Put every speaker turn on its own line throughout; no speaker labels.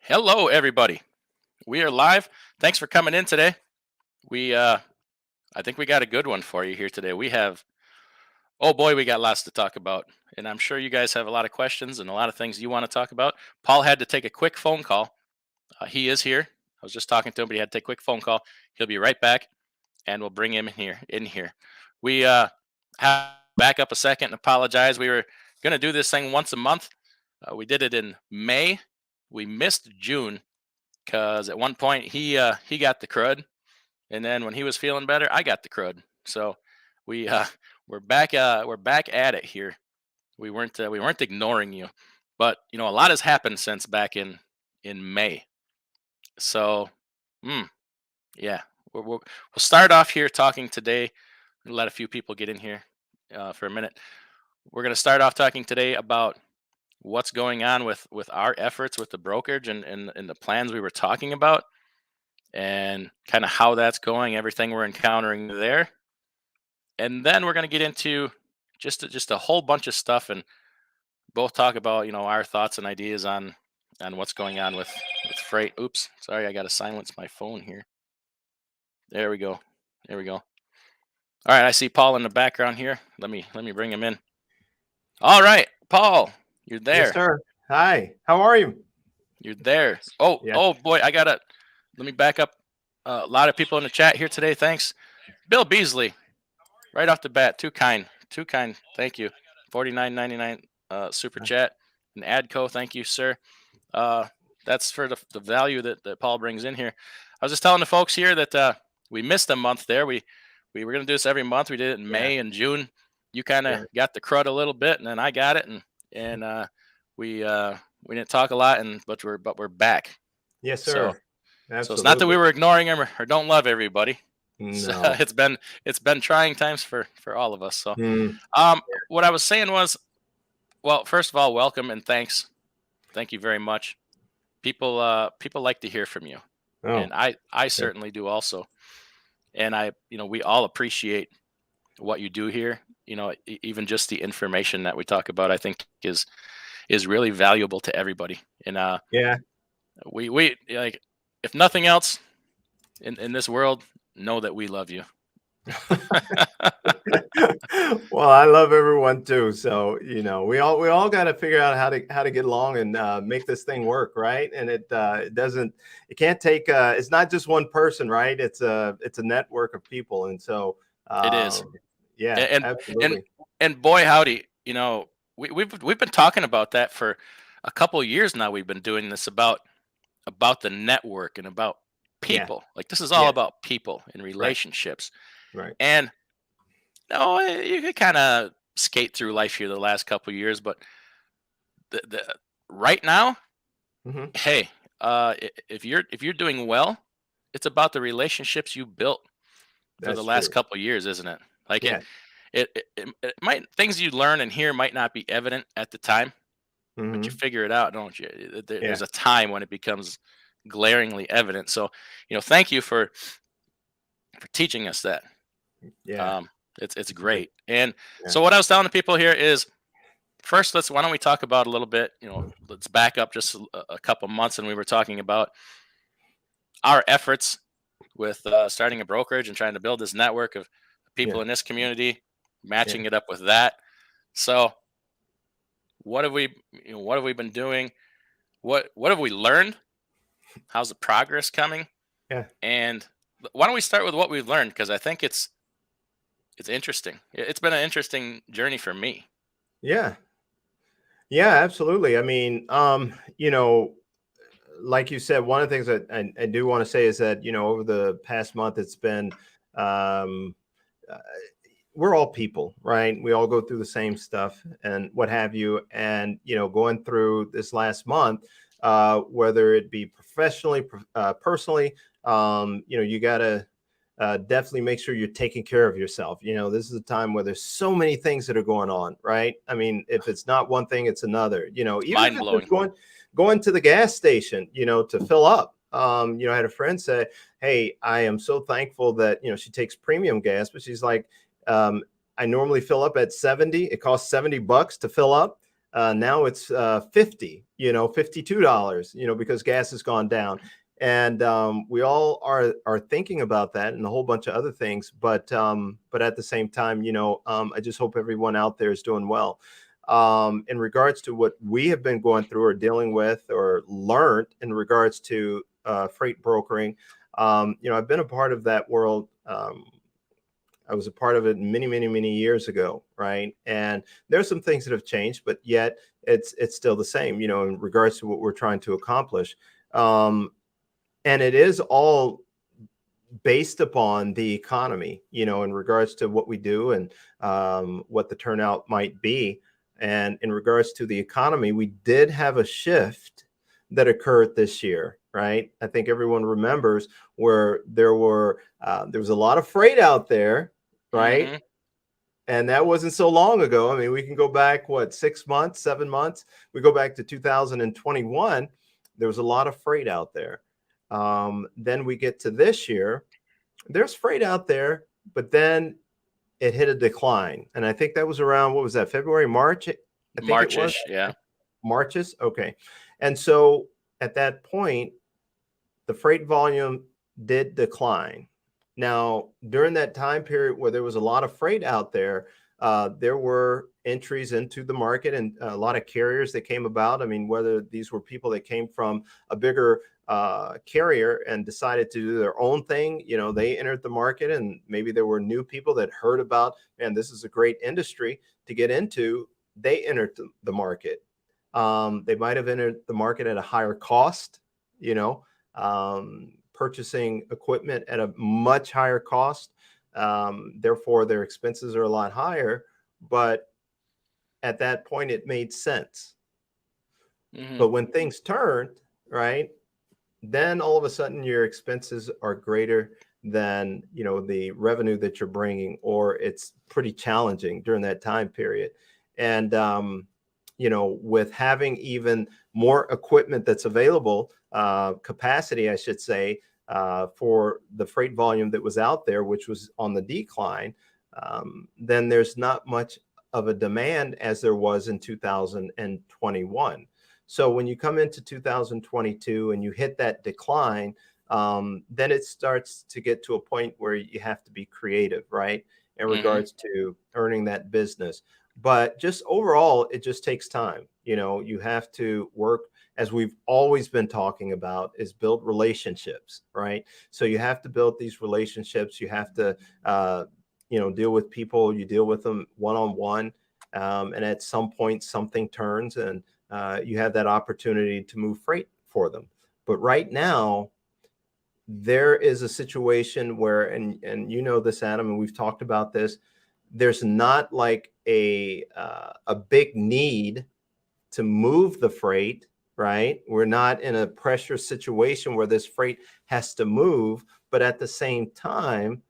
Hello, everybody. We are live. Thanks for coming in today. I think we got a good one for you here today. Oh boy, we got lots to talk about. And I'm sure you guys have a lot of questions and a lot of things you want to talk about. Paul had to take a quick phone call. He is here. I was just talking to him, but he had to take a quick phone call. He'll be right back, and we'll bring him in here. We have to back up a second and apologize. We were going to do this thing once a month. We did it in May. We missed June because at one point he got the crud, and then when he was feeling better, I got the crud. So we we're back at it here. We weren't ignoring you, but a lot has happened since back in May. So yeah, we'll start off here talking today. Let a few people get in here for a minute. We're going to start off talking today about what's going on with our efforts with the brokerage and the plans we were talking about, and kind of how that's going, everything we're encountering there. And then we're going to get into just a whole bunch of stuff and both talk about our thoughts and ideas on what's going on with freight. Oops, sorry, I got to silence my phone here. There we go. All right, I see Paul in the background here. Let me bring him in. All right, Paul, you're there.
Yes, sir. Hi, how are you?
You're there. Oh,
Yeah.
Oh boy, let me back up. A lot of people in the chat here today. Thanks. Bill Beasley, right off the bat, too kind. Thank you. $49.99 super chat. And Adco, thank you, sir. That's for the value that Paul brings in here. I was just telling the folks here that we missed a month there. We were going to do this every month. We did it in May and June. You kind of got the crud a little bit, and then I got it, and we didn't talk a lot, but we're back.
Yes, sir.
So it's not that we were ignoring him or don't love everybody.
No.
So it's been trying times for all of us. So what I was saying was, well, first of all, welcome and thanks. Thank you very much. People like to hear from you. Oh. And I certainly do also. And we all appreciate what you do here. Even just the information that we talk about, I think is really valuable to everybody. And we like, if nothing else in this world, know that we love you.
Well, I love everyone too. So we all got to figure out how to get along and make this thing work, right? And it can't take it's not just one person, right? It's a network of people, and so
it is.
Yeah,
and
absolutely.
And boy, howdy, we've been talking about that for a couple of years now. We've been doing this about the network and about people. Like, this is all about people and relationships.
Right.
And you could kind of skate through life here the last couple of years, but the right now, hey, if you're doing well, it's about the relationships you built for the last couple of years, isn't it? Like, it might, things you learn and hear might not be evident at the time, but you figure it out, don't you? There's a time when it becomes glaringly evident. So, thank you for teaching us that.
Yeah.
It's great. And so what I was telling the people here is, first, why don't we talk about a little bit, let's back up just a couple months, and we were talking about our efforts with starting a brokerage and trying to build this network of people in this community, matching it up with that. So what have we been doing? What have we learned? How's the progress coming?
Yeah.
And why don't we start with what we've learned? Because I think it's interesting. It's been an interesting journey for me.
Yeah. Yeah, absolutely. I mean, like you said, one of the things that I do want to say is that, over the past month, it's been, we're all people, right? We all go through the same stuff and what have you. And, going through this last month, whether it be professionally, personally, you got to definitely make sure you're taking care of yourself. This is a time where there's so many things that are going on, right? I mean, if it's not one thing, it's another. Even if it's going to the gas station, to fill up. I had a friend say, "Hey, I am so thankful that she takes premium gas," but she's like, "I normally fill up at 70. It costs $70 to fill up. Now it's 50, $52, because gas has gone down. And we all are thinking about that and a whole bunch of other things. But at the same time, I just hope everyone out there is doing well. In regards to what we have been going through or dealing with or learned in regards to freight brokering, I've been a part of that world. I was a part of it many, many, many years ago, right? And there's some things that have changed, but yet it's still the same, in regards to what we're trying to accomplish. And it is all based upon the economy, in regards to what we do and what the turnout might be. And in regards to the economy, we did have a shift that occurred this year, right? I think everyone remembers where there was a lot of freight out there, right?
Mm-hmm.
And that wasn't so long ago. I mean, we can go back, 6 months, 7 months. We go back to 2021. There was a lot of freight out there. Then we get to this year. There's freight out there, but then it hit a decline. And I think that was around, what was that, February, March? I think it was.
March-ish, yeah.
Marches. Okay. And so at that point, the freight volume did decline. Now, during that time period where there was a lot of freight out there, there were entries into the market and a lot of carriers that came about. I mean, whether these were people that came from a bigger carrier and decided to do their own thing, they entered the market, and maybe there were new people that heard about, man, this is a great industry to get into. They entered the market. They might have entered the market at a higher cost, purchasing equipment at a much higher cost. Therefore, their expenses are a lot higher. But at that point, it made sense.
Mm-hmm.
But when things turned, right, then all of a sudden your expenses are greater than, the revenue that you're bringing, or it's pretty challenging during that time period. And, with having even more equipment that's available, capacity, I should say, for the freight volume that was out there, which was on the decline, then there's not much of a demand as there was in 2021. So when you come into 2022 and you hit that decline, then it starts to get to a point where you have to be creative, right, in regards to earning that business. But just overall, it just takes time. You have to work, as we've always been talking about, is build relationships, right? So you have to build these relationships. You have to, deal with people. You deal with them one-on-one. And at some point, something turns and you have that opportunity to move freight for them. But right now, there is a situation where, and this, Adam, and we've talked about this, there's not like a big need to move the freight, right? We're not in a pressure situation where this freight has to move, but at the same time,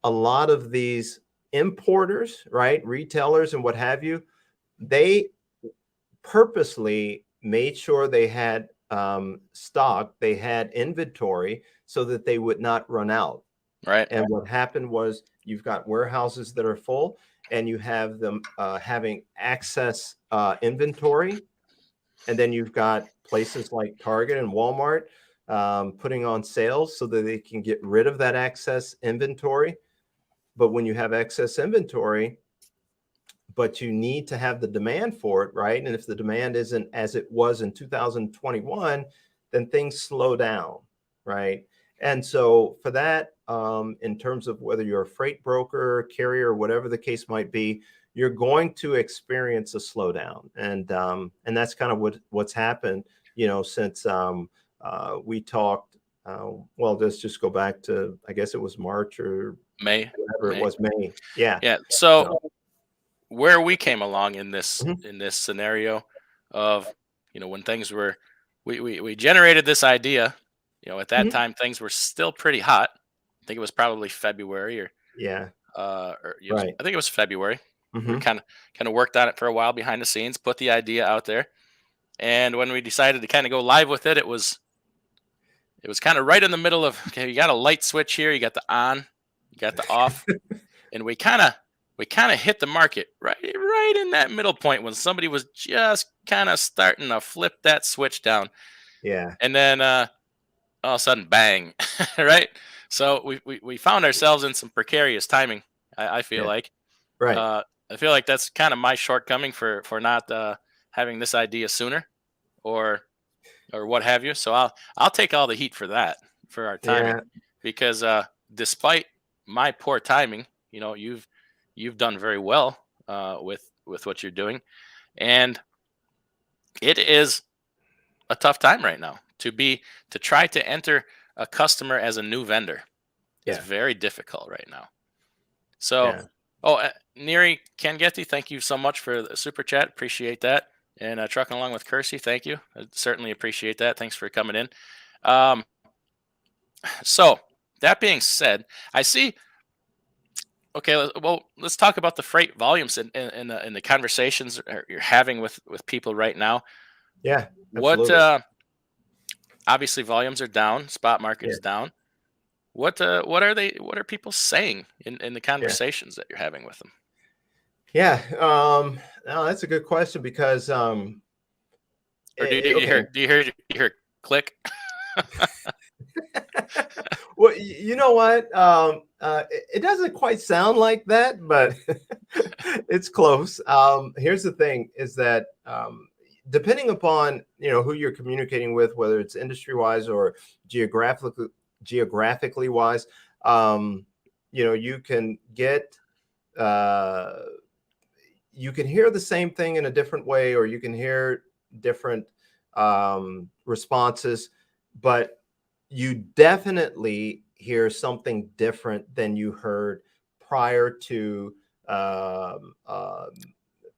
a lot of these importers, right, retailers and what have you, they purposely made sure they had stock, they had inventory so that they would not run out.
Right.
And what happened was you've got warehouses that are full, and you have them having excess inventory. And then you've got places like Target and Walmart putting on sales so that they can get rid of that excess inventory. But when you have excess inventory, but you need to have the demand for it, right? And if the demand isn't as it was in 2021, then things slow down, right? And so for that, in terms of whether you're a freight broker, carrier, whatever the case might be, you're going to experience a slowdown. And that's kind of what's happened, since we talked. Well, let's just go back to, I guess it was March or
May.
whatever it was, May. Yeah.
Yeah. So where we came along in this
Mhm.
scenario of, when things were, we generated this idea, at that
Mhm.
time things were still pretty hot. I think it was probably February or
Yeah.
I
Right.
think it was February. We
Mhm.
kind of worked on it for a while behind the scenes, put the idea out there, and when we decided to kind of go live with it, it was kind of right in the middle of, okay, you got a light switch here, you got the on, you got the off, and we kind of we kind of hit the market right in that middle point when somebody was just kind of starting to flip that switch down.
Yeah.
And then all of a sudden, bang, right? So we found ourselves in some precarious timing. I feel
Yeah.
like.
Right.
I feel like that's kind of my shortcoming for not having this idea sooner, or what have you. So I'll take all the heat for that, for our timing,
Yeah.
because despite my poor timing, you've done very well with what you're doing, and it is a tough time right now to try to enter a customer as a new vendor. Is
Yeah.
very difficult right now. So,
Yeah.
oh, Neri Kangethi, thank you so much for the super chat. Appreciate that. And trucking along with Kersey, thank you. I certainly appreciate that. Thanks for coming in. Um, so that being said, I see. Okay, well, let's talk about the freight volumes in the conversations you're having with people right now.
Yeah.
What
Absolutely.
obviously volumes are down, spot market
Yeah.
is down. What what are people saying in the
Yeah.
conversations that you're having with them?
Yeah. No, that's a good question because
Or
okay.
do you hear click?
Well, you know what? It doesn't quite sound like that, but it's close. Here's the thing: is that depending upon who you're communicating with, whether it's industry wise or geographically wise, you can get uh, you can hear the same thing in a different way, or you can hear different responses, but you definitely hear something different than you heard prior to um, um,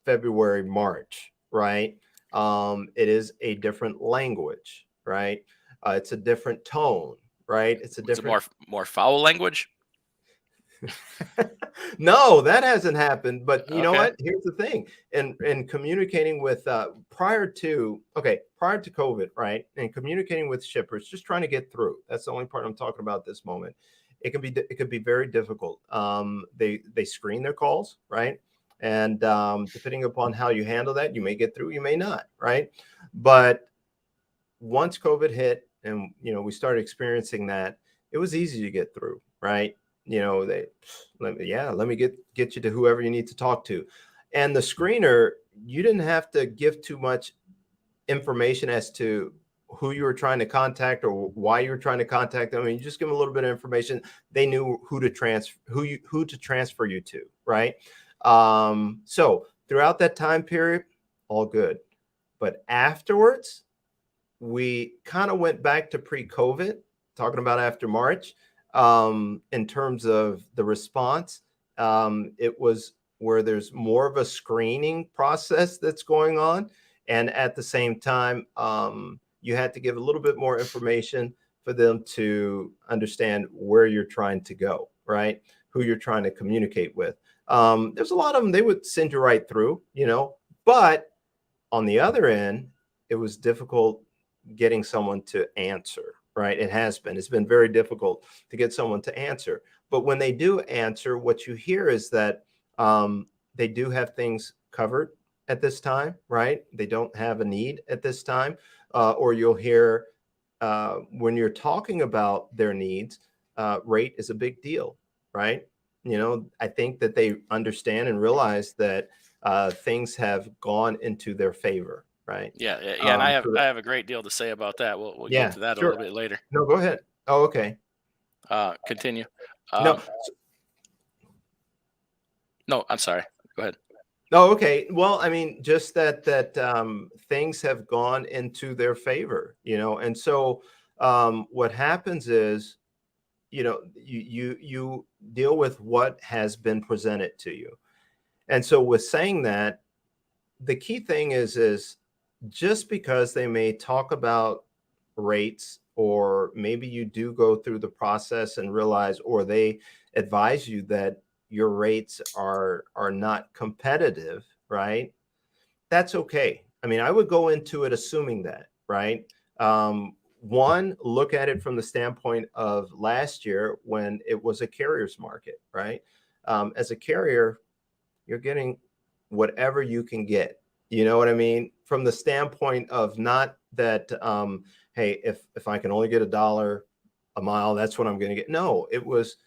February, March, right? It is a different language, right? It's a different tone, right? It's a
Was it
different.
more foul language?
No, that hasn't happened. But you know
Okay.
what? Here's the thing: in communicating with prior to COVID, right? And communicating with shippers, just trying to get through. That's the only part I'm talking about this moment. It could be very difficult. They screen their calls, right? And depending upon how you handle that, you may get through, you may not, right? But once COVID hit and we started experiencing that, it was easy to get through, right? They let me get you to whoever you need to talk to. And the screener, you didn't have to give too much information as to who you were trying to contact or why you were trying to contact them. I mean, you just give them a little bit of information. They knew who to transfer you to, right? So throughout that time period, all good. But afterwards, we kind of went back to pre-COVID, talking about after March, in terms of the response. It was where there's more of a screening process that's going on. And at the same time, you had to give a little bit more information for them to understand where you're trying to go, right? Who you're trying to communicate with. There's a lot of them, they would send you right through, but on the other end, it was difficult getting someone to answer, right? It's been very difficult to get someone to answer. But when they do answer, what you hear is that they do have things covered at this time, right? They don't have a need at this time. Or you'll hear when you're talking about their needs, rate is a big deal, right? I think that they understand and realize that things have gone into their favor, right?
And
So
I have a great deal to say about that. We'll get
yeah,
to that a
sure.
little bit later.
No, go ahead. Oh, okay.
Continue.
No,
No, I'm sorry. Go ahead.
no, okay. Well, I mean, just that things have gone into their favor, and so what happens is, you deal with what has been presented to you, and so with saying that, the key thing is just because they may talk about rates, or maybe you do go through the process and realize, or they advise you that your rates are not competitive, right? That's okay. I mean, I would go into it assuming that, right? One, look at it from the standpoint of last year when it was a carrier's market, right? As a carrier, you're getting whatever you can get. You know what I mean? From the standpoint of not that, hey, if I can only get $1 a mile, that's what I'm going to get. No, it was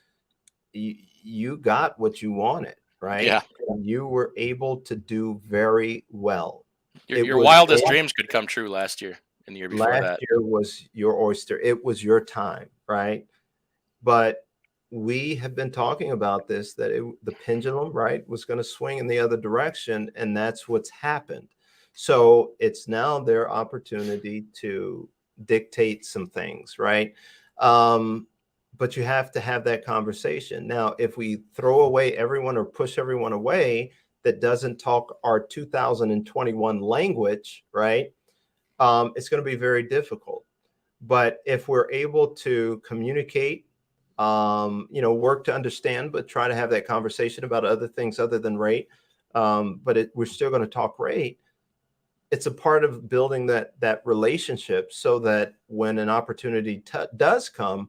you got what you wanted, right?
Yeah.
And you were able to do very well. It
Your
was
wildest dreams could come true last year and the year before
last
that.
year was your oyster. It was your time, right? But we have been talking about this, that the pendulum, right, was going to swing in the other direction, and that's what's happened. So it's now their opportunity to dictate some things, right? But you have to have that conversation. Now, if we throw away everyone or push everyone away that doesn't talk our 2021 language, right, it's going to be very difficult. But if we're able to communicate, work to understand, but try to have that conversation about other things other than rate. But we're still going to talk rate. It's a part of building that relationship so that when an opportunity does come,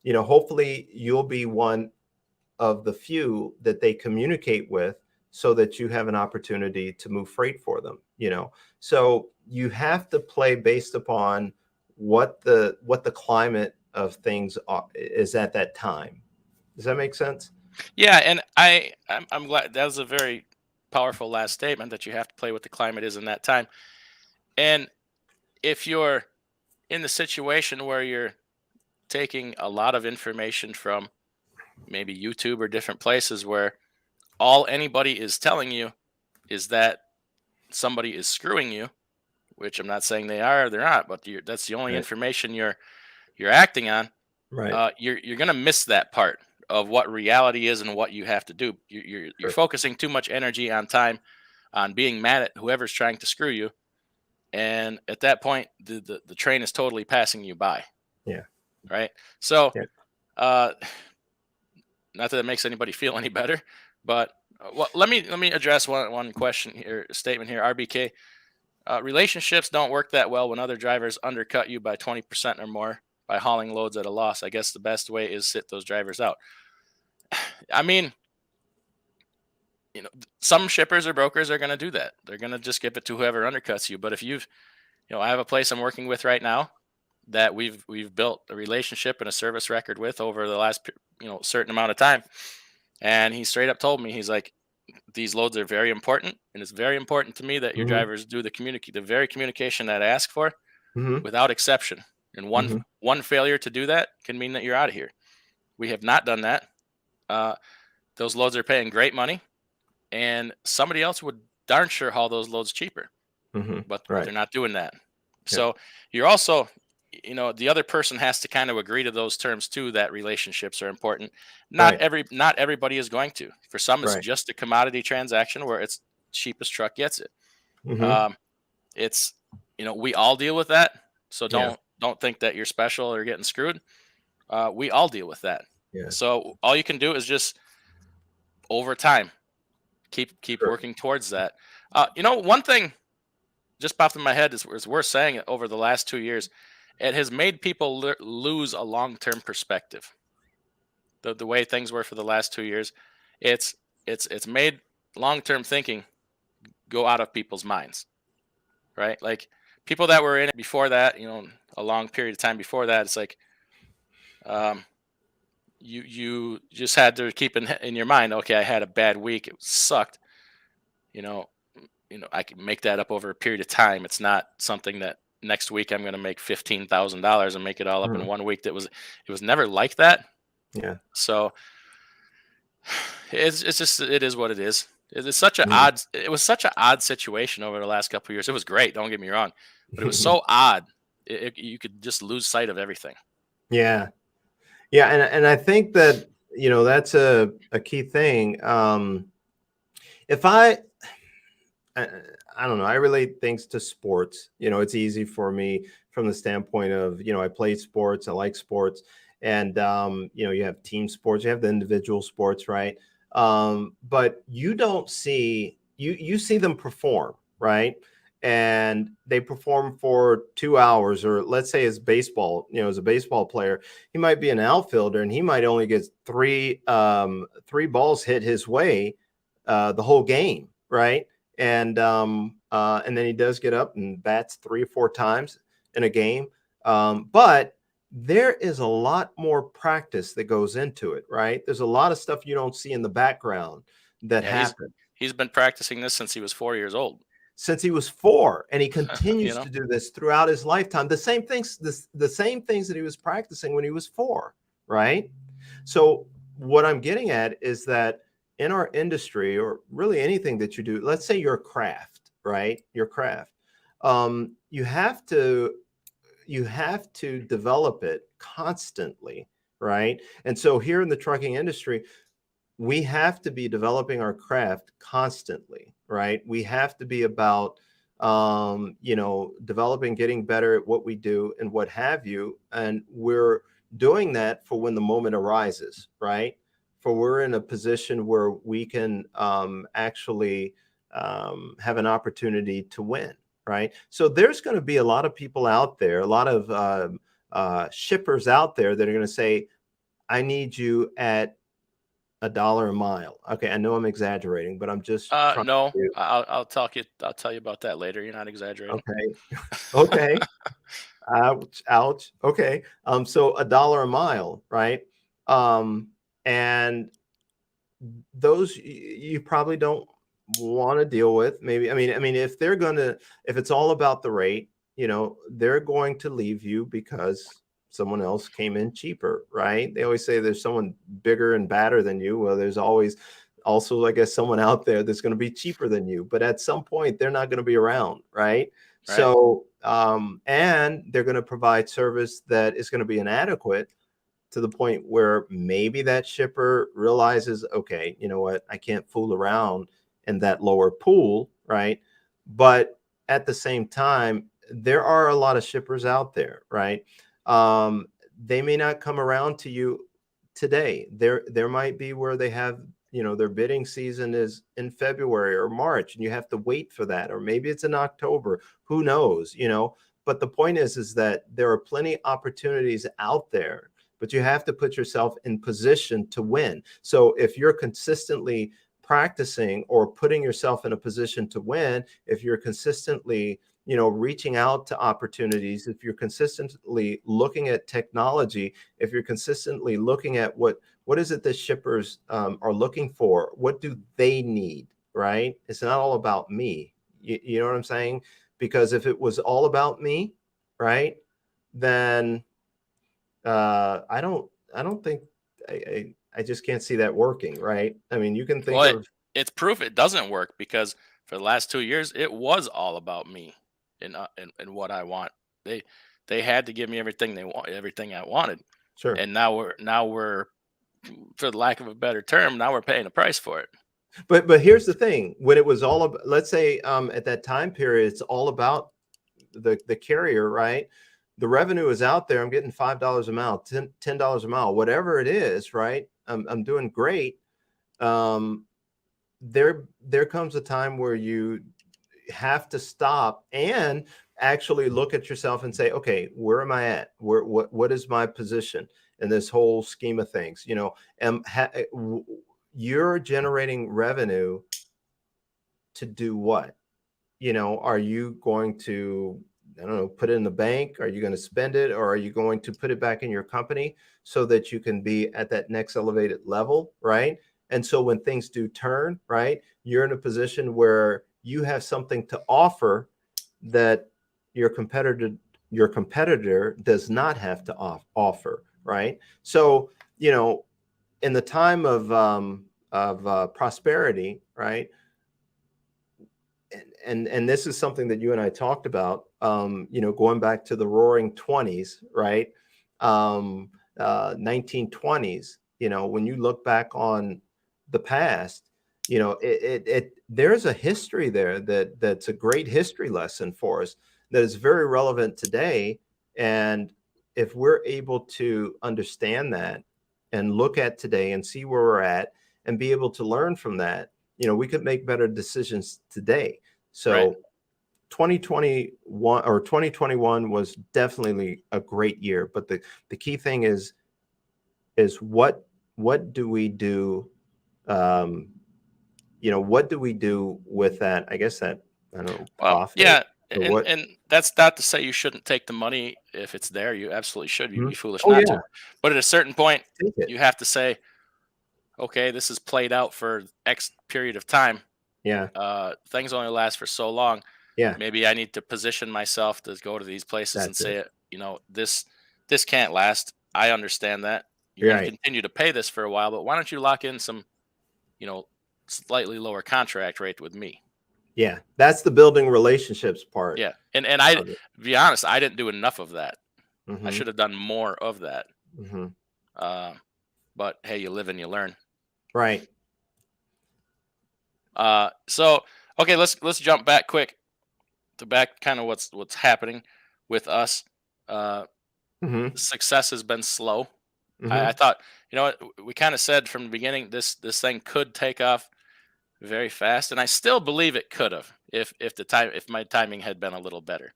hopefully you'll be one of the few that they communicate with so that you have an opportunity to move freight for them, So you have to play based upon what the climate of things is at that time. Does that make sense?
Yeah, and I'm glad that was a very powerful last statement, that you have to play what the climate is in that time. And if you're in the situation where you're taking a lot of information from maybe YouTube or different places where all anybody is telling you is that somebody is screwing you, which I'm not saying they are or they're not, but that's the only
Right.
information you're acting on.
Right.
You're gonna miss that part of what reality is and what you have to do. You're
Sure.
focusing too much energy on time on being mad at whoever's trying to screw you, and at that point, the train is totally passing you by.
Yeah.
Right. So,
Yeah.
uh, not that it makes anybody feel any better, but well, let me address one question here, statement here. RBK, relationships don't work that well when other drivers undercut you by 20% or more by hauling loads at a loss. I guess the best way is sit those drivers out. I mean, some shippers or brokers are going to do that. They're going to just give it to whoever undercuts you. But if I have a place I'm working with right now that we've built a relationship and a service record with over the last certain amount of time, and he straight up told me, he's like, these loads are very important, and it's very important to me that your
Mm-hmm.
drivers do the very communication that I ask for,
Mm-hmm.
without exception. And one failure to do that can mean that you're out of here. We have not done that. Those loads are paying great money, and somebody else would darn sure haul those loads cheaper,
Mm-hmm.
but
Right.
they're not doing that.
Yeah.
So you're also, the other person has to kind of agree to those terms too, that relationships are important. Not everybody is going to. For some, it's
Right.
just a commodity transaction where it's cheapest truck gets it.
Mm-hmm.
It's, we all deal with that. So
Yeah.
don't think that you're special or getting screwed. We all deal with that.
Yeah.
So all you can do is just over time keep
Sure.
working towards that. One thing just popped in my head is worth saying it. Over the last 2 years, it has made people lose a long-term perspective. The way things were for the last 2 years, it's made long-term thinking go out of people's minds, right? Like people that were in it before that, a long period of time before that, it's like, you just had to keep in your mind, okay, I had a bad week, it sucked, you know, I can make that up over a period of time. It's not something that next week I'm going to make $15,000 and make it all up in
Mm-hmm.
1 week. It was never like that.
Yeah.
So it's just, it is what it is. It's such
Mm-hmm.
it was such an odd situation over the last couple of years. It was great, don't get me wrong, but it was so odd. You could just lose sight of everything.
Yeah. Yeah. And I think that, that's a key thing. If I don't know, I relate things to sports. It's easy for me from the standpoint of, I play sports, I like sports. And, you have team sports, you have the individual sports, right? But you don't see, you see them perform, right? And they perform for 2 hours, or let's say as baseball, as a baseball player, he might be an outfielder and he might only get three balls hit his way the whole game, right? And then he does get up and bats 3 or 4 times in a game. But there is a lot more practice that goes into it, right? There's a lot of stuff you don't see in the background that
Yeah,
happen
he's been practicing this since he was 4 years old.
since he was 4, and he
You
continues
know?
to do this throughout his lifetime. The same things that he was practicing when he was 4, right? So what I'm getting at is that in our industry, or really anything that you do, let's say your craft, right? Your craft, you have to develop it constantly, right? And so here in the trucking industry, we have to be developing our craft constantly, right? We have to be about developing, getting better at what we do and what have you. And we're doing that for when the moment arises, right? For we're in a position where we can actually have an opportunity to win, right? So there's going to be a lot of people out there, a lot of shippers out there that are going to say, I need you at $1 a mile. Okay, I know I'm exaggerating, but I'm just trying
No,
to.
I'll tell you about that later. You're not exaggerating.
Okay, okay. Ouch, ouch. Okay. So $1 a mile, right? And those you probably don't want to deal with. Maybe, I mean, if it's all about the rate, they're going to leave you because someone else came in cheaper, right? They always say there's someone bigger and badder than you. Well, there's always also, I guess, someone out there that's going to be cheaper than you, but at some point they're not going to be around, right?
Right.
So, and they're going to provide service that is going to be inadequate to the point where maybe that shipper realizes, okay, you know what, I can't fool around in that lower pool, right? But at the same time, there are a lot of shippers out there, right? They may not come around to you today. There might be where they have, their bidding season is in February or March, and you have to wait for that, or maybe it's in October. Who knows, But the point is that there are plenty of opportunities out there, but you have to put yourself in position to win. So if you're consistently practicing or putting yourself in a position to win, if you're consistently, reaching out to opportunities, if you're consistently looking at technology, if you're consistently looking at what is it that shippers are looking for, what do they need, right? It's not all about me. You know what I'm saying? Because if it was all about me, right, then I don't think I just can't see that working, right? I mean, you can think
Well,
of.
it's proof it doesn't work because for the last 2 years, it was all about me and what I want. They they had to give me everything I wanted,
Sure.
and now we're for the lack of a better term, now we're paying a price for it.
But here's the thing: when it was all about, let's say, at that time period, it's all about the carrier, right? The revenue is out there. I'm getting $5 a mile, $10 a mile, whatever it is, right? I'm doing great. Um, there comes a time where you have to stop and actually look at yourself and say, okay, where am I at? What is my position in this whole scheme of things? You're generating revenue to do what? Are you going to, I don't know, put it in the bank? Are you going to spend it, or are you going to put it back in your company so that you can be at that next elevated level, right? And so when things do turn, right, you're in a position where you have something to offer that your competitor does not have to offer, right? So, in the time of prosperity, right? And this is something that you and I talked about, going back to the roaring 20s, right? 1920s, when you look back on the past, there's a history there that's a great history lesson for us that is very relevant today. And if we're able to understand that and look at today and see where we're at and be able to learn from that, we could make better decisions today.
Right.
So 2021 or 2021 was definitely a great year, but the key thing is what do we do, um, what do we do with that? I guess that, I don't know,
Well,
profit
yeah,
or
and
what?
and that's not to say you shouldn't take the money if it's there. You absolutely should. You'd
Mhm.
be foolish
Oh
not to.
yeah,
But at a certain point,
take it.
you have to say, okay, this is played out for X period of time.
Yeah,
Things only last for so long.
yeah,
Maybe I need to position myself to go to these places and
that's it.
say, this can't last. I understand that. You're
You're
going to
right.
continue to pay this for a while, but why don't you lock in some, you know, slightly lower contract rate with me?
Yeah, that's the building relationships part
Yeah. And I, to
of it.
be honest, I didn't do enough of that. I
Hmm.
should have done more of that.
Hmm.
Uh, but hey, you live and you learn.
Right.
So okay, let's jump back quick to back kind of what's happening with us. Uh,
Hmm.
Success has been slow. I
Hmm.
thought, what we kind of said from the beginning, this thing could take off very fast, and I still believe it could have if my timing had been a little better.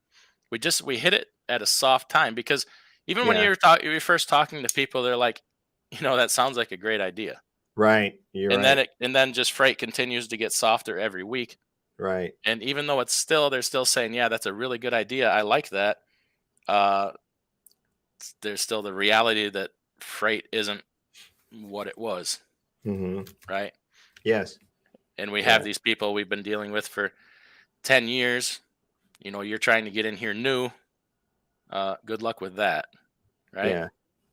We hit it at a soft time because even when
Yeah.
you're first talking to people, they're like, that sounds like a great idea,
Right. You're
and
right.
then just freight continues to get softer every week,
Right.
and even though they're still saying, yeah, that's a really good idea, I like that. Uh, there's still the reality that freight isn't what it was,
Hmm.
right?
Yes.
And we have
Yeah.
these people we've been dealing with for 10 years. You're trying to get in here new. Good luck with that, right?
Yeah.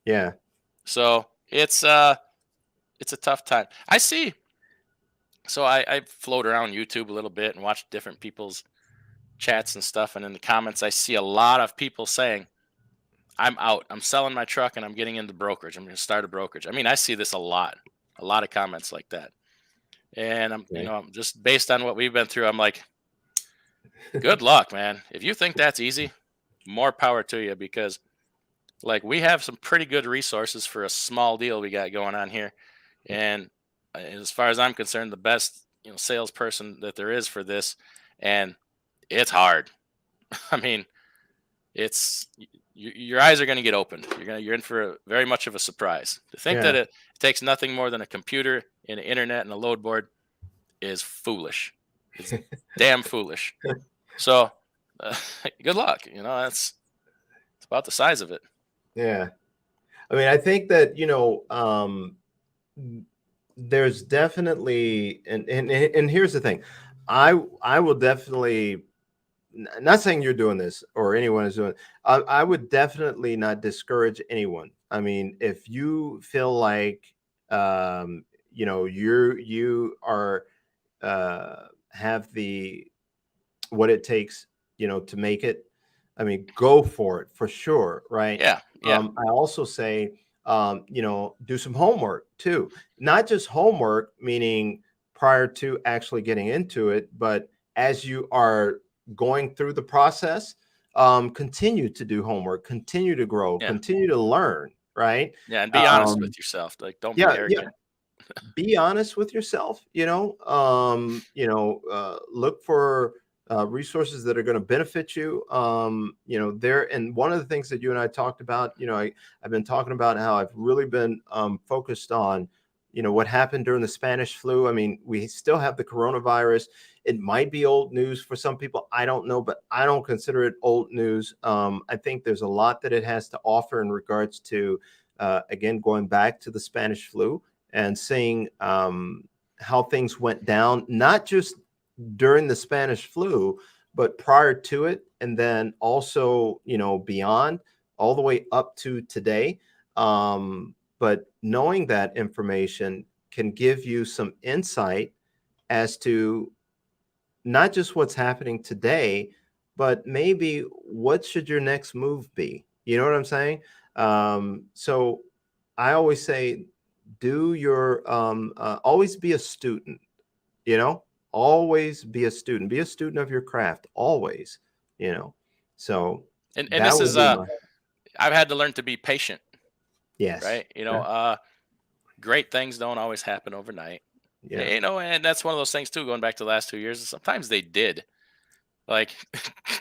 Yeah.
So it's a tough time. I see. So I float around YouTube a little bit and watch different people's chats and stuff, and in the comments I see a lot of people saying, I'm out, I'm selling my truck, and I'm getting into brokerage, I'm going to start a brokerage. I mean, I see this a lot of comments like that. And
Okay.
I'm just based on what we've been through, I'm like, good luck, man. If you think that's easy, more power to you, because like we have some pretty good resources for a small deal we got going on here. And as far as I'm concerned, the best, salesperson that there is for this. And it's hard. I mean, your eyes are going to get opened. You're in for very much of a surprise. To think that
Yeah.
it takes nothing more than a computer and an internet and a load board is foolish. It's damn foolish. So, uh, good luck. It's about the size of it.
Yeah. I mean, I think that, there's definitely, and here's the thing. I will definitely, not saying you're doing this or anyone is doing, I would definitely not discourage anyone. I mean, if you feel like, you are, have the, what it takes, to make it. I mean, go for it for sure, right?
Yeah, yeah,
I also say, do some homework too. Not just homework, meaning prior to actually getting into it, but as you are going through the process, continue to do homework, continue to grow,
yeah,
continue to learn, right?
yeah. And be honest
Um,
with yourself. Like, don't be
yeah, yeah,
arrogant.
be honest with yourself, look for resources that are going to benefit you, there. And one of the things that you and I talked about, I've been talking about how I've really been focused on, what happened during the Spanish flu. I mean, we still have the coronavirus. It might be old news for some people, I don't know, but I don't consider it old news. I think there's a lot that it has to offer in regards to, again, going back to the Spanish flu and seeing how things went down, not just during the Spanish flu, but prior to it, and then also, beyond, all the way up to today. But knowing that information can give you some insight as to not just what's happening today, but maybe what should your next move be? You know what I'm saying? So I always say, do your always be a student. You know, always be a student. Be a student of your craft. Always. You know, so
And
that
this
would
is
be my,
I've had to learn to be patient,
yes.
right?
Yeah.
Great things don't always happen overnight.
Yeah.
And that's one of those things too. Going back to the last 2 years, sometimes they did. Like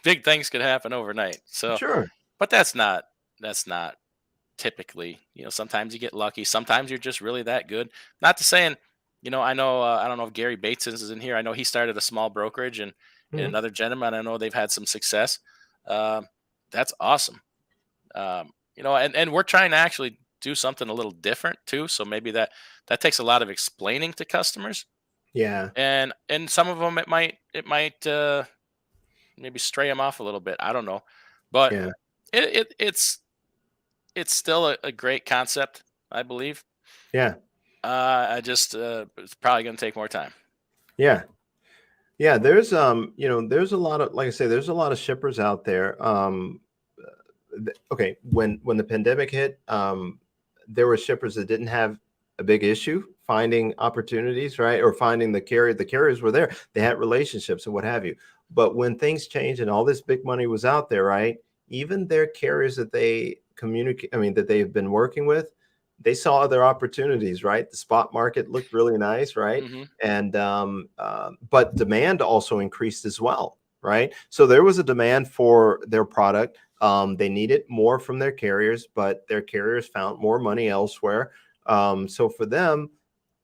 big things could happen overnight. So,
Sure.
but that's not typically. Sometimes you get lucky. Sometimes you're just really that good. Not to saying I know, I don't know if Gary Bates is in here. I know he started a small brokerage, and
Mhm.
another gentleman, I know they've had some success. Um, that's awesome. And we're trying to actually do something a little different too. So maybe that takes a lot of explaining to customers,
Yeah.
and some of them it might maybe stray them off a little bit. I don't know, but
Yeah.
it's still a great concept, I believe.
Yeah.
I just it's probably going to take more time.
Yeah. Yeah. There's there's a lot of, like I say, there's a lot of shippers out there. Okay, when the pandemic hit, there were shippers that didn't have a big issue finding opportunities, right? Or finding the carrier. The carriers were there. They had relationships and what have you. But when things changed and all this big money was out there, right? Even their carriers that they communicate, I mean, that they've been working with, they saw other opportunities, right? The spot market looked really nice, right?
Hmm.
And but demand also increased as well, right? So there was a demand for their product. They needed more from their carriers, but their carriers found more money elsewhere. So for them,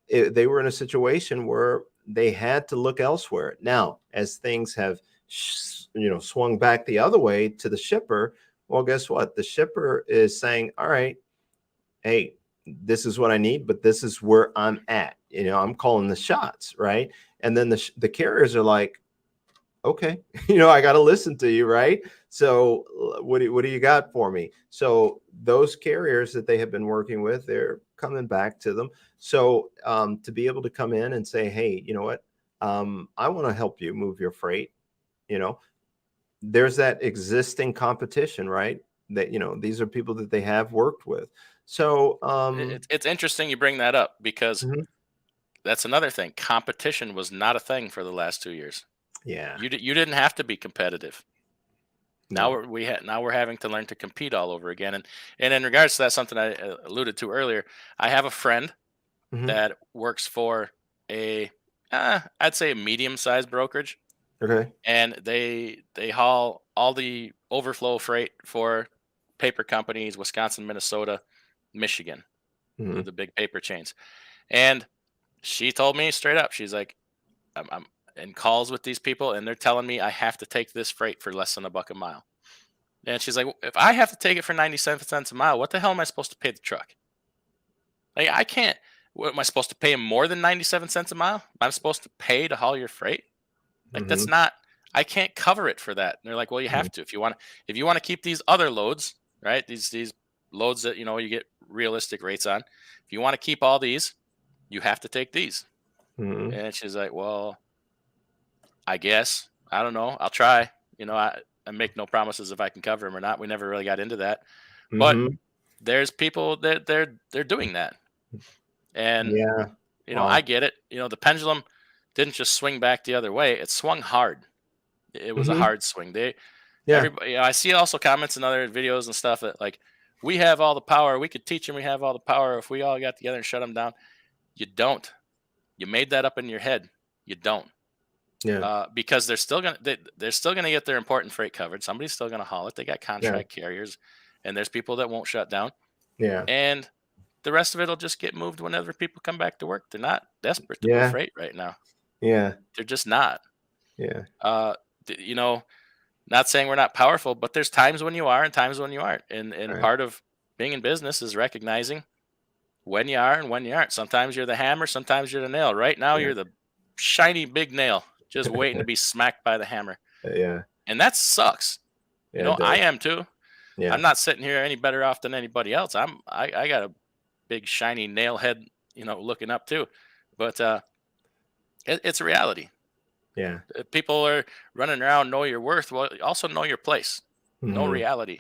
they were in a situation where they had to look elsewhere. Now, as things have, swung back the other way to the shipper, well, guess what? The shipper is saying, "All right, hey, this is what I need, but this is where I'm at. I'm calling the shots, right?" And then the carriers are like, okay, I got to listen to you, right? So what do you got for me? So those carriers that they have been working with, they're coming back to them. So to be able to come in and say, hey, you know what? I want to help you move your freight. You know, there's that existing competition, right? That these are people that they have worked with. So
It's interesting you bring that up because
mhm.
that's another thing. Competition was not a thing for the last 2 years.
Yeah,
You didn't have to be competitive. Now
no,
now we're having to learn to compete all over again. And in regards to that, something I alluded to earlier, I have a friend
hmm,
that works for a I'd say a medium sized brokerage,
okay,
and they haul all the overflow freight for paper companies, Wisconsin, Minnesota, Michigan,
hmm,
the big paper chains. And she told me straight up, she's like, I'm in calls with these people, and they're telling me I have to take this freight for less than a buck a mile. And she's like, if I have to take it for 97 cents a mile, what the hell am I supposed to pay the truck? Like, I can't. What am I supposed to pay him more than 97 cents a mile? I'm supposed to pay to haul your freight? Like,
hmm,
that's not. I can't cover it for that. And they're like, well, you have to if you want to keep these other loads, right? These loads that you get realistic rates on. If you want to keep all these, you have to take these.
hmm,
And she's like, well, I guess. I don't know. I'll try. I make no promises if I can cover them or not. We never really got into that. But
hmm,
there's people that they're doing that. And
yeah,
I
wow,
get it. The pendulum didn't just swing back the other way. It swung hard. It was a
hmm,
hard swing.
yeah,
Everybody, I see also comments in other videos and stuff that like, we have all the power. We could teach them we have all the power if we all got together and shut them down. You don't. You made that up in your head. You don't.
yeah,
Because they're still gonna get their important freight covered. Somebody's still gonna haul it. They got
yeah,
contract carriers, and there's people that won't shut down.
yeah,
And the rest of it'll just get moved whenever people come back to work. They're not desperate to move
yeah,
freight right now.
yeah,
They're just not.
yeah,
Uh, th- you know, Not saying we're not powerful, but there's times when you are and times when you aren't. And
right,
part of being in business is recognizing when you are and when you aren't. Sometimes you're the hammer, sometimes you're the nail. Right now,
yeah,
you're the shiny big nail, just waiting to be smacked by the hammer.
yeah,
And that sucks.
yeah, it
I
does,
am too.
yeah,
I'm not sitting here any better off than anybody else. I got a big shiny nail head, looking up too. But it's a reality.
yeah,
People are running around, know your worth. Well, also know your place, know
hmm,
reality,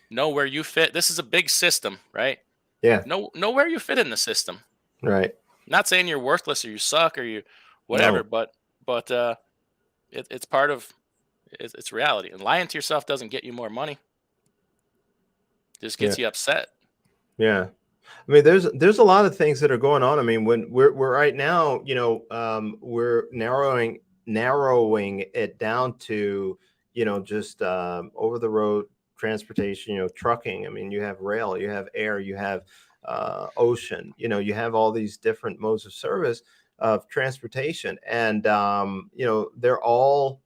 know where you fit. This is a big system, right?
yeah,
Know where you fit in the system.
right,
Not saying you're worthless or you suck or you whatever,
no,
but it's part of it's reality. And lying to yourself doesn't get you more money; just
yeah,
gets you upset.
yeah. I mean, there's a lot of things that are going on. I mean, when we're right now, we're narrowing it down to, just over the road transportation, trucking. I mean, you have rail, you have air, you have ocean. You have all these different modes of service of transportation, and they're all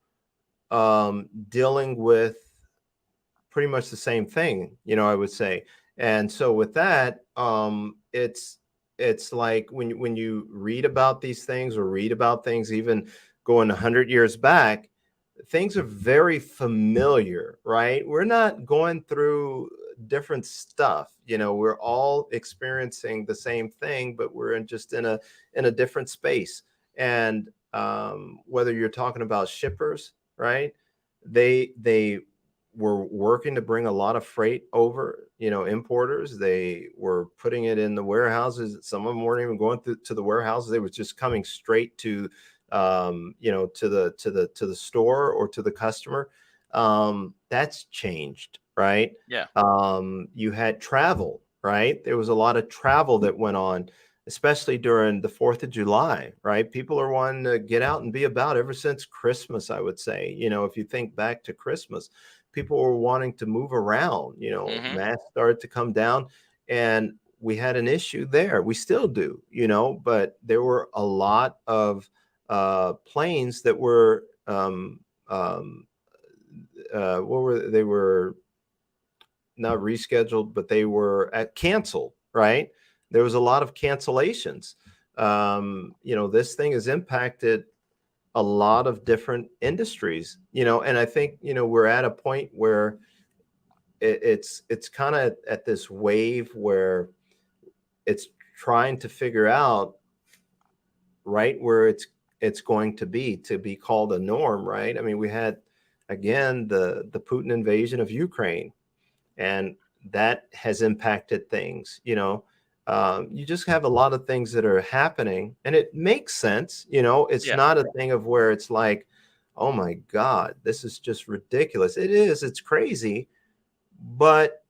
dealing with pretty much the same thing, I would say. And so with that, it's like when you read about these things, or read about things even going 100 years back, things are very familiar, right? We're not going through different stuff. We're all experiencing the same thing, but we're just in a different space. And whether you're talking about shippers, right? They were working to bring a lot of freight over, importers. They were putting it in the warehouses. Some of them weren't even going to the warehouses. They were just coming straight to to the store or to the customer. That's changed, right?
Yeah.
You had travel, right? There was a lot of travel that went on, especially during the 4th of July, right? People are wanting to get out and be about ever since Christmas, I would say. If you think back to Christmas, people were wanting to move around.
Hmm.
Masks started to come down, and we had an issue there. We still do, but there were a lot of planes that were what were they were not rescheduled, but they were canceled, right? There was a lot of cancellations. This thing has impacted a lot of different industries, and I think, we're at a point where it's kind of at this wave where it's trying to figure out right where it's going to be called a norm, right? I mean, we had again the Putin invasion of Ukraine, and that has impacted things. You just have a lot of things that are happening, and it makes sense. It's
Yeah.
not a thing of where it's like, oh my God, this is just ridiculous. It's crazy, but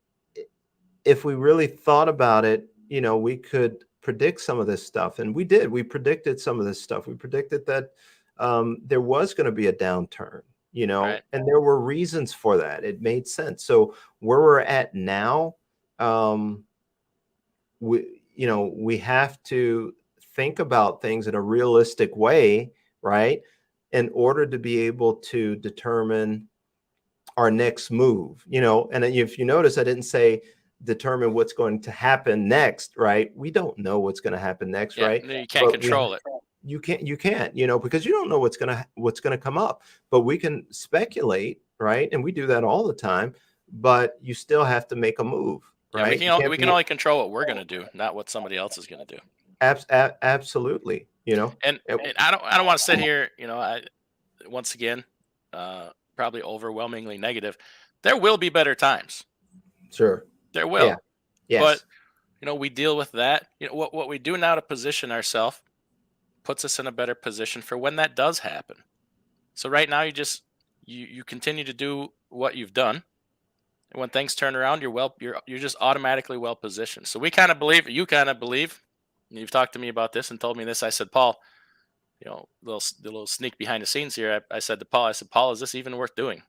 if we really thought about it, we could predict some of this stuff. And we did. We predicted some of this stuff. We predicted that there was going to be a downturn,
Right.
and there were reasons for that. It made sense. So where we're at now, we have to think about things in a realistic way, right? In order to be able to determine our next move, and if you notice, I didn't say determine what's going to happen next, right? We don't know what's going to happen next,
Yeah.
right?
No, you can't
But
control it.
you can't, because you don't know what's going to come up. But we can speculate, right? And we do that all the time, but you still have to make a move,
Yeah.
right? You can't
We can
be
only control what we're gonna do, not what somebody else is gonna do.
absolutely,
And I don't want to sit here. Once again, probably overwhelmingly negative. There will be better times.
sure.
There
Yeah.
will. But
Yes.
we deal with that. What we do now to position ourselves puts us in a better position for when that does happen. So right now, you continue to do what you've done, and when things turn around, you're just automatically well positioned. So we kind of believe, you kind of believe, and you've talked to me about this and told me this. I said, Paul, the little sneak behind the scenes here. I said to Paul, Paul, is this even worth doing?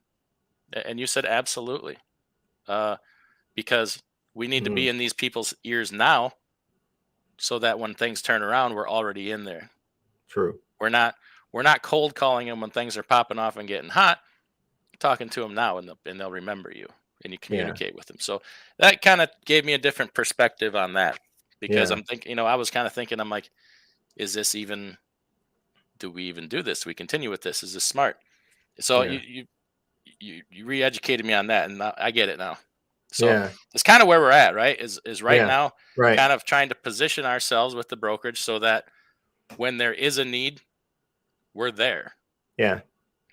And you said absolutely, because we need to
Mhm.
be in these people's ears now, so that when things turn around, we're already in there.
True.
We're not we're not cold calling them when things are popping off and getting hot. Talking to them now, and they'll remember you, and you
Yeah.
communicate with them. So that kind of gave me a different perspective on that, because
Yeah.
I'm thinking, I was kind of thinking, I'm like, is this even? Do we even do this? Do we continue with this? Is this smart? So
Yeah.
you re-educated me on that, and now I get it now. So
Yeah.
it's kind of where we're at, right? Is right
Yeah.
now
Right.
kind of trying to position ourselves with the brokerage so that when there is a need, we're there.
Yeah.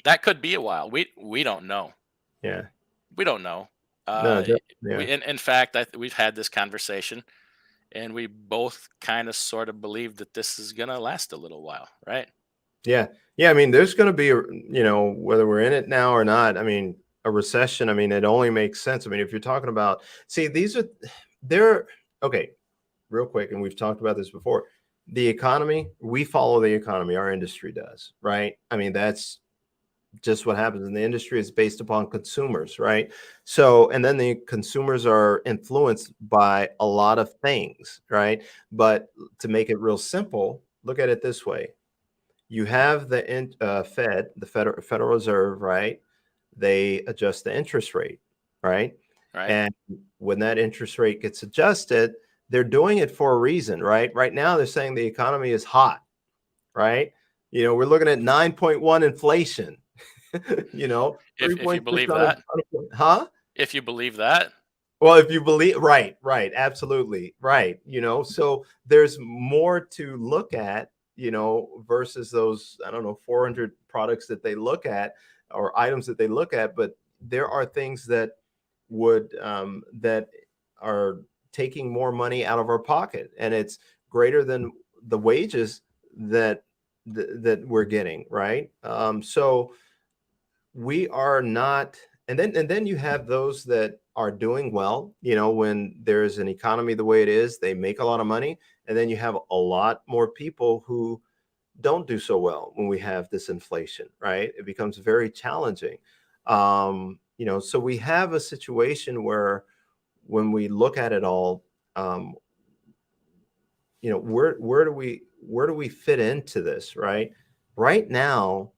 That could be a while. We don't know.
Yeah.
We don't know.
No.
Uh,
Yeah.
in fact, we've had this conversation, and we both kind of sort of believe that this is gonna last a little while, right?
Yeah. Yeah. I mean, there's going to be, whether we're in it now or not, I mean, a recession, I mean, it only makes sense. I mean, if you're talking about, see, they're, okay, real quick, and we've talked about this before. The economy, we follow the economy, our industry does, right? I mean, that's just what happens in the industry is based upon consumers, right? So, and then the consumers are influenced by a lot of things, right? But to make it real simple, look at it this way. You have the Fed, the Federal Reserve, right? They adjust the interest rate, right?
Right.
And when that interest rate gets adjusted, they're doing it for a reason, right? Right now, they're saying the economy is hot, right? We're looking at 9.1 inflation,
If you
3.6
believe that,
huh?
if you believe that,
Well, if you believe, right, absolutely, right. So there's more to look at, versus those, I don't know, 400 products that they look at or items that they look at, but there are things that that are taking more money out of our pocket, and it's greater than the wages that we're getting, right? So we are not, and then you have those that are doing well, when there's an economy the way it is, they make a lot of money, and then you have a lot more people who don't do so well when we have this inflation, right? It becomes very challenging. So we have a situation where when we look at it all, um, where do we fit into this, right? Right now,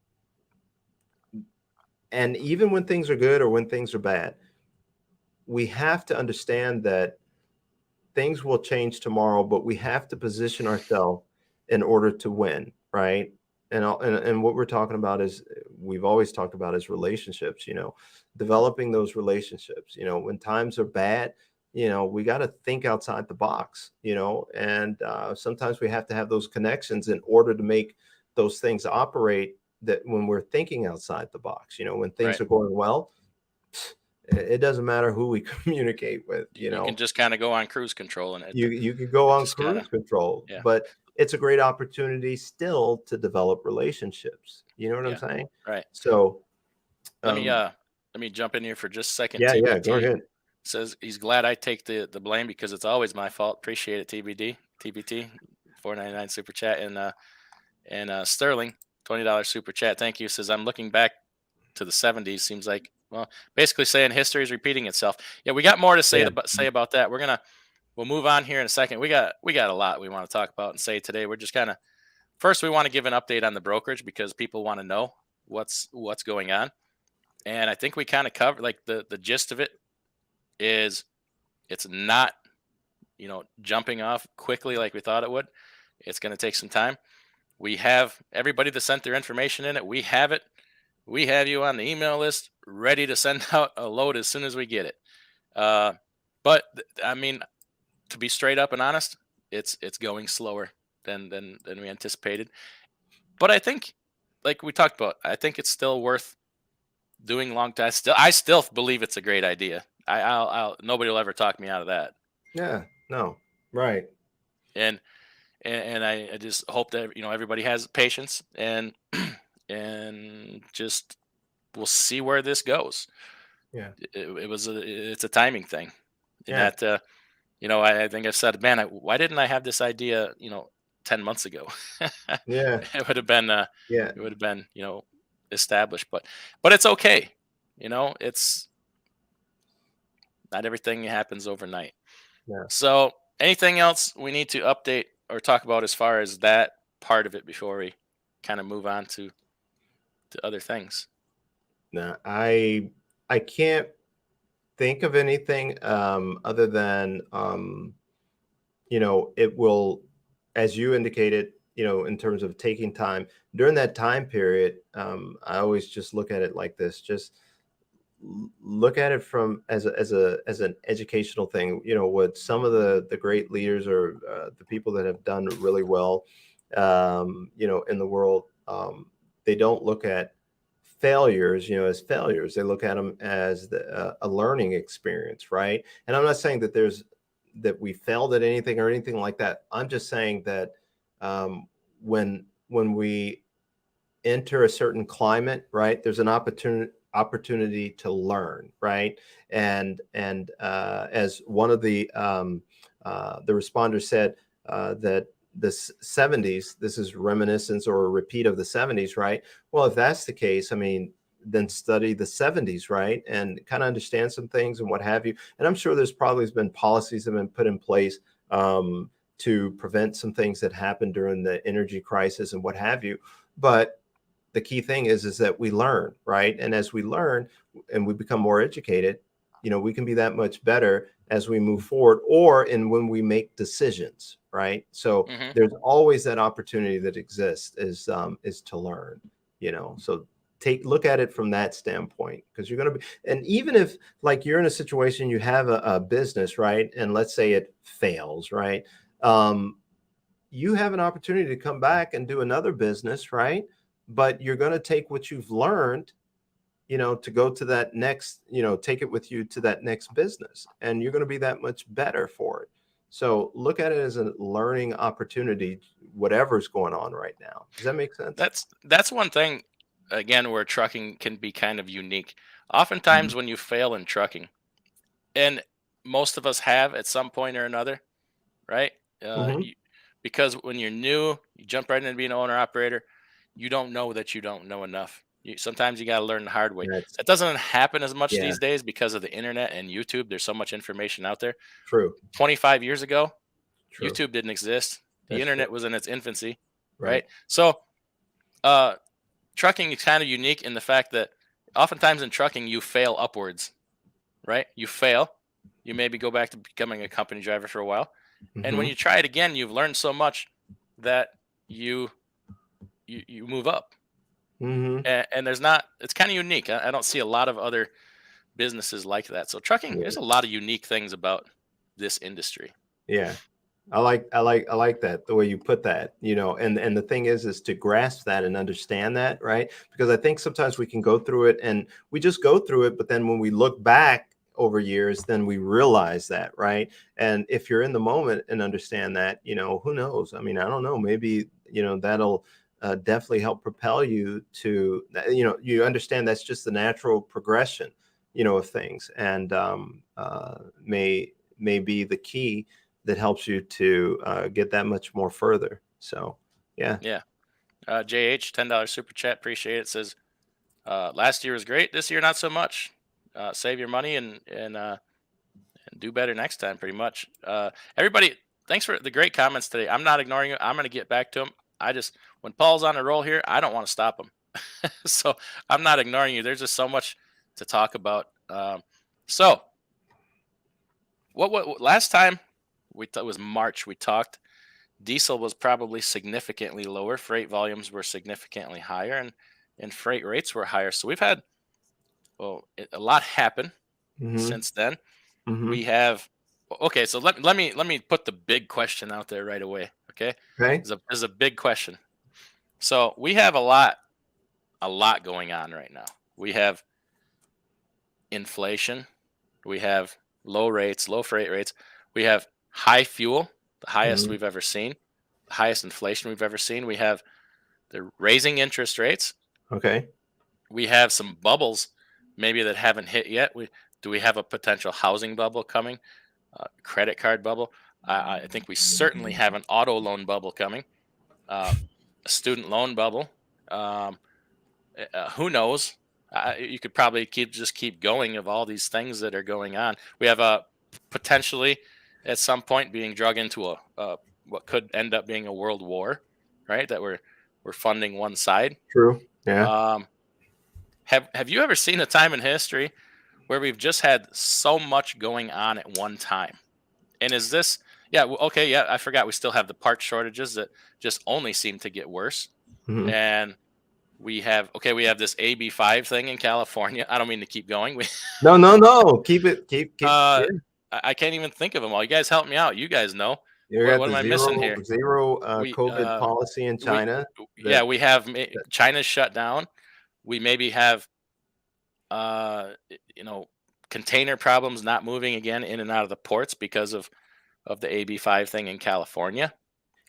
and even when things are good or when things are bad, we have to understand that things will change tomorrow, but we have to position ourselves in order to win, right? And what we're talking about is, we've always talked about is relationships, developing those relationships, when times are bad, we got to think outside the box, and sometimes we have to have those connections in order to make those things operate, that when we're thinking outside the box, when things
right,
are going well, it doesn't matter who we communicate with,
you can just kind of go on cruise control, and
you could go
it
on
just kind of,
cruise control,
yeah,
but it's a great opportunity still to develop relationships. You know what I'm
yeah,
saying?
right.
So,
Let me
um,
let me jump in here for just a second.
yeah, go
TBT
ahead.
says he's glad I take the blame because it's always my fault. Appreciate it, TBT 4.99 super chat, and Sterling $20 super chat. Thank you. Says I'm looking back to the 70s. Seems like, well, basically saying history is repeating itself. Yeah, we got more to say
Yeah,
say about that. We'll move on here in a second. We got a lot we want to talk about and say today. We're just kind of, first we want to give an update on the brokerage because people want to know what's going on. And I think we kind of covered, like, the gist of it is it's not, jumping off quickly like we thought it would. It's going to take some time. We have everybody that sent their information in it. We have it. We have you on the email list ready to send out a load as soon as we get it. But I mean, to be straight up and honest, it's going slower than we anticipated. But I think, like we talked about, I think it's still worth doing long time. I still believe it's a great idea. I'll nobody will ever talk me out of that.
yeah, no, right,
And and I just hope that everybody has patience and just we'll see where this goes.
yeah,
It's a timing thing, in
yeah,
that I think I've said, man, why didn't I have this idea 10 months ago?
yeah,
It would have been
yeah,
established, but it's okay. It's not everything happens overnight.
yeah.
So, anything else we need to update or talk about as far as that part of it before we kind of move on to other things?
No, I can't think of anything other than it will, as you indicated, in terms of taking time during that time period. I always just look at it like this: just look at it from as an educational thing. What some of the great leaders, or the people that have done really well, in the world, they don't look at failures, as failures. They look at them as a learning experience, right? And I'm not saying that we failed at anything or anything like that. I'm just saying that when we enter a certain climate, right, there's an opportunity to learn, right? And as one of the responders said, that this 70s, this is reminiscence or a repeat of the 70s, right? Well, if that's the case, I mean, then study the 70s, right? And kind of understand some things and what have you. And I'm sure there's probably been policies that have been put in place to prevent some things that happened during the energy crisis and what have you. But the key thing is that we learn, right? And as we learn and we become more educated, we can be that much better as we move forward, or in when we make decisions, right? So
Hmm.
there's always that opportunity that exists is to learn, so look at it from that standpoint, because you're going to be, and even if like you're in a situation, you have a business, right? And let's say it fails, right? You have an opportunity to come back and do another business, right? But you're going to take what you've learned, to go to that next, take it with you to that next business, and you're going to be that much better for it. So look at it as a learning opportunity, whatever's going on right now. Does that make sense?
That's one thing, again, where trucking can be kind of unique.
Mhm.
Oftentimes when you fail in trucking, and most of us have at some point or another, right? Uh,
Mhm.
you, because when you're new, you jump right into being an owner operator. You don't know that you don't know enough. Sometimes you got to learn the hard way.
That's
That doesn't happen as much
yeah,
these days because of the internet and YouTube. There's so much information out there.
true,
25 years ago,
true.
YouTube didn't exist. The
That's true.
internet was in its infancy,
Right.
right? So, uh, trucking is kind of unique in the fact that oftentimes in trucking you fail upwards, right? You fail, you maybe go back to becoming a company driver for a while, and when
Hmm.
you try it again, you've learned so much that you you move up.
Hmm.
And there's not, it's kind of unique. I don't see a lot of other businesses like that. So trucking,
Yeah.
there's a lot of unique things about this industry.
Yeah. I like that, the way you put that, and the thing is to grasp that and understand that, right? Because I think sometimes we can go through it and we just go through it, but then when we look back over years, then we realize that, right? And if you're in the moment and understand that, who knows? I mean, I don't know, maybe, that'll definitely help propel you to, you understand that's just the natural progression, of things, and may be the key that helps you to get that much more further. So, yeah.
Yeah. JH, $10 super chat. Appreciate it. Says, last year was great. This year, not so much. Save your money and do better next time, pretty much. Everybody, thanks for the great comments today. I'm not ignoring you. I'm going to get back to them. When Paul's on a roll here, I don't want to stop him. So I'm not ignoring you. There's just so much to talk about. So what last time it was March, we talked. Diesel was probably significantly lower. Freight volumes were significantly higher, and freight rates were higher. So we've had, well, a lot happen
Hmm.
since then.
Hmm.
We have, okay. So let me put the big question out there right away. Okay,
Okay.
is a big question. So we have a lot going on right now. We have inflation. We have low rates, low freight rates. We have high fuel, the highest
Hmm.
we've ever seen, the highest inflation we've ever seen. We have the raising interest rates.
Okay.
We have some bubbles maybe that haven't hit yet. Do we have a potential housing bubble coming? Credit card bubble? I think we certainly have an auto loan bubble coming. A student loan bubble. Um, who knows? You could probably keep going of all these things that are going on. We have a potentially at some point being drug into a what could end up being a world war, right? That we're funding one side.
True. Yeah.
Um, have you ever seen a time in history where we've just had so much going on at one time? And is this, yeah, okay, yeah, I forgot we still have the part shortages that just only seem to get worse.
Hmm.
And we have this AB5 thing in California. I don't mean to keep going. We
No, no, no. Keep it. Keep.
uh
Yeah.
I can't even think of them all. You guys help me out. You guys know.
You
What
got
what
the
am I missing here?
zero
We
COVID policy in
we
China.
yeah,
That,
we have
that
China's shut down. We maybe have uh you know container problems not moving again in and out of the ports because of the AB5 thing in California.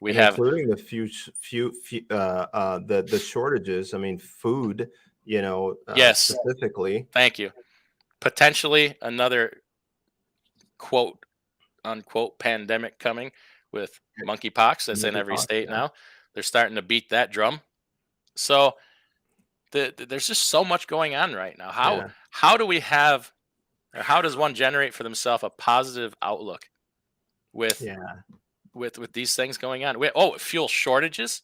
We
and
have,
including the few the shortages. I mean, food.
yes,
Specifically.
thank you. Potentially another quote unquote pandemic coming with monkeypox that's in every
Monkeypox.
state
Yeah.
now. They're starting to beat that drum. So there's just so much going on right now.
Yeah.
How do we have, or how does one generate for themselves a positive outlook with
Yeah.
with these things going on? Oh, fuel shortages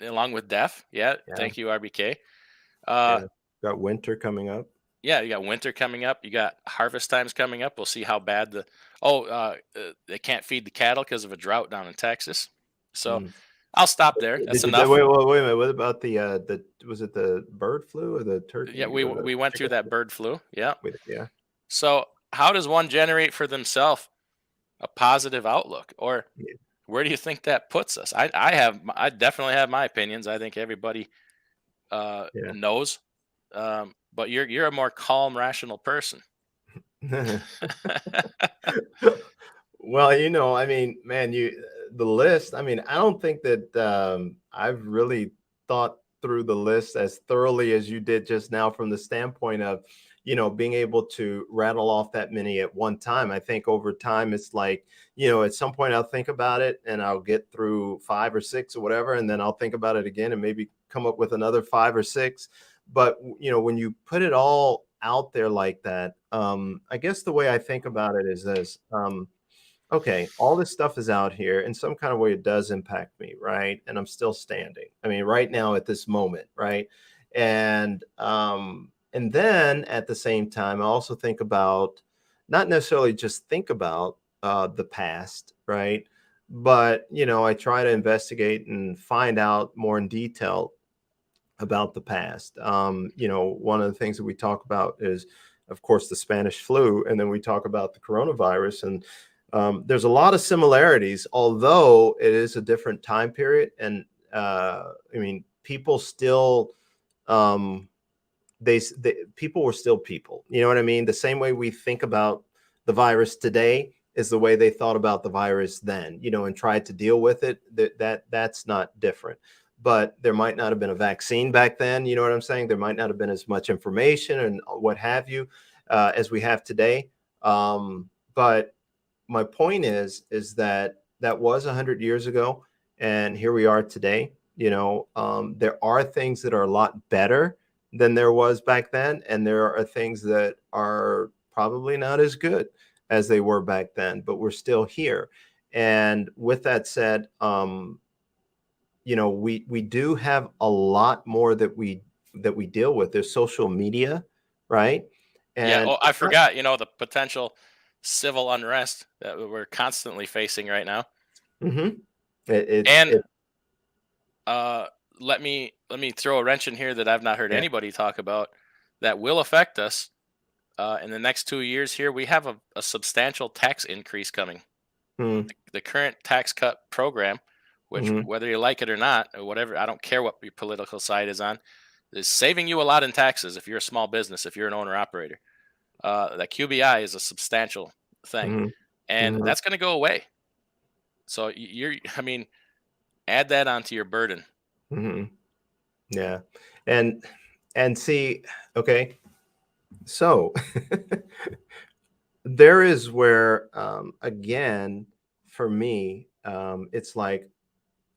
along with death. Yeah,
Yeah.
thank you, RBK. Uh,
Yeah. Got winter coming up.
yeah, you got winter coming up. You got harvest times coming up. We'll see how bad they can't feed the cattle because of a drought down in Texas. So
Mm.
I'll stop there. That's
Wait,
enough.
wait a minute. What about the was it the bird flu or the
Yeah,
turkey or the
we went through
chicken?
that bird flu. Yeah.
Yeah.
So how does one generate for themselves a positive outlook, or
Yeah.
where do you think that puts us? I definitely have my opinions. I think everybody
Yeah.
knows, but you're a more calm, rational person.
Well, I mean, man, the list. I mean, I don't think that I've really thought through the list as thoroughly as you did just now from the standpoint of, being able to rattle off that many at one time. I think over time, it's like, at some point I'll think about it and I'll get through 5 or 6 or whatever, and then I'll think about it again and maybe come up with another 5 or 6. But, when you put it all out there like that, I guess the way I think about it is this. Okay, all this stuff is out here in some kind of way. It does impact me, right? And I'm still standing. I mean, right now at this moment, right? And then at the same time, I also think about, not necessarily just think about the past, right? But I try to investigate and find out more in detail about the past. One of the things that we talk about is, of course, the Spanish flu, and then we talk about the coronavirus. And there's a lot of similarities, although it is a different time period. And I mean, people still, um, people were still people. You know what I mean? The same way we think about the virus today is the way they thought about the virus then, and tried to deal with it. That's not different. But there might not have been a vaccine back then. You know what I'm saying? There might not have been as much information and what have you as we have today. But my point is that that was 100 years ago, and here we are today. There are things that are a lot better than there was back then, and there are things that are probably not as good as they were back then, but we're still here. And with that said, we do have a lot more that we deal with. There's social media, right?
Yeah.
And
Oh, I
it's not.
forgot. The potential civil unrest that we're constantly facing right now.
Mhm. It's
And uh, let me throw a wrench in here that I've not heard
yeah.
anybody talk about that will affect us in the next 2 years. Here we have a substantial tax increase coming.
Mm,
The current tax cut program, which
mhm.
whether you like it or not, or whatever, I don't care what your political side is on, is saving you a lot in taxes if you're a small business, if you're an owner operator. That QBI is a substantial thing,
Mhm.
and
Mhm.
that's going to go away. So I mean, add that onto your burden.
Mhm. Yeah. And see, okay. So there is where again, for me, it's like,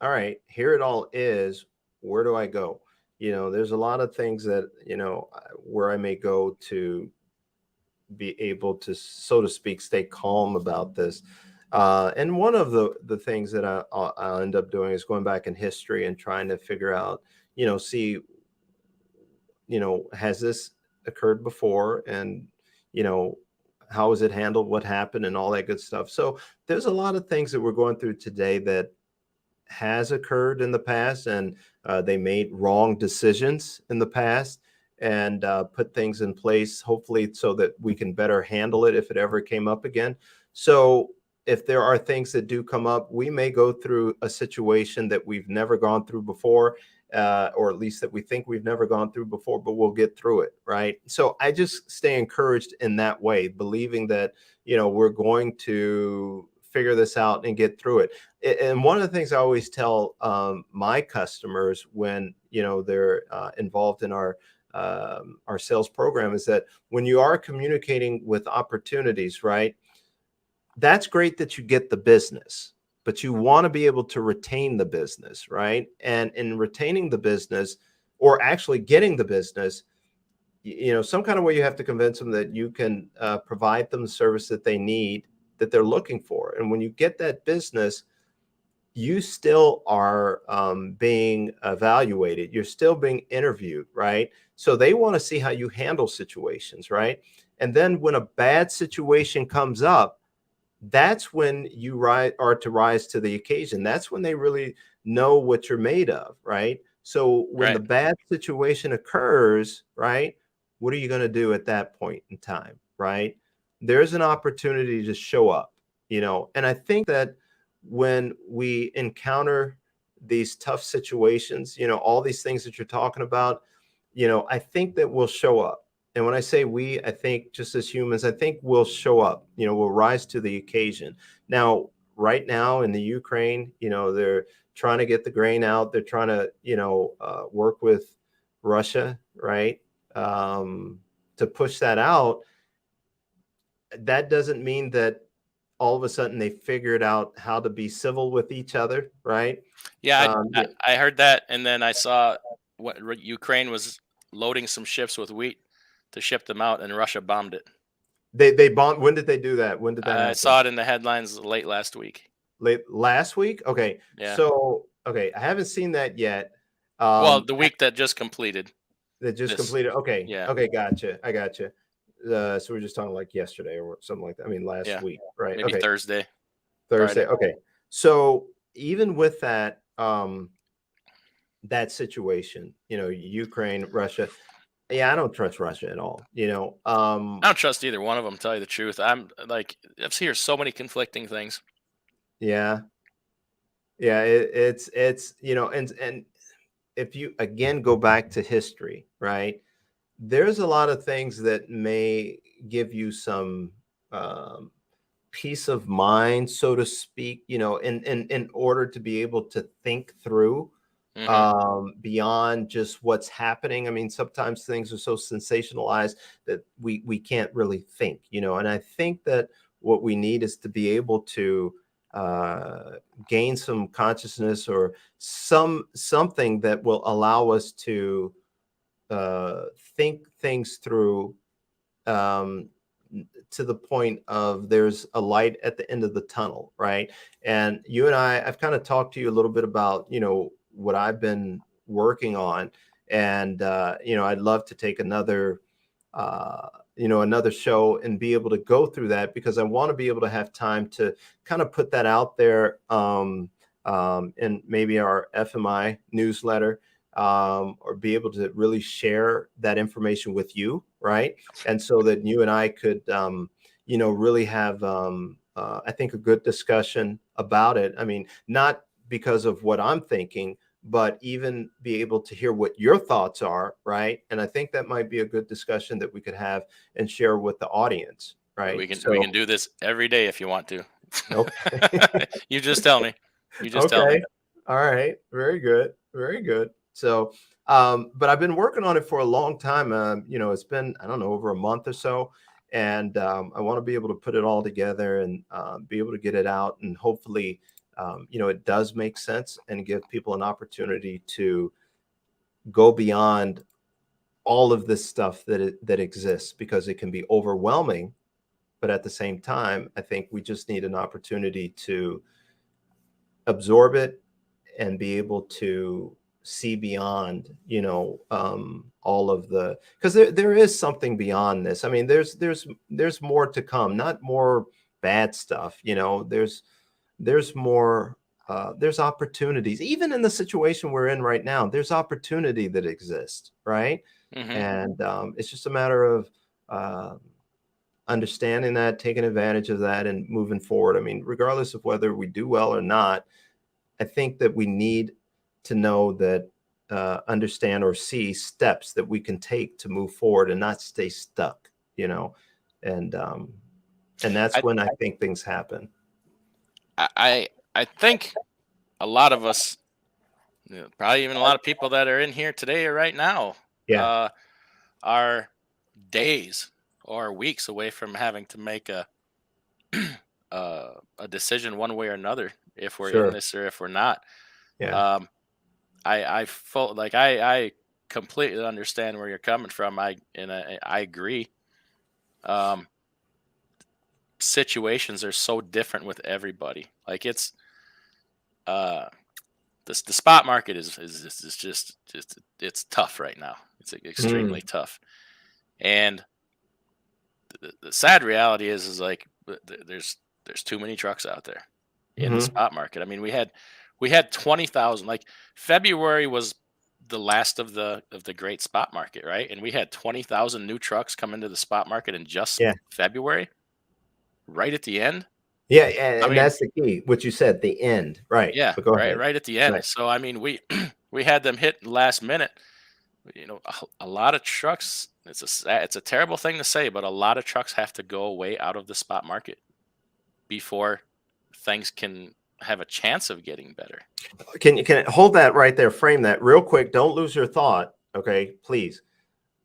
all right, here it all is. Where do I go? There's a lot of things that, where I may go to be able to, so to speak, stay calm about this. And one of the things that I'll end up doing is going back in history and trying to figure out, see, has this occurred before, and you know, how was it handled, what happened, and all that good stuff. So there's a lot of things that we're going through today that has occurred in the past, and they made wrong decisions in the past, and put things in place, hopefully, so that we can better handle it if it ever came up again. So if there are things that do come up, we may go through a situation that we've never gone through before, or at least that we think we've never gone through before, but we'll get through it, right? So I just stay encouraged in that way, believing that, we're going to figure this out and get through it. And one of the things I always tell my customers when they're involved in our sales program is that when you are communicating with opportunities, right? That's great that you get the business, but you want to be able to retain the business, right? And in retaining the business, or actually getting the business, some kind of way you have to convince them that you can provide them the service that they need, that they're looking for. And when you get that business, you still are being evaluated. You're still being interviewed, right? So they want to see how you handle situations, right? And then when a bad situation comes up, that's when you are to rise to the occasion. That's when they really know what you're made of, right? So when the
Right.
bad situation occurs, right, what are you going to do at that point in time, right? There's an opportunity to show up, and I think that when we encounter these tough situations, all these things that you're talking about, I think that we'll show up. And when I say we, I think just as humans, I think we'll show up, we'll rise to the occasion. Now, right now in the Ukraine, they're trying to get the grain out. They're trying to, work with Russia, right, to push that out. That doesn't mean that all of a sudden they figured out how to be civil with each other, right?
Yeah,
Yeah,
I heard that, and then I saw Ukraine was loading some ships with wheat to ship them out, and Russia bombed it.
they bombed. When did they do that? When did that
I
happen?
saw it in the headlines late last week.
Late last week? Okay.
Yeah.
So, okay, I haven't seen that yet.
Well, the week that just completed.
That just
This.
completed. Okay.
Yeah.
Okay, gotcha. I gotcha. So we're just talking like yesterday or something like that. I mean, last
Yeah.
week, right?
Maybe
Okay.
Thursday,
Thursday.
Friday.
Okay. So even with that, that situation, Ukraine, Russia, yeah, I don't trust Russia at all.
I don't trust either one of them. Tell you the truth, I'm like I've seen so many conflicting things.
Yeah, yeah, it's and if you again go back to history, right? There's a lot of things that may give you some um, peace of mind, so to speak, in order to be able to think through
Hmm.
beyond just what's happening. I mean, sometimes things are so sensationalized that we can't really think, and I think that what we need is to be able to gain some consciousness or something that will allow us to think things through um, to the point of there's a light at the end of the tunnel, right? And you and I've kind of talked to you a little bit about, what I've been working on. And, I'd love to take uh, another show and be able to go through that because I want to be able to have time to kind of put that out there in maybe our FMI newsletter or be able to really share that information with you, right? And so that you and I could, really have, I think, a good discussion about it. I mean, not because of what I'm thinking, but even be able to hear what your thoughts are, right? And I think that might be a good discussion that we could have and share with the audience, right?
We
So,
can do this every day if you want to.
okay.
You just tell me. You just tell me.
Okay. All right. Very good. Very good. So, but I've been working on it for a long time. It's been, I don't know, over a month or so. And I want to be able to put it all together and be able to get it out. And hopefully, it does make sense and give people an opportunity to go beyond all of this stuff that exists because it can be overwhelming. But at the same time, I think we just need an opportunity to absorb it and be able to see beyond all of the because there is something beyond this. I mean, there's more to come, not more bad stuff. There's more. There's opportunities even in the situation we're in right now. There's opportunity that exists, right?
Hmm.
And it's just a matter of uh, understanding that, taking advantage of that, and moving forward. I mean, regardless of whether we do well or not, I think that we need to know that, understand or see steps that we can take to move forward and not stay stuck, and that's
I,
when I think things happen.
I think a lot of us, probably even a lot of people that are in here today or right now,
Yeah,
uh, are days or weeks away from having to make a decision one way or another if we're in
sure.
this or if we're not.
Yeah,
Um, I felt like I completely understand where you're coming from. I agree. Situations are so different with everybody. Like it's the spot market is just it's tough right now. It's extremely tough, and the sad reality is like there's too many trucks out there in the spot market. I mean, we had 20,000. Like February was the last of the great spot market, right? And we had 20,000 new trucks come into the spot market in just
Yeah.
February, right at the end.
Yeah,
I
and
mean,
that's the key. What you said, the end, right?
yeah,
But go
right,
ahead.
right at the end.
Right.
So I mean, we we had them hit last minute. You know, a lot of trucks. It's a terrible thing to say, but a lot of trucks have to go away out of the spot market before things can have a chance of getting better.
Can you hold that right there? Frame that real quick. Don't lose your thought, okay, please.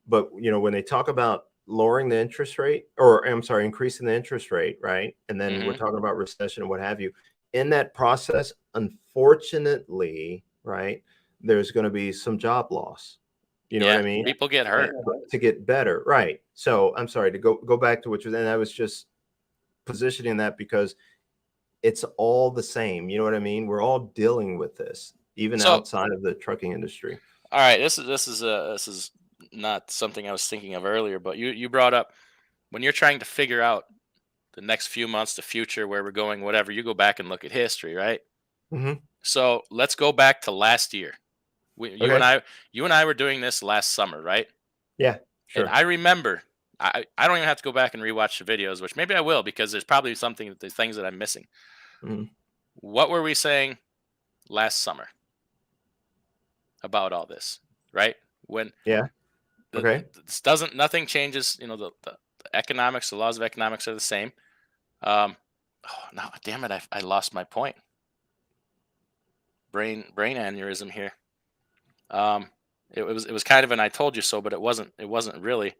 But when they talk about lowering the interest rate, or I'm sorry, increasing the interest rate, right? And then we're talking about recession and what have you. In that process, unfortunately, right, there's going to be some job loss. You know what
Yeah,
I mean?
people get hurt.
To get better, right? So I'm sorry to go back to what you. And I was just positioning that because it's all the same. You know what I mean? We're all dealing with this, even
So,
outside of the trucking industry.
all right, this is not something I was thinking of earlier, but you brought up when you're trying to figure out the next few months, the future, where we're going, whatever. You go back and look at history, right? So let's go back to last year. You and
Okay.
I were doing this last summer, right?
Yeah,
And
sure.
I remember, I don't even have to go back and rewatch the videos, which maybe I will because there's probably something the things that I'm missing. What were we saying last summer about all this, right? When
Yeah. Okay.
nothing changes. You know, the economics, the laws of economics are the same. Oh no, damn it! I lost my point. Brain aneurysm here. It was kind of an I told you so, but it wasn't really.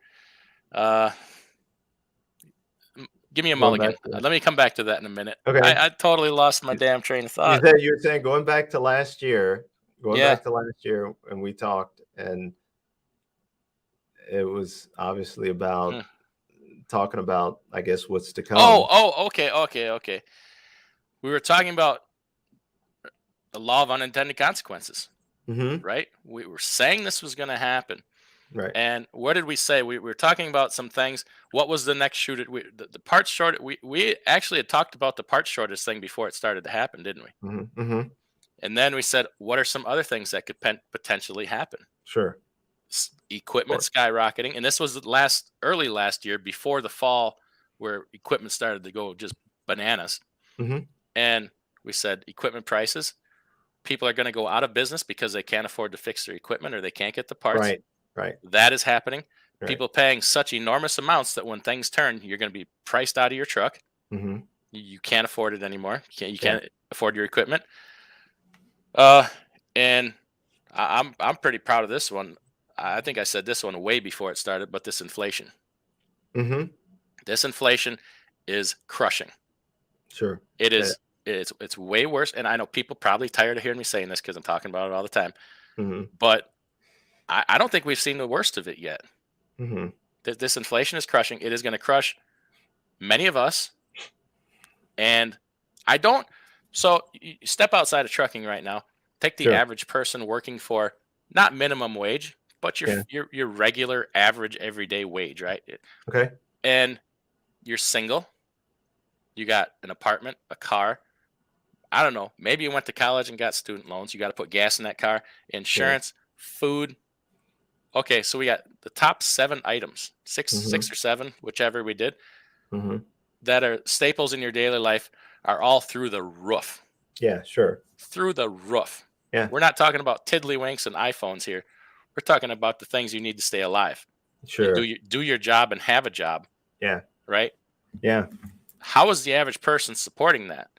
Give me a
Going back
mulligan.
to
Let me come back to that in a minute.
okay.
I totally lost my damn train of thought.
You were saying going back to last year,
Yeah.
and we talked, and it was obviously about talking about, I guess, what's to come.
Okay. We were talking about the law of unintended consequences, right? We were saying this was going to happen.
Right.
And what did we say? We were talking about some things. What was the next shoot? The parts shortage. We actually had talked about the parts shortage thing before it started to happen, didn't we? And then we said, what are some other things that could potentially happen?
Sure.
Equipment skyrocketing. And this was early last year before the fall where equipment started to go just bananas. And we said equipment prices. People are going to go out of business because they can't afford to fix their equipment or they can't get the parts.
Right.
That is happening.
Right.
People paying such enormous amounts that when things turn, you're going to be priced out of your truck. You can't afford it anymore. You can't afford your equipment. And I'm pretty proud of this one. I think I said this one way before it started, but this inflation. This inflation is crushing.
Sure.
It is. It's way worse. And I know people probably tired of hearing me saying this because I'm talking about it all the time. But I don't think we've seen the worst of it yet. This inflation is crushing. It is going to crush many of us. And I don't. So you step outside of trucking right now. Take the average person working for not minimum wage, but your regular average everyday wage, right?
Okay.
And you're single. You got an apartment, a car. I don't know. Maybe you went to college and got student loans. You got to put gas in that car, insurance, food. Okay, so we got the top 7 items, six or 7, whichever we did, that are staples in your daily life are all through the roof.
Yeah, sure.
Through the roof.
Yeah.
We're not talking about tiddlywinks and iPhones here. We're talking about the things you need to stay alive.
Sure.
Do your job and have a job.
Yeah.
Right?
Yeah.
How is the average person supporting that?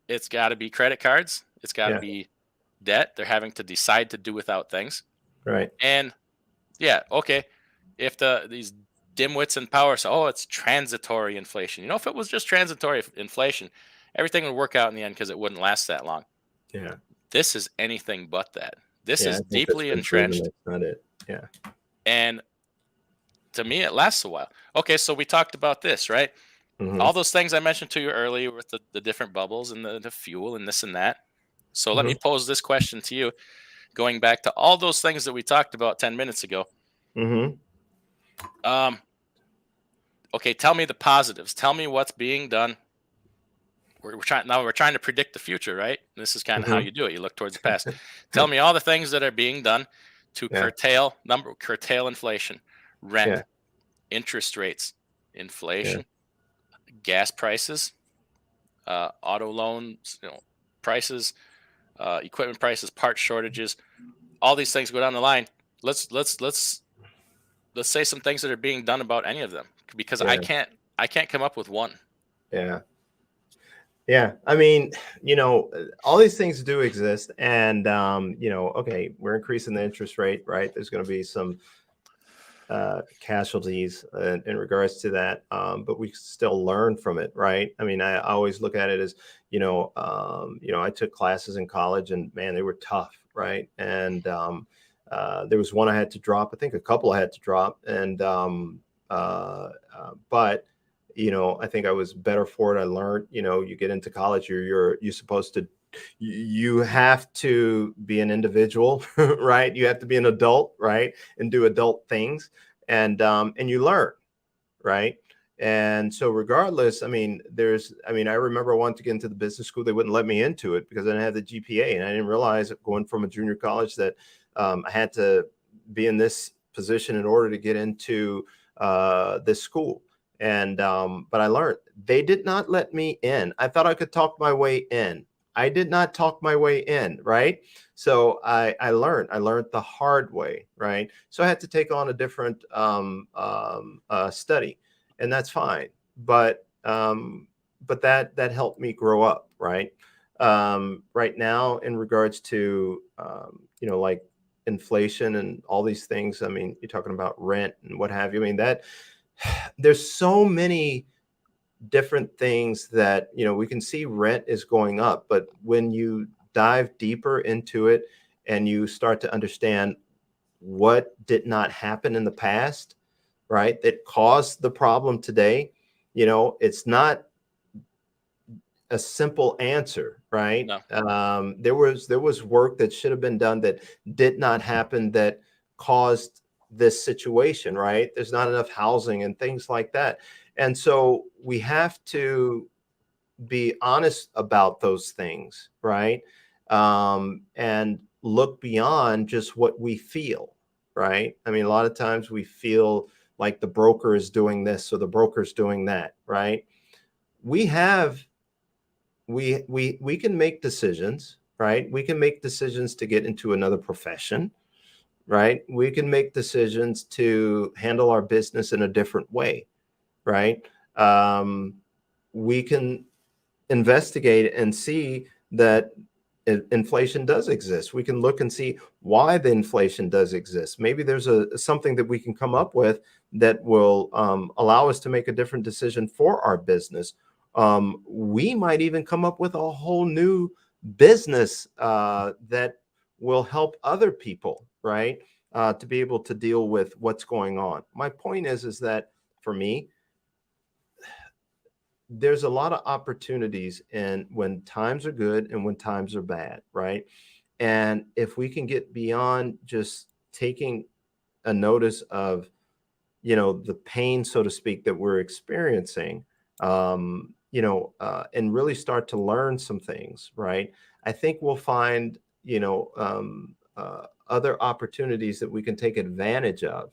It's got to be credit cards. It's got to be debt. They're having to decide to do without things.
Right.
And okay. If these dimwits in power say, oh, it's transitory inflation. You know, if it was just transitory inflation, everything would work out in the end because it wouldn't last that long.
Yeah.
This is anything but that. This
Yeah,
is
I think that's
deeply
been proven
entrenched,
that's not it. Yeah.
and to me, it lasts a while. Okay, so we talked about this, right?
Hmm.
All those things I mentioned to you earlier with the different bubbles and the fuel and this and that. So let me
Hmm.
pose this question to you, going back to all those things that we talked about 10 minutes ago.
Hmm.
Um, okay, tell me the positives. Tell me what's being done. We're trying to predict the future, right? This is kind of how
Hmm.
you do it. You look towards the past. Tell me all the things that are being done to
Yeah.
curtail inflation, rent,
Yeah.
interest rates,
Yeah.
inflation, gas prices, auto loans, prices, equipment prices, part shortages, all these things go down the line. Let's say some things that are being done about any of them, because
Yeah.
I can't come up with one.
Yeah. Yeah. I mean, all these things do exist. And, okay, we're increasing the interest rate, right? There's going to be some casualties in regards to that, but we still learn from it, right? I mean, I always look at it as, I took classes in college, and man, they were tough, right? And there was one I had to drop. I think a couple I had to drop, and but I think I was better for it. I learned, you get into college, you're supposed to, you have to be an individual, right? You have to be an adult, right? And do adult things, and you learn, right? And so regardless, I mean, I remember I wanted to get into the business school. They wouldn't let me into it because I didn't have the GPA, and I didn't realize going from a junior college that I had to be in this position in order to get into this school. And but I learned they did not let me in. I thought I could talk my way in. I did not talk my way in, right? So I learned the hard way, right? So I had to take on a different study, and that's fine. But that helped me grow up, right? Right now, in regards to like inflation and all these things. I mean, you're talking about rent and what have you. I mean, that there's so many different things that we can see rent is going up, but when you dive deeper into it and you start to understand what did not happen in the past, right, that caused the problem today, it's not a simple answer, right?
No.
There was work that should have been done that did not happen, that caused this situation, right? There's not enough housing and things like that. And so we have to be honest about those things, right? And look beyond just what we feel, right? I mean, a lot of times we feel like the broker is doing this or the broker's doing that, right? We have we can make decisions, right? We can make decisions to get into another profession, right? We can make decisions to handle our business in a different way, right? We can investigate and see that inflation does exist. We can look and see why the inflation does exist. Maybe there's something that we can come up with that will allow us to make a different decision for our business. We might even come up with a whole new business that will help other people, right? To be able to deal with what's going on. My point is that for me, there's a lot of opportunities in when times are good and when times are bad, right? And if we can get beyond just taking a notice of, the pain, so to speak, that we're experiencing, and really start to learn some things, right? I think we'll find, other opportunities that we can take advantage of,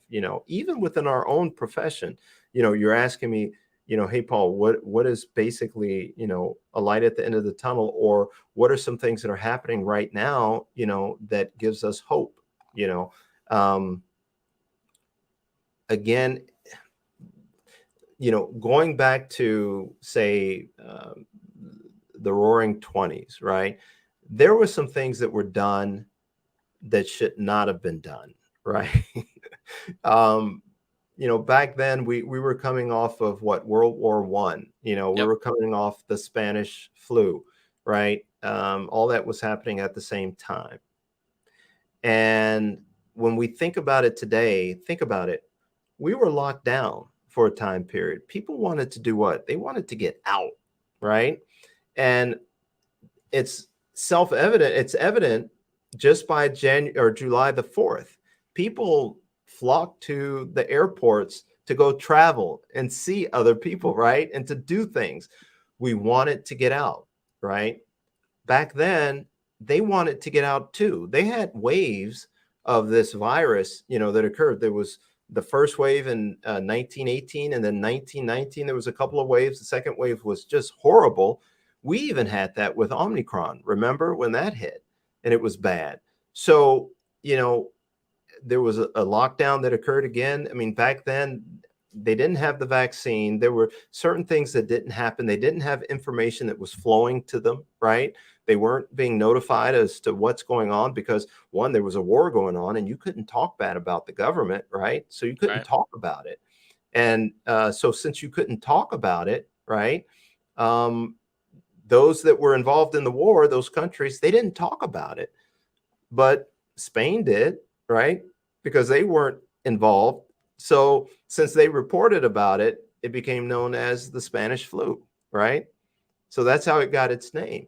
even within our own profession. You're asking me, hey, Paul, what is basically, a light at the end of the tunnel, or what are some things that are happening right now, that gives us hope, um, again, going back to say the Roaring Twenties, right? There were some things that were done that should not have been done, right? um, back then we were coming off of what, World War I. We
Yep.
were coming off the Spanish flu, right? All that was happening at the same time, And when we think about it today, think about it. We were locked down for a time period. People wanted to do what? They wanted to get out, right? And it's self-evident. It's evident just by July the 4th. People flocked to the airports to go travel and see other people, right? And to do things. We wanted to get out, right? Back then, they wanted to get out too. They had waves of this virus, that occurred. There was the first wave in 1918, and then 1919, there was a couple of waves. The second wave was just horrible. We even had that with Omicron. Remember when that hit? And it was bad. So, there was a lockdown that occurred again. I mean, back then, they didn't have the vaccine. There were certain things that didn't happen. They didn't have information that was flowing to them, right? They weren't being notified as to what's going on because, one, there was a war going on and you couldn't talk bad about the government, right? So you couldn't talk about it. And so since you couldn't talk about it, right, those that were involved in the war, those countries, they didn't talk about it. But Spain did, right? Because they weren't involved. So since they reported about it, it became known as the Spanish flu, right? So that's how it got its name.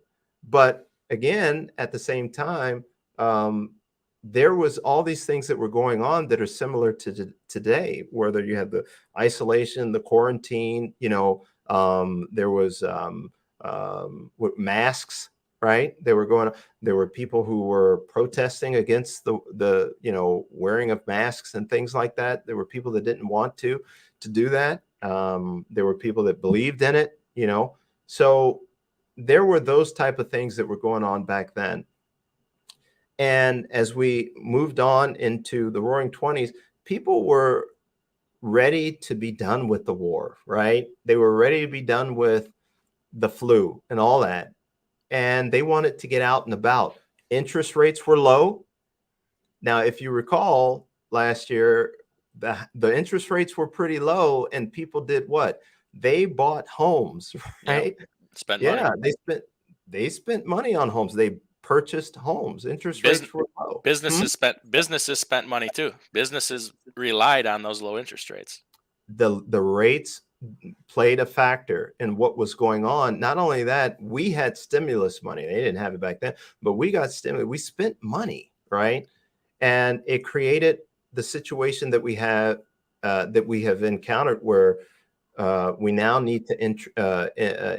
But again, at the same time, there was all these things that were going on that are similar to today, whether you had the isolation, the quarantine, there was masks, right? There were people who were protesting against the wearing of masks and things like that. There were people that didn't want to do that. There were people that believed in it, So there were those type of things that were going on back then. And as we moved on into the Roaring 20s, people were ready to be done with the war, right? They were ready to be done with the flu and all that. And they wanted to get out and about. Interest rates were low. Now, if you recall last year, the interest rates were pretty low and people did what? They bought homes, right?
Spent money.
They spent money on homes. They purchased homes. Interest rates were low.
Businesses spent money too. Businesses relied on those low interest rates.
The rates played a factor in what was going on. Not only that, we had stimulus money. They didn't have it back then, but we got stimulus. We spent money, right? And it created the situation that we have encountered where we now need to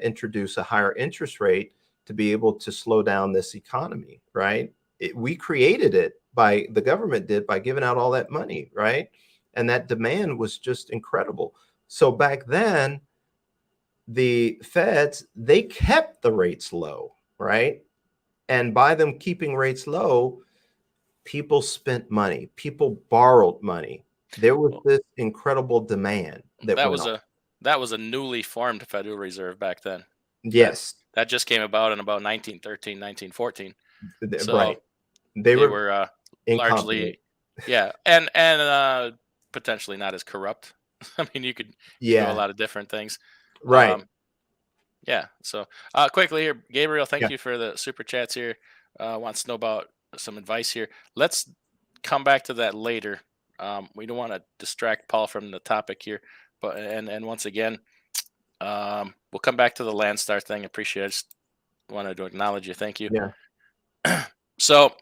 introduce a higher interest rate to be able to slow down this economy, right? We created it the government did by giving out all that money, right? And that demand was just incredible. So back then, the feds, they kept the rates low, right? And by them keeping rates low, people spent money, people borrowed money. There was this incredible demand that
was a newly formed Federal Reserve back then.
Yes.
That just came about in about 1913, 1914. So
right.
They were largely, and potentially not as corrupt. I mean, you could do a lot of different things.
Right.
So quickly here, Gabriel, thank you for the super chats here. Wants to know about some advice here. Let's come back to that later. We don't want to distract Paul from the topic here, but and once again, we'll come back to the Landstar thing. Appreciate it. I just wanted to acknowledge you. Thank you.
Yeah.
So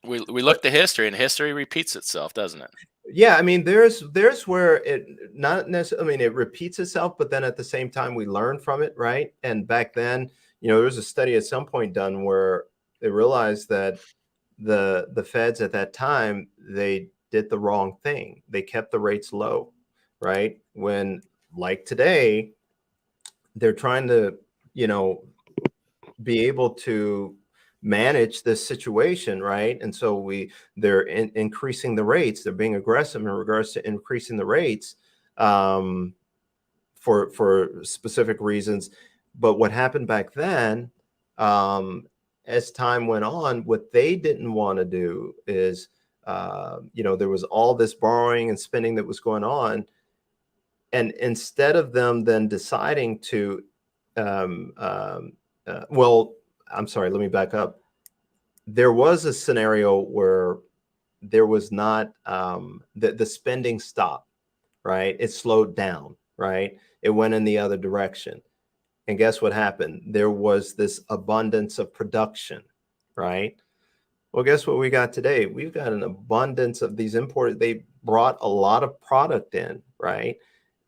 we look to history, and history repeats itself, doesn't it?
Yeah, I mean, there's where it not necessarily, I mean, it repeats itself, but then at the same time we learn from it, right? And back then, there was a study at some point done where they realized that the feds at that time, they did the wrong thing. They kept the rates low, right? When, like today, they're trying to, be able to manage this situation, right? And so they're increasing the rates. They're being aggressive in regards to increasing the rates for specific reasons. But what happened back then, as time went on, what they didn't want to do is, there was all this borrowing and spending that was going on. And instead of them then deciding to, well, I'm sorry, let me back up. there was a scenario where there was not the spending stopped, right? It slowed down, right? It went in the other direction. And guess what happened? There was this abundance of production, right? Well, guess what we got today? We've got an abundance of these imported. They brought a lot of product in, right?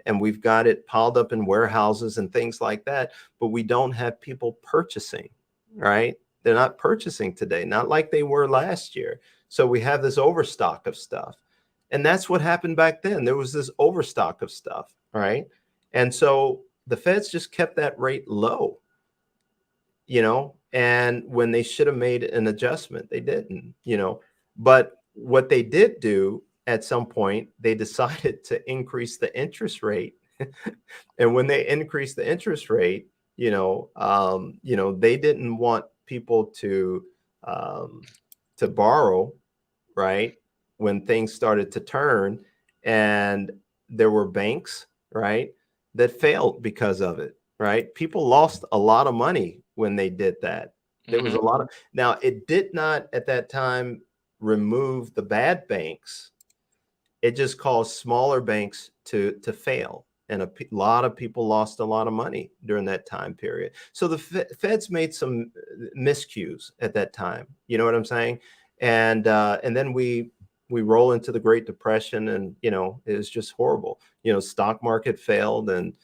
And we've got it piled up in warehouses and things like that, but we don't have people purchasing, right? They're not purchasing today, not like they were last year. So we have this overstock of stuff. And that's what happened back then. There was this overstock of stuff, right? And so the Feds just kept that rate low, and when they should have made an adjustment, they didn't. But what they did do at some point, they decided to increase the interest rate. And when they increased the interest rate, they didn't want people um, to borrow, right? When things started to turn, and there were banks, right, that failed because of it, right? People lost a lot of money when they did that. There was a lot of, now it did not at that time remove the bad banks. It just caused smaller banks to fail. And a lot of people lost a lot of money during that time period. So the Feds made some miscues at that time. You know what I'm saying? And then we roll into the Great Depression, and it was just horrible. Stock market failed, and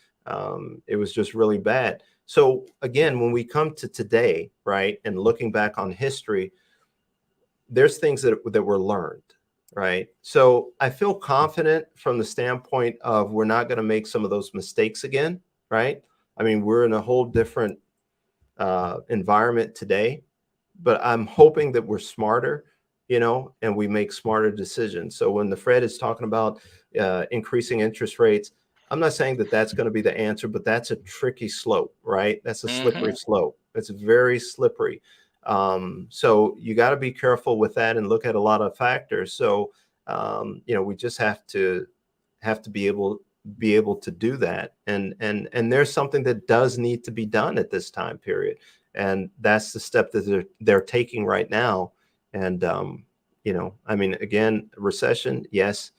it was just really bad. So again, when we come to today, right, and looking back on history, there's things that were learned, right? So I feel confident from the standpoint of we're not going to make some of those mistakes again, right? I mean, we're in a whole different environment today, but I'm hoping that we're smarter, and we make smarter decisions. So when the Fed is talking about increasing interest rates, I'm not saying that that's going to be the answer, but that's a tricky slope, right? That's a slippery slope. It's very slippery. So you got to be careful with that and look at a lot of factors. So we just have to be able to do that. And there's something that does need to be done at this time period, and that's the step that they're taking right now. And I mean, again, recession, yes,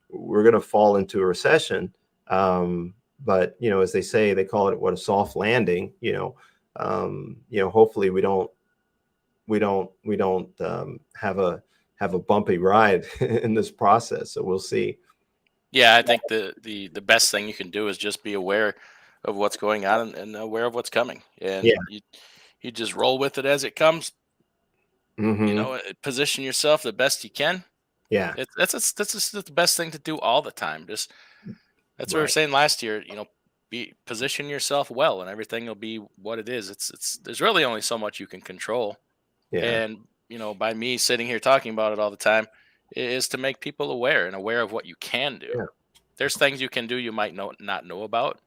we're going to fall into a recession. But as they say, they call it a soft landing. Hopefully we don't have a bumpy ride in this process. So we'll see.
Yeah, I think the best thing you can do is just be aware of what's going on and aware of what's coming, and
Yeah.
you just roll with it as it comes.
Mm-hmm.
Position yourself the best you can.
Yeah.
That's just the best thing to do all the time. Just that's what we were
Right.
saying last year. Be position yourself well, and everything will be what it is. It's there's really only so much you can control,
Yeah.
and by me sitting here talking about it all the time is to make people aware and aware of what you can do.
Yeah.
There's things you can do you might not know about.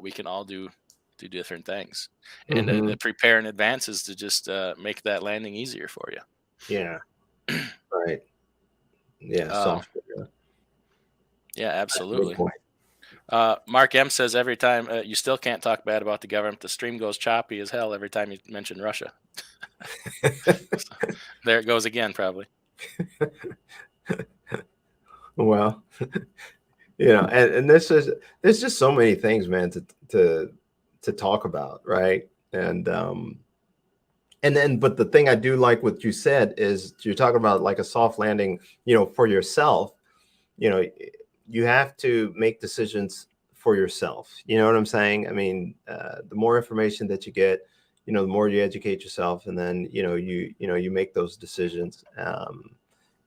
We can all do different things, and
Mm-hmm.
the prepare in advance is to just make that landing easier for you.
Yeah. Right. Yeah.
Um,
Software.
yeah,
That's a good
absolutely.
point.
Mark M says every time you still can't talk bad about the government. The stream goes choppy as hell every time you mention Russia. So, there it goes again, probably.
Well, and there's just so many things, man, to talk about, right? And then, but the thing I do like what you said is you're talking about like a soft landing, for yourself. you know you have to make decisions for yourself. You know what I'm saying? I mean, the more information that you get, the more you educate yourself, and then you make those decisions.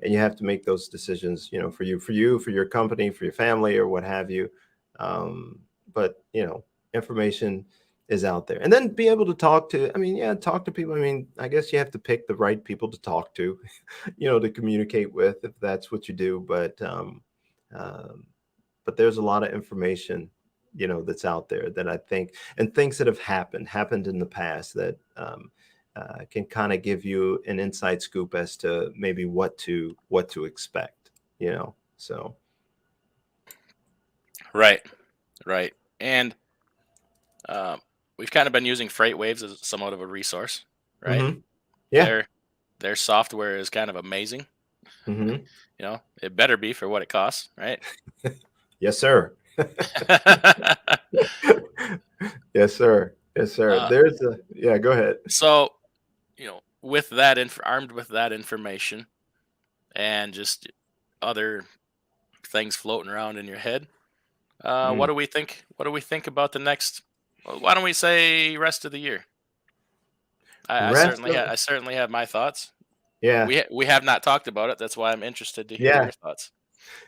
And you have to make those decisions, for for your company, for your family, or what have you. But information is out there, and then be able to talk to, I mean, yeah, talk to people. I mean, I guess you have to pick the right people to talk to, to communicate with, if that's what you do. Um, but there's a lot of information, that's out there that I think, and things that have happened in the past that can kind of give you an inside scoop as to maybe what to expect. So
Right, right. And we've kind of been using freight waves as somewhat of a resource, right?
yeah,
They're their software is kind of amazing.
Hmm.
It better be for what it costs, right?
Yes, sir. Yes, sir. Yes, sir.
uh,
Yeah, go ahead.
so with that armed with that information and just other things floating around in your head, what
Mm.
do we think? What do we think about the next? Well, why don't we say rest of the year? I
Rest
certainly
of,
have. I certainly have my thoughts.
yeah,
We have not talked about it. That's why I'm interested to hear
yeah.
your thoughts.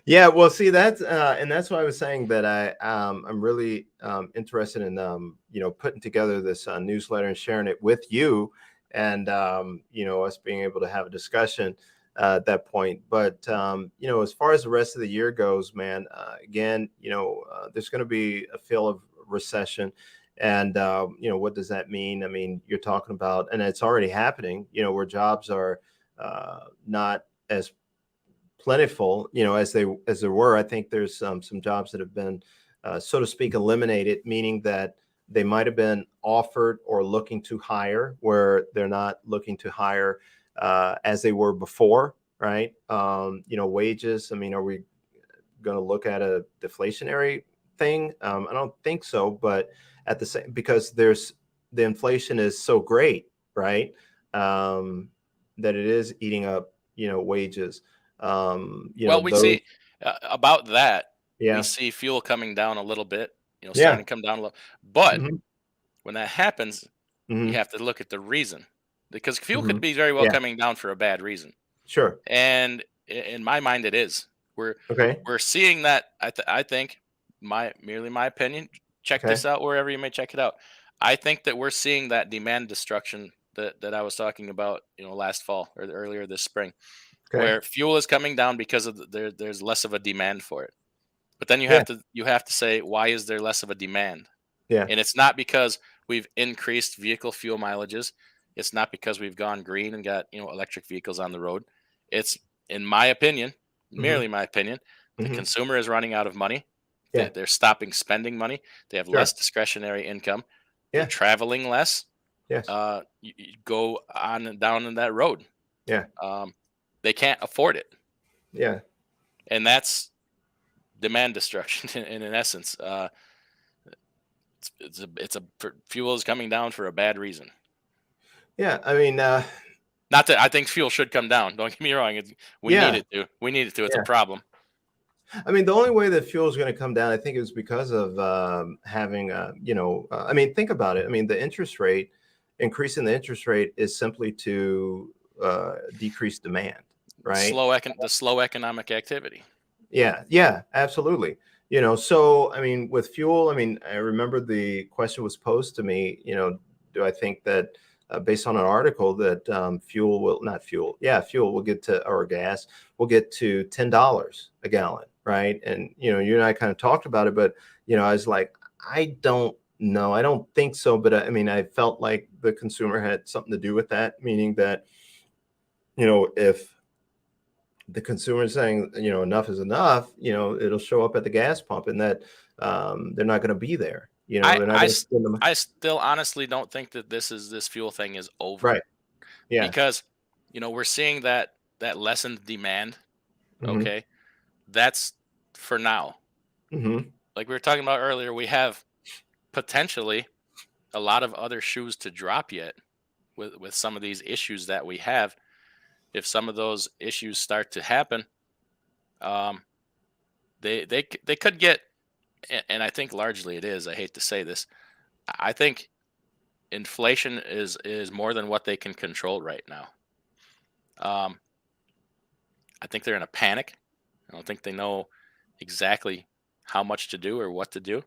Yeah, well, see and that's why I was saying that I'm really interested in putting together this newsletter and sharing it with you, and us being able to have a discussion at that point. But as far as the rest of the year goes, man, again, there's going to be a feel of recession, and what does that mean? I mean, you're talking about, and it's already happening. Where jobs are not as plentiful, as there were. I think there's some jobs that have been, so to speak, eliminated, meaning that they might have been offered or looking to hire, where they're not looking to hire as they were before, right? Wages. I mean, are we going to look at a deflationary thing? I don't think so, but at the same, because the inflation is so great, right? That it is eating up, wages.
Well, we
Those,
see about that. We
yeah,
see fuel coming down a little bit.
yeah,
Starting to come down a little. But
hmm,
when that happens, you
hmm,
have to look at the reason, because fuel
hmm,
could be very well
yeah,
coming down for a bad reason.
sure,
And in my mind, it is. We're
okay,
we're seeing that. I think merely my opinion. Check
okay,
this out wherever you may check it out. I think that we're seeing that demand destruction that I was talking about, last fall or earlier this spring,
okay,
where fuel is coming down because of there's less of a demand for it. But then
yeah,
you have to say, why is there less of a demand?
yeah,
And it's not because we've increased vehicle fuel mileages. It's not because we've gone green and got, electric vehicles on the road. It's, in my opinion,
hmm,
merely my opinion, the
hmm,
consumer is running out of money.
yeah,
They're stopping spending money. They have
sure,
less discretionary income. They're
yeah,
traveling less.
yes,
You go on and down in that road.
yeah,
Um, they can't afford it,
yeah,
and that's demand destruction in essence. Fuel is coming down for a bad reason.
yeah. I mean,
Not that I think fuel should come down. Don't get me wrong. We need
yeah,
it to. We need it to. It's a
yeah.
problem.
I mean, the only way that fuel is going to come down, I think, is because of having, I mean, think about it. I mean, the interest rate, increasing the interest rate is simply to decrease demand, right?
The slow economic activity.
Yeah, yeah, absolutely. So I mean, with fuel, I mean, I remember the question was posed to me, do I think that based on an article that fuel will not fuel, yeah, fuel will get to, or gas will get to $10 a gallon, right? And you and I kind of talked about it, but I was like, I don't know, I don't think so. But I mean, I felt like the consumer had something to do with that, meaning that if the consumer is saying, enough is enough, it'll show up at the gas pump, and that they're not going to be there.
I
They're not
I
going to
s-
spend them.
I still honestly don't think that this fuel thing is over,
Right. Yeah.
because we're seeing that lessened demand.
Hmm.
Okay, that's for now.
Hmm.
Like we were talking about earlier, we have potentially a lot of other shoes to drop yet with some of these issues that we have. If some of those issues start to happen, um, they could get, and I think largely it is. I hate to say this. I think inflation is more than what they can control right now. Um, I think they're in a panic. I don't think they know exactly how much to do or what to do,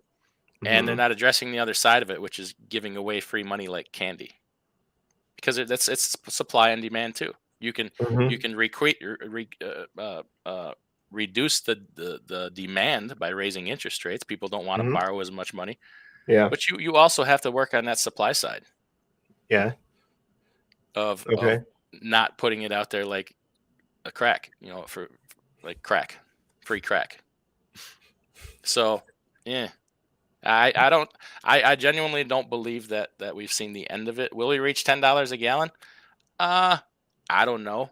and they're
Hmm.
not addressing the other side of it, which is giving away free money like candy, because it's supply and demand too. You can you
Hmm.
can reduce the demand by raising interest rates. People don't want to
Hmm.
borrow as much money,
Yeah.
but you also have to work on that supply side
Yeah.
of
Okay.
not putting it out there like a crack, for like crack, free crack. So yeah, I don't I genuinely don't believe that we've seen the end of it. Will we reach $10 a gallon? Uh I don't know.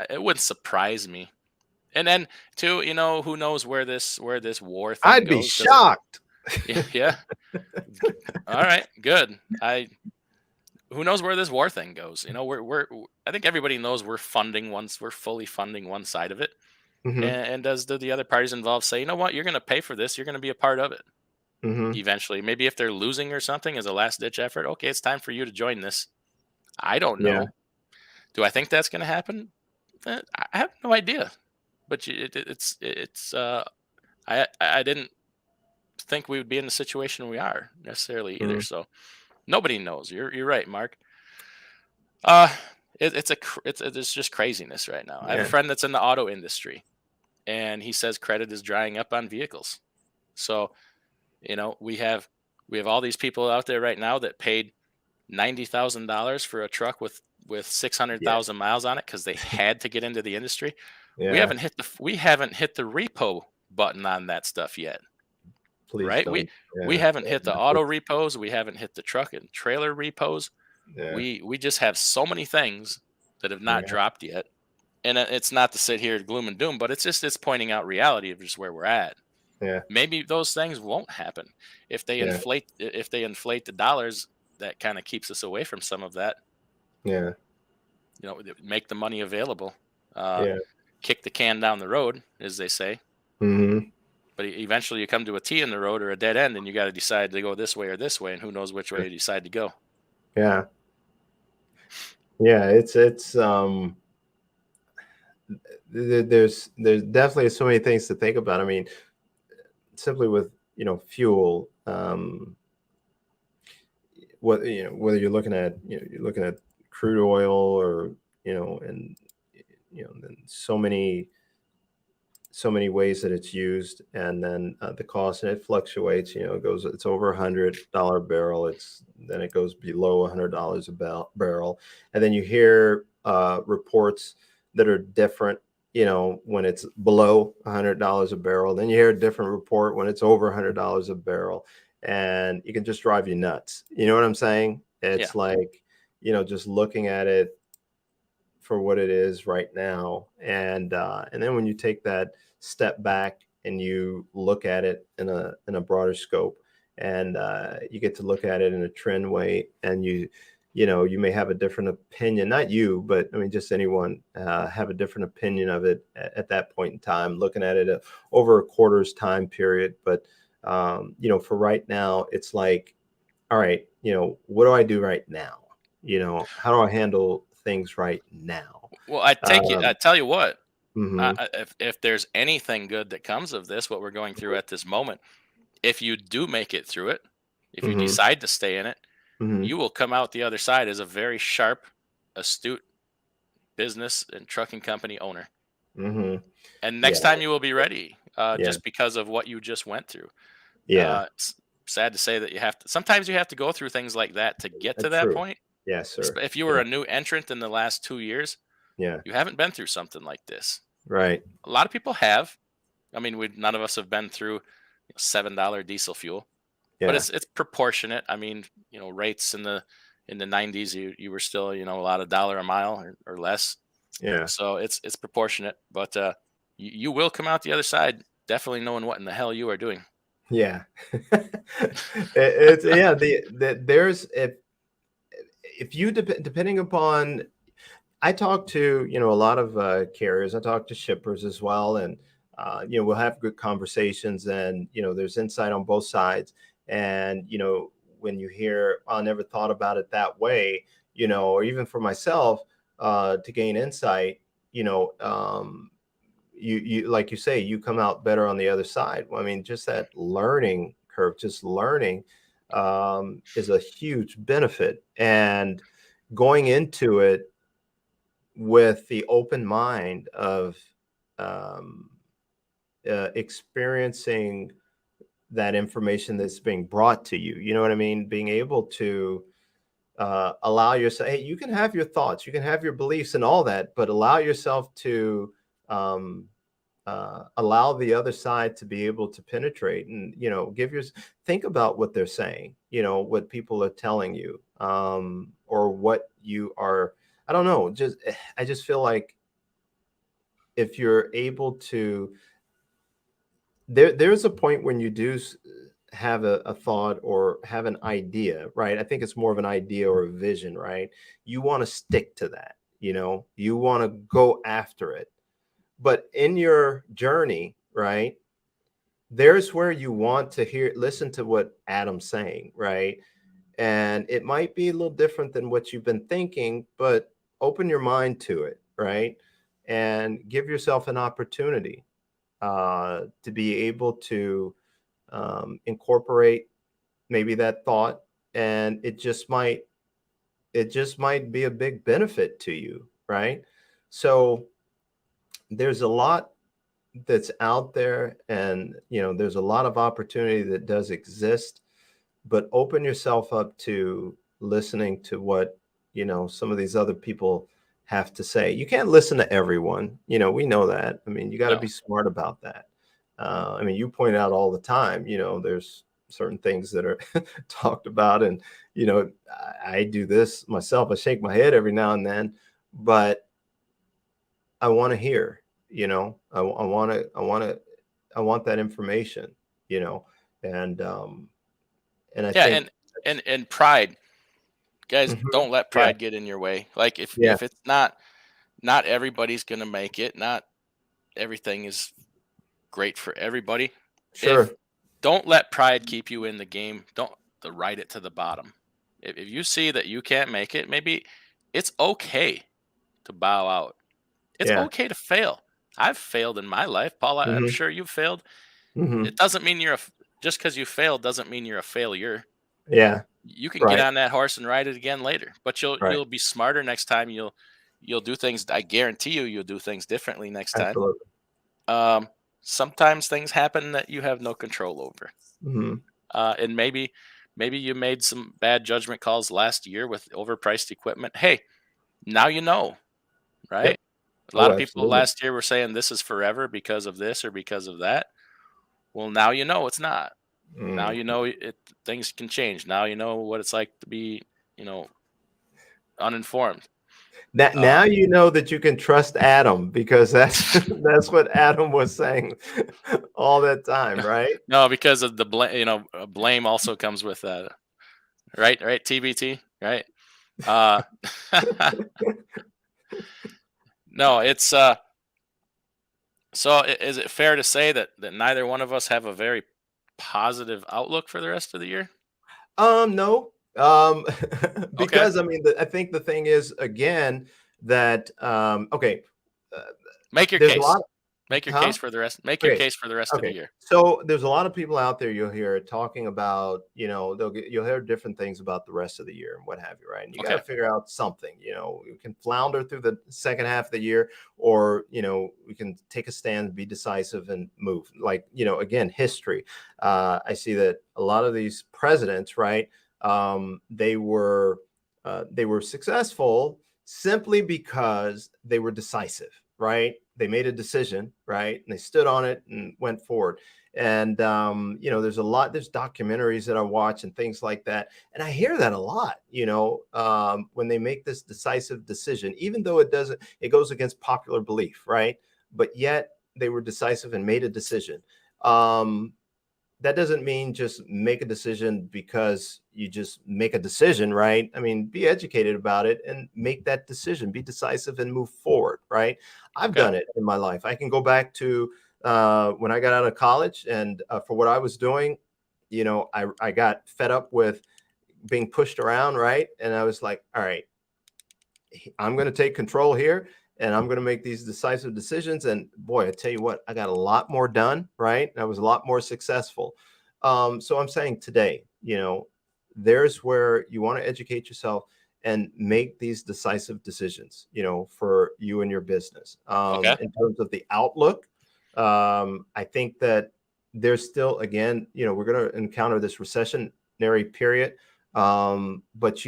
It wouldn't surprise me. And then too, who knows where this war thing
I'd be
goes? Does it?
shocked.
Yeah, yeah. All right, good. Who knows where this war thing goes? I think everybody knows we're fully funding one side of it.
Hmm.
And does the other parties involved say, you know what, you're going to pay for this, you're going to be a part of it
Hmm.
eventually? Maybe if they're losing or something as a last ditch effort, okay, it's time for you to join this. I don't
Yeah.
know. Do I think that's going to happen? I have no idea. But I didn't think we would be in the situation we are necessarily either.
Hmm.
So nobody knows. You're right, Mark. Uh, it's just craziness right now. I have a
Yeah.
friend that's in the auto industry, and he says credit is drying up on vehicles. So we have all these people out there right now that paid $90,000 for a truck with six hundred
Yeah.
thousand miles on it because they had to get into the industry. We
Yeah.
haven't hit the repo button on that stuff yet,
Please
right?
don't.
We
Yeah.
haven't
Yeah.
hit the auto repos. We haven't hit the truck and trailer repos.
Yeah.
We just have so many things that have not
Yeah.
dropped yet. And it's not to sit here gloom and doom, but it's pointing out reality of just where we're at.
Yeah.
Maybe those things won't happen
Yeah.
if they inflate the dollars. That kind of keeps us away from some of that.
Yeah.
Make the money available. Uh,
Yeah.
Kick the can down the road, as they say.
Hmm.
But eventually, you come to a T in the road or a dead end, and you got to decide to go this way or this way, and who knows which way you decide to go.
Yeah. Yeah. It's there's definitely so many things to think about. I mean, simply with fuel, whether you're looking at crude oil, or and then so many ways that it's used, and then the cost, and it fluctuates. It's over $100 barrel. Then it goes below $100 a barrel, and then you hear reports that are different. When it's below $100 a barrel, then you hear a different report when it's over $100 a barrel, and it can just drive you nuts. You know what I'm saying?
Yeah.
It's like, just looking at it for what it is right now, and then when you take that step back and you look at it in a broader scope, and you get to look at it in a trend way, and you may have a different opinion, not you, but I mean just anyone have a different opinion of it at that point in time, looking at it over a quarter's time period. But for right now, it's like, all right, what do I do right now? How do I handle things right now?
Well,
Um,
I tell you what.
mhm,
If there's anything good that comes of this, what we're going through at this moment, if you do make it through it, if you
mhm,
decide to stay in it,
mhm,
you will come out the other side as a very sharp, astute business and trucking company owner.
mhm.
And next
Yeah,
time you will be ready,
yeah,
just because of what you just went through.
yeah.
Sad to say that sometimes you have to go through things like that to get to that
True.
point.
Yes, sir.
If you were
Yeah,
a new entrant in the last 2 years,
yeah.
you haven't been through something like this.
Right.
A lot of people have. I mean, none of us have been through $7 diesel fuel, but
Yeah,
it's proportionate. I mean, rates in the 90s, you were still a lot of dollar a mile or less.
yeah,
So it's proportionate, but you will come out the other side definitely knowing what in the hell you are doing.
yeah. It's yeah. There's if you depending upon, I talk to a lot of carriers. I talk to shippers as well, and we'll have good conversations, and there's insight on both sides. And when you hear, I never thought about it that way, or even for myself to gain insight, you know, um, you like you say, you come out better on the other side. Well, I mean, just that learning curve, just learning is a huge benefit, and going into it with the open mind of um, experiencing that information that's being brought to you. You know what I mean? Being able to allow yourself, hey, you can have your thoughts, you can have your beliefs and all that, but allow yourself to um, allow the other side to be able to penetrate, and think about what they're saying, what people are telling you, or what you are I don't know. I just feel like if you're able to, there's a point when you do have a thought or have an idea, right? I think it's more of an idea or a vision, right? You want to stick to that, you want to go after it. But in your journey, right, there's where you want to listen to what Adam's saying, right? And it might be a little different than what you've been thinking, but open your mind to it, right? And give yourself an opportunity to be able to incorporate maybe that thought, and it just might be a big benefit to you, right? So there's a lot that's out there, and there's a lot of opportunity that does exist, but open yourself up to listening to what some of these other people have to say. You can't listen to everyone, we know that. I mean, you got to
No.
be smart about that. I mean, you point out all the time, there's certain things that are talked about, and I do this myself. I shake my head every now and then, but I want to hear, I want that information, you know, and I
Yeah,
think
and pride, guys,
Mhm.
don't let
Yeah,
pride get in your way. Like
yeah,
if it's not everybody's gonna make it, not everything is great for everybody. If
sure.
Don't let pride keep you in the game. Don't ride it to the bottom. If you see that you can't make it, maybe it's okay to bow out. It's
Yeah.
okay to fail. I've failed in my life, Paul. I'm
Mhm.
sure you've failed.
Mhm.
It doesn't mean just because you failed doesn't mean you're a failure.
Yeah.
You can get
Right.
on that horse and ride it again later, but
Right.
you'll be smarter next time. You'll do things. I guarantee you'll do things differently next time.
Absolutely.
Um, Sometimes things happen that you have no control over,
Mhm.
and maybe you made some bad judgment calls last year with overpriced equipment. Hey, now you know, right?
Yep.
A lot
Oh,
of people
absolutely.
last year were saying this is forever because of this or because of that. Well, now you know it's not. Now
Mm.
you know things can change. Now you know what it's like to be, you know, uninformed.
Now
Uh,
you know that you can trust Adam, because that's that's what Adam was saying all that time, right?
no, because of the blame. Blame also comes with right, right, TBT, right. Uh, no, it's so is it fair to say that neither one of us have a very positive outlook for the rest of the year?
No,
Okay,
because I mean, I think the thing is, again, that okay, uh,
make your
there's a
case.
lot.
Make your
Huh?
case for the rest. Make your
Okay.
case for the rest of the
Okay.
year.
So there's a lot of people out there you'll hear talking about, you'll hear different things about the rest of the year and what have you, right? And you got to
Okay,
figure out something, you can flounder through the second half of the year, or, we can take a stand, be decisive, and move. Like, again, history. I see that a lot of these presidents, right? They were successful simply because they were decisive, right? They made a decision, right? And they stood on it and went forward. And there's documentaries that I watch and things like that, and I hear that a lot. When they make this decisive decision, even though it goes against popular belief, right? But yet they were decisive and made a decision. Um, that doesn't mean just make a decision because you just make a decision, right? I mean, be educated about it and make that decision, be decisive and move forward, right? I've
okay,
done it in my life. I can go back to when I got out of college, and for what I was doing, I got fed up with being pushed around, right? And I was like, all right, I'm going to take control here, and I'm going to make these decisive decisions. And boy, I tell you what, I got a lot more done, right? I was a lot more successful. So I'm saying today, there's where you want to educate yourself and make these decisive decisions, for you and your business.
okay,
In terms of the outlook, I think that there's still, again, we're going to encounter this recessionary period, but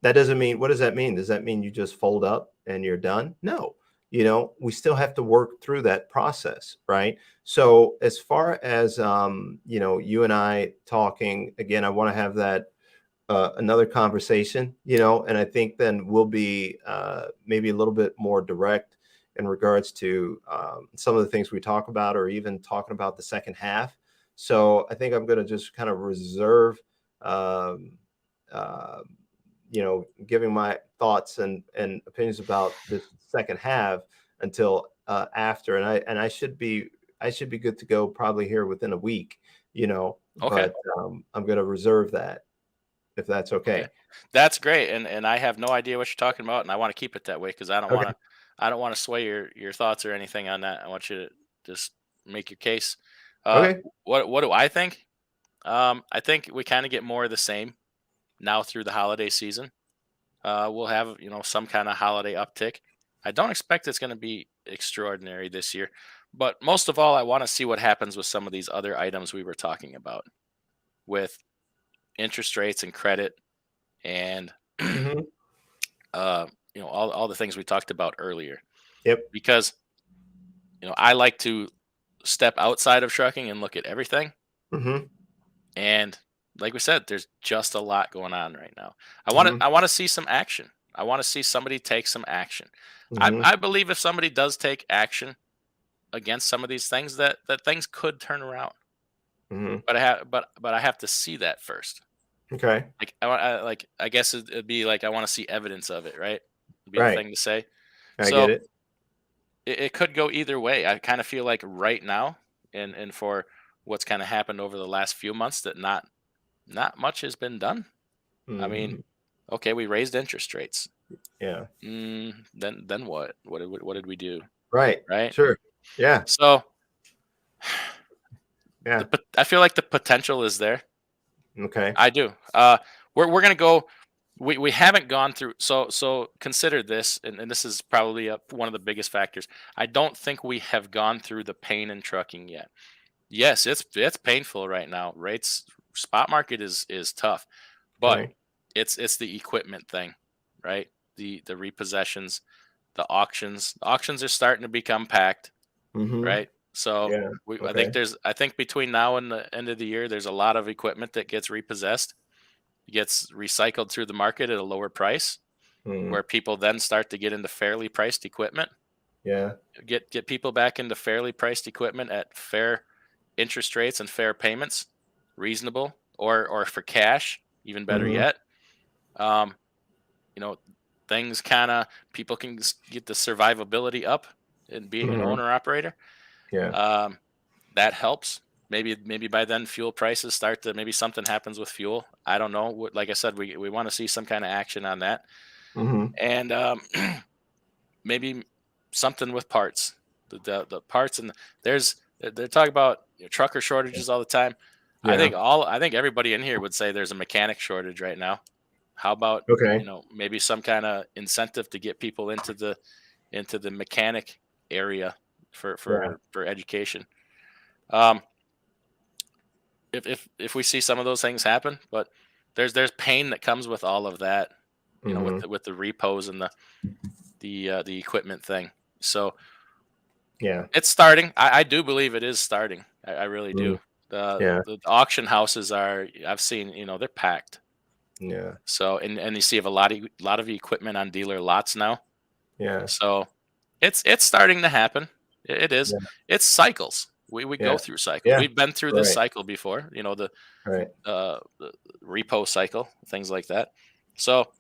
that doesn't mean, what does that mean? Does that mean you just fold up and you're done? No. We still have to work through that process, right? So as far as you and I talking again, I want to have that another conversation, and I think then we'll be maybe a little bit more direct in regards to some of the things we talk about, or even talking about the second half. So I think I'm going to just kind of reserve, um, uh, giving my thoughts and opinions about this second half until after, and I should be good to go probably here within a week,
Okay.
but I'm going to reserve that if that's
Okay.
okay.
That's great. And I have no idea what you're talking about, and I want to keep it that way because
Okay.
I don't want to sway your thoughts or anything on that. I want you to just make your case. Uh
Okay.
what do I think? I think we kind of get more of the same now through the holiday season. We'll have, some kind of holiday uptick. I don't expect it's going to be extraordinary this year, but most of all, I want to see what happens with some of these other items we were talking about with interest rates and credit and
Mhm.
all the things we talked about earlier.
Yep.
Because I like to step outside of trucking and look at everything.
Mhm.
And like we said, there's just a lot going on right now.
Mhm.
I want to see some action. I want to see somebody take some action.
Mhm.
I believe if somebody does take action against some of these things, that things could turn around.
Mhm.
But I have to see that first.
Okay.
Like I guess it'd be like I want to see evidence of it, right? Would be the
Right.
thing to say.
I get
So
it.
it could go either way. I kind of feel like right now, and for what's kind of happened over the last few months, that not much has been done. I mean,
Mhm.
okay, we raised interest rates.
Yeah.
Then what? What did we do?
Right.
Right.
Sure. Yeah.
So
Yeah.
I feel like the potential is there.
Okay.
I do. We're gonna go. We haven't gone through. So consider this, and this is probably one of the biggest factors. I don't think we have gone through the pain in trucking yet. Yes, it's painful right now. Rates spot market is tough, but
Okay.
it's the equipment thing, right? The repossessions, the auctions. The auctions are starting to become packed,
Mhm.
right? So
Yeah. Okay.
I think between now and the end of the year, there's a lot of equipment that gets repossessed, gets recycled through the market at a lower price,
Mm.
where people then start to get into fairly priced equipment,
Yeah.
get people back into fairly priced equipment at fair interest rates and fair payments, reasonable, or for cash, even better
Mhm.
yet. Um, you know, things kind of people can get the survivability up in being an
Mhm.
owner operator.
Yeah.
Um, that helps. Maybe by then fuel prices start to maybe something happens with fuel. I don't know. Like I said, we want to see some kind of action on that,
Mhm.
and maybe something with parts. The parts and there's they're talking about trucker
Yeah.
shortages all the time.
Yeah.
I think everybody in here would say there's a mechanic shortage right now. How about
Okay.
maybe some kind of incentive to get people into the mechanic area
Yeah.
for education. Um, if we see some of those things happen, but there's pain that comes with all of that,
Mhm.
with the repos and the equipment thing. So
Yeah.
it's starting. I do believe it is starting. I really
Mm.
do.
Yeah.
The auction houses are. I've seen. They're packed.
Yeah.
So and you see a lot of equipment on dealer lots now.
Yeah.
So it's starting to happen. It is.
Yeah.
It's cycles. We go
Yeah.
through cycles.
Yeah.
We've been through this
Right.
cycle before.
Right.
The repo cycle, things like that. So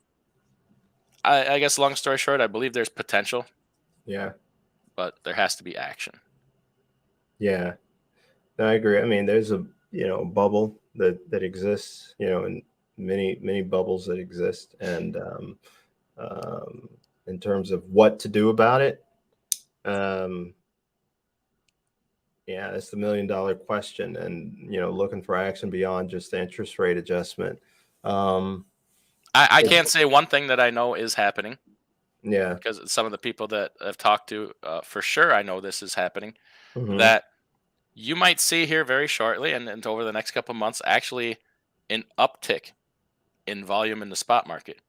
I guess long story short, I believe there's potential,
Yeah.
but there has to be action.
Yeah. No, I agree. I mean, there's a bubble that exists, and many bubbles that exist, and um, in terms of what to do about it, um, yeah, that's the $1 million question, and looking for action beyond just the interest rate adjustment. Um,
I can't say one thing that I know is happening
yeah.
because some of the people that I've talked to, for sure, I know this is happening.
Hmm.
That you might see here very shortly, and over the next couple months, actually an uptick in volume in the spot market.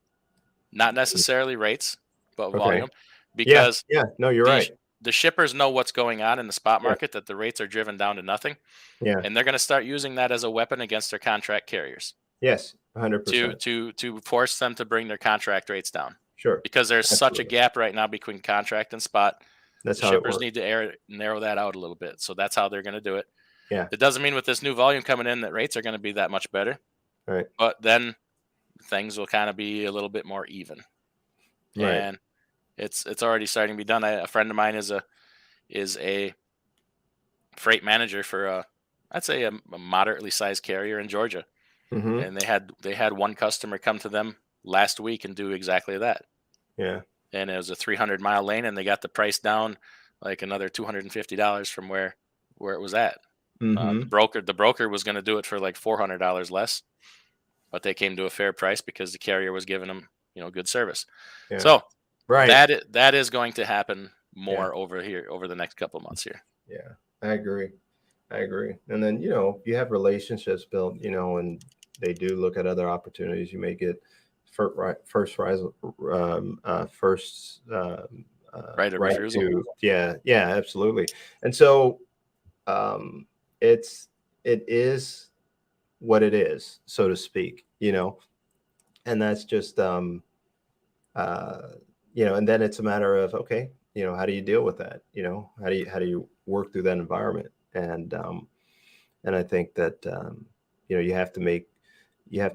Not necessarily rates, but
Okay.
volume,
Yeah.
because
Yeah. No, you're
the
right.
the shippers know what's going on in the spot
Yeah.
market, that the rates are driven down to nothing,
Yeah.
and they're going to start using that as a weapon against their contract carriers.
Yes. 100%.
to force them to bring their contract rates down,
Sure.
because there's such a
Absolutely.
gap right now between contract and spot.
That's
The
how it
shippers
works.
need to narrow that out a little bit. So that's how they're going to do it.
Yeah.
It doesn't mean with this new volume coming in that rates are going to be that much better,
Right.
but then things will kind of be a little bit more even.
Right.
And it's already starting to be done. A friend of mine is a freight manager for I'd say a moderately sized carrier in Georgia,
Mm-hmm.
and they had one customer come to them last week and do exactly that.
Yeah.
And it was a 300-mile lane, and they got the price down like another $250 from where it was at.
Mm-hmm.
The broker was going to do it for like $400 less, but they came to a fair price because the carrier was giving them good service.
Yeah.
So
Right.
that is going to happen
Yeah.
more over the next couple of months here.
Yeah. I agree. And then, you have relationships built, and they do look at other opportunities. You may get first rise, first
Right of
right
refusal.
to, yeah, absolutely. And so it is what it is, so to speak, and that's just, and then it's a matter of, okay, how do you deal with that? How do you work through that environment? And I think that you have to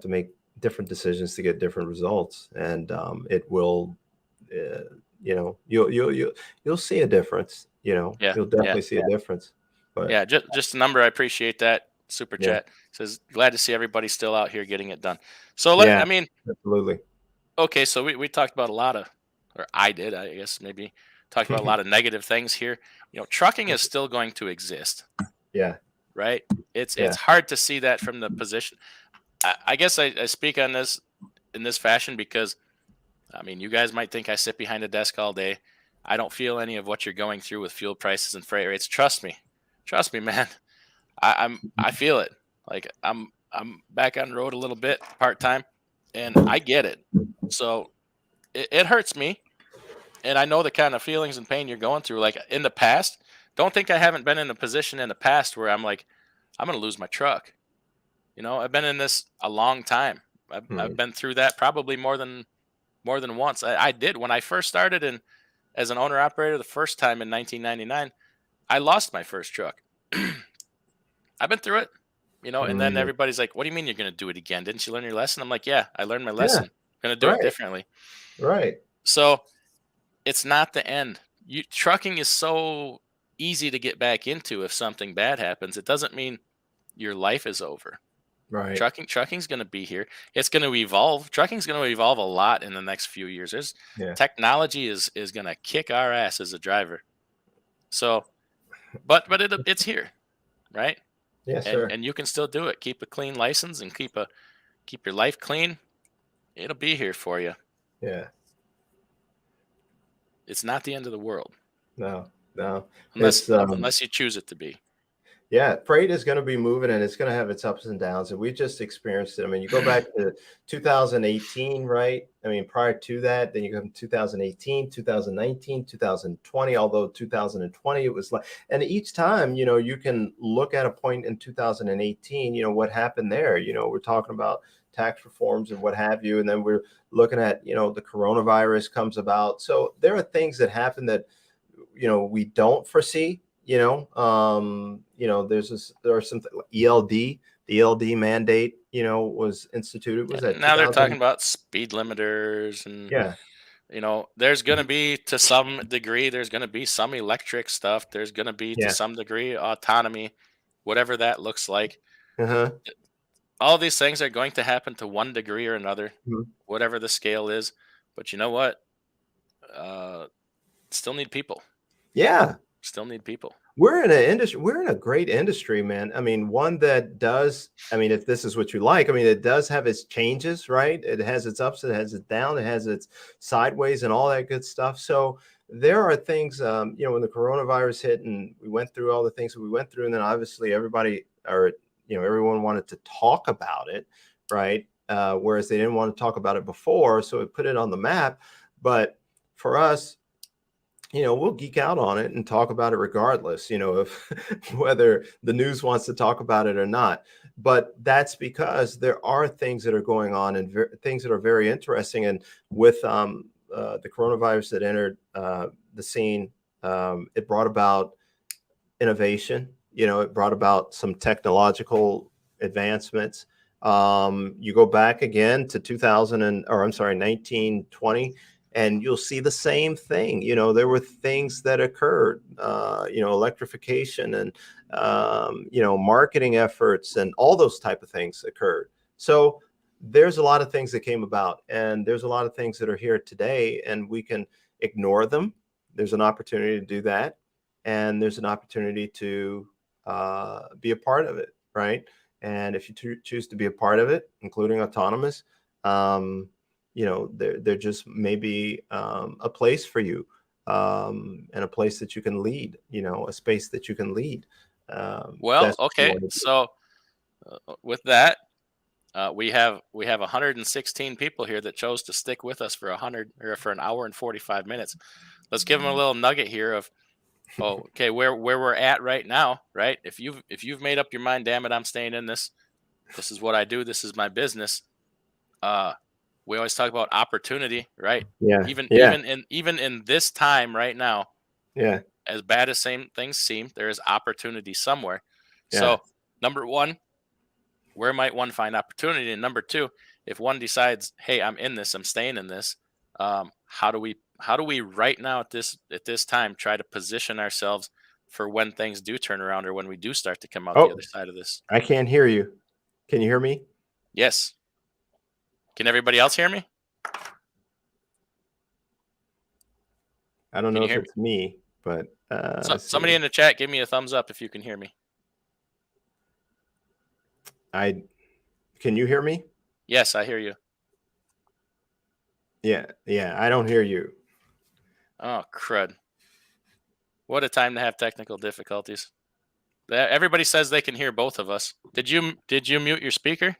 make different decisions to get different results, and it will, you'll see a difference. You'll
Yeah, yeah,
definitely see a difference. But
yeah. Just a number. I appreciate that super
yeah,
chat. Says glad to see everybody still out here getting it done. So
yeah,
I mean,
absolutely.
okay. So we talked about a lot of, or I did, I guess maybe talked about a lot of negative things here. Trucking is still going to exist,
Yeah,
right? It's
yeah,
hard to see that from the position. I guess I speak on this in this fashion because, I mean, you guys might think I sit behind a desk all day. I don't feel any of what you're going through with fuel prices and freight rates. Trust me, man. I feel it. Like I'm back on the road a little bit part time, and I get it. So it hurts me, and I know the kind of feelings and pain you're going through. Like in the past, don't think I haven't been in a position in the past where I'm like, I'm gonna lose my truck. I've been in this a long time. I've
Hmm.
been through that probably more than once. I did when I first started in as an owner operator the first time in 1999. I lost my first truck. I've been through it, and then
Mm.
everybody's like, "What do you mean you're going to do it again? Didn't you learn your lesson?" I'm like, "Yeah, I learned my
Yeah,
lesson. I'm going to do it
right,
differently."
right,
So it's not the end. Trucking is so easy to get back into if something bad happens. It doesn't mean your life is over.
right.
Trucking's going to be here. It's going to evolve. Trucking's going to evolve a lot in the next few years. There's
Yeah,
technology is going to kick our ass as a driver. So, but it's here, right?
yes,
And
sir.
you can still do it. Keep a clean license and keep your life clean. It'll be here for you.
Yeah,
It's not the end of the world
no, no.
unless
It's
unless you choose it to be.
Yeah, freight is going to be moving and it's going to have its ups and downs. And we just experienced it. I mean, you go back to 2018, right? I mean, prior to that, then you go from 2018, 2019, 2020, although 2020, it was like, and each time, you can look at a point in 2018, what happened there. We're talking about tax reforms and what have you. And then we're looking at, the coronavirus comes about. So there are things that happen that, we don't foresee. There are some ELD, the ELD mandate, was instituted. Was that
Now they're
2000?
talking about speed limiters and
Yeah,
there's going to be to some degree there's going to be some electric stuff. There's going to be to
yeah,
some degree autonomy, whatever that looks like.
uh-huh.
All these things are going to happen to one degree or another,
Mhm.
whatever the scale is. But you know what? Uh, still need people.
Yeah.
Still need people.
We're in an industry, we're in a great industry, man. I mean, one that does, I mean, if this is what you like, I mean, it does have its changes, right? It has its ups, it has its down, it has its sideways and all that good stuff. So there are things, when the coronavirus hit and we went through all the things that we went through, and then obviously everyone wanted to talk about it, right? Whereas they didn't want to talk about it before. So it put it on the map. But for us, we'll geek out on it and talk about it regardless, of whether the news wants to talk about it or not. But that's because there are things that are going on and things that are very interesting. And with the coronavirus that entered the scene, it brought about innovation. It brought about some technological advancements. You go back again to 1920, and you'll see the same thing. There were things that occurred, electrification and, marketing efforts and all those type of things occurred. So there's a lot of things that came about, and there's a lot of things that are here today, and we can ignore them. There's an opportunity to do that. And there's an opportunity to be a part of it, right? And if you choose to be a part of it, including autonomous, there just may be a place for you, and a place that you can lead, a space that you can lead.
Well, okay. So with that, we have 116 people here that chose to stick with us for an hour and 45 minutes. Let's give them a little nugget here of, okay, where we're at right now, right? If you've made up your mind, damn it, I'm staying in this. This is what I do. This is my business. We always talk about opportunity, right?
Yeah.
Even in this time right now,
yeah.
As bad as things seem, there is opportunity somewhere.
Yeah.
So, number one, where might one find opportunity? And number two, if one decides, hey, I'm in this, I'm staying in this, how do we right now at this time try to position ourselves for when things do turn around or when we do start to come out the other side of this?
I can't hear you. Can you hear me?
Yes. Can everybody else hear me?
I don't know if it's me, but
somebody in the chat, give me a thumbs up if you can hear me.
Can you hear me?
Yes, I hear you.
Yeah, I don't hear you.
Oh, crud. What a time to have technical difficulties. Everybody says they can hear both of us. Did you mute your speaker?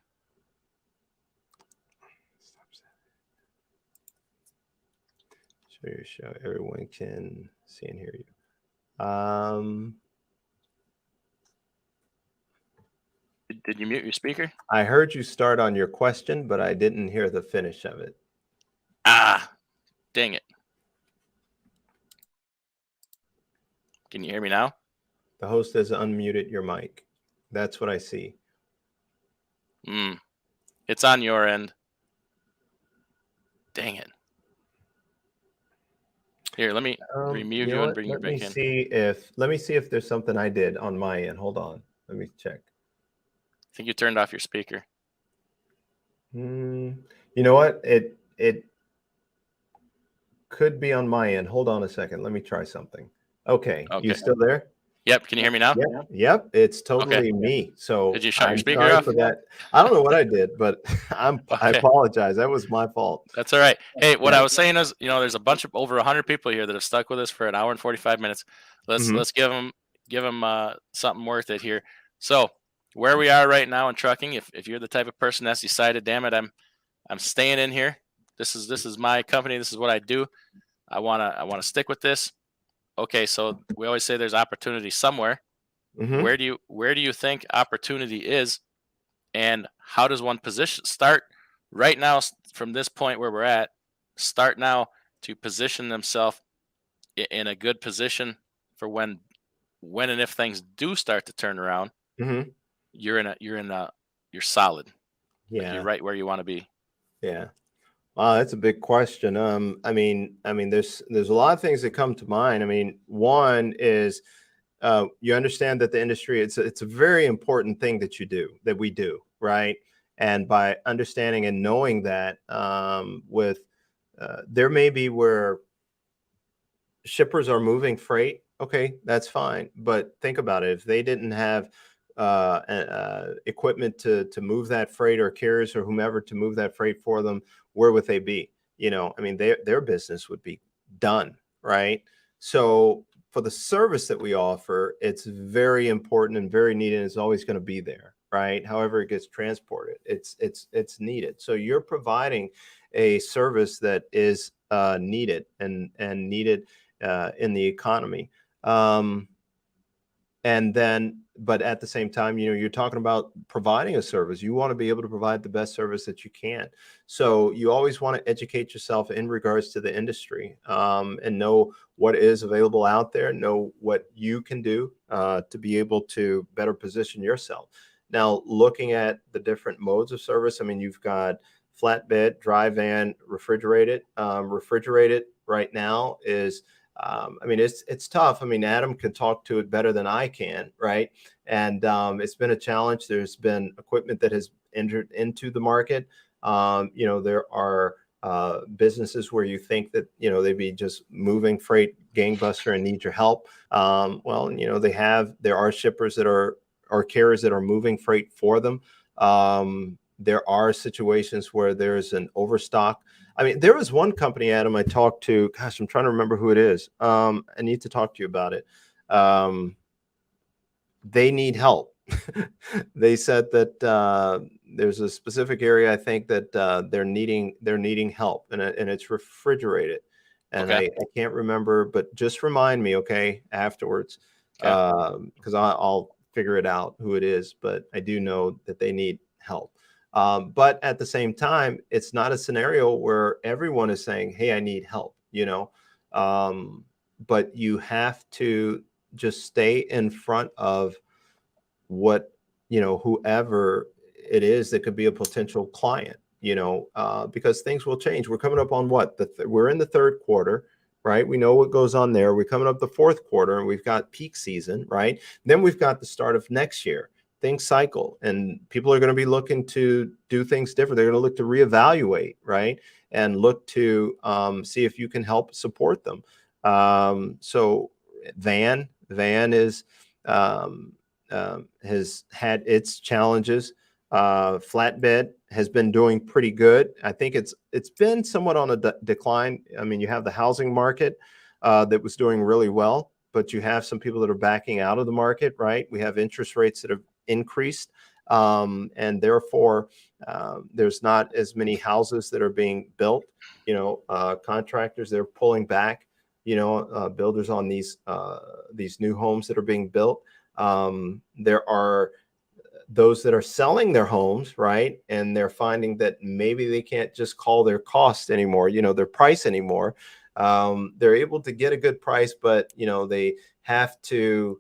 Show everyone can see and hear you.
Did you mute your speaker?
I heard you start on your question, but I didn't hear the finish of it.
Ah, dang it. Can you hear me now?
The host has unmuted your mic. That's what I see.
It's on your end. Dang it. Here, let me remute you and bring you back in.
Let me see if there's something I did on my end. Hold on. Let me check.
I think you turned off your speaker.
You know what? It could be on my end. Hold on a second. Let me try something. Okay. You still there?
Yep. Can you hear me now?
Yep. It's totally me. So
did you shut your speaker off?
For that. I don't know what I did, but I apologize. That was my fault.
That's all right. Hey, what I was saying is, there's a bunch of over 100 people here that have stuck with us for an hour and 45 minutes. Let's give them something worth it here. So where we are right now in trucking, if you're the type of person that's decided, damn it, I'm staying in here. This is my company. This is what I do. I wanna stick with this. Okay, so we always say there's opportunity somewhere. Where do you think opportunity is, and how does one start right now from this point where we're at? Start now to position themselves in a good position for when and if things do start to turn around. You're solid.
Yeah,
like you're right where you want to be.
Yeah. Wow, that's a big question. I mean, there's a lot of things that come to mind. I mean, one is you understand that the industry, it's a very important thing that we do, right? And by understanding and knowing that, there may be where shippers are moving freight. Okay, that's fine. But think about it. If they didn't have equipment to move that freight, or carriers or whomever to move that freight for them, where would they be? Their business would be done, right? So for the service that we offer, it's very important and very needed, and it's always going to be there, right? However it gets transported, it's needed. So you're providing a service that is needed and needed in the economy. And then, but at the same time, you're talking about providing a service. You want to be able to provide the best service that you can. So you always want to educate yourself in regards to the industry, and know what is available out there, know what you can do to be able to better position yourself. Now, looking at the different modes of service, I mean, you've got flatbed, dry van, refrigerated. Refrigerated right now is, I mean, it's tough. I mean, Adam can talk to it better than I can, right? And it's been a challenge. There's been equipment that has entered into the market. There are businesses where you think that they'd be just moving freight gangbuster and need your help. Well, there are shippers that are, or carriers that are moving freight for them. There are situations where there's an overstock. I mean, there was one company, Adam, I talked to. Gosh, I'm trying to remember who it is. I need to talk to you about it. They need help. They said that there's a specific area, I think, that they're needing help, and it's refrigerated. And
Okay.
I can't remember, but just remind me, okay, afterwards,
Okay.
because I'll figure it out who it is. But I do know that they need help. But at the same time, it's not a scenario where everyone is saying, "Hey, I need help," but you have to just stay in front of what, whoever it is that could be a potential client, because things will change. We're coming up on what? We're in the third quarter, right? We know what goes on there. We're coming up the fourth quarter, and we've got peak season, right? Then we've got the start of next year. Things cycle, and people are going to be looking to do things different. They're going to look to reevaluate, right? And look to see if you can help support them. So van is has had its challenges. Flatbed has been doing pretty good. I think it's been somewhat on a decline. I mean, you have the housing market that was doing really well, but you have some people that are backing out of the market, right? We have interest rates that have increased, and therefore there's not as many houses that are being built. Contractors, they're pulling back. Builders on these new homes that are being built. There are those that are selling their homes, right? And they're finding that maybe they can't just call their cost anymore, their price anymore. They're able to get a good price, but, they have to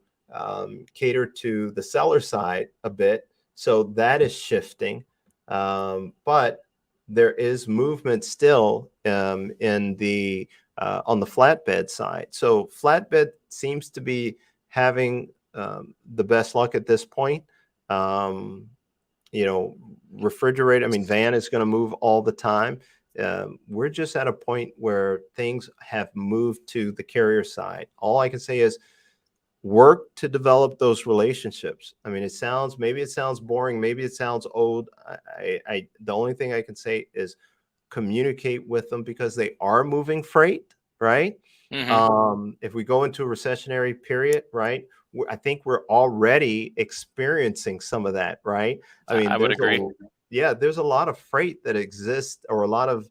cater to the seller side a bit. So that is shifting. But there is movement still in the on the flatbed side. So flatbed seems to be having the best luck at this point. Refrigerator, I mean, van is going to move all the time. We're just at a point where things have moved to the carrier side. All I can say is work to develop those relationships. I mean, maybe it sounds boring, maybe it sounds old. The only thing I can say is communicate with them, because they are moving freight, right?
Mm-hmm.
If we go into a recessionary period, right, I think we're already experiencing some of that, right? I mean,
I would agree.
there's a lot of freight that exists, or a lot of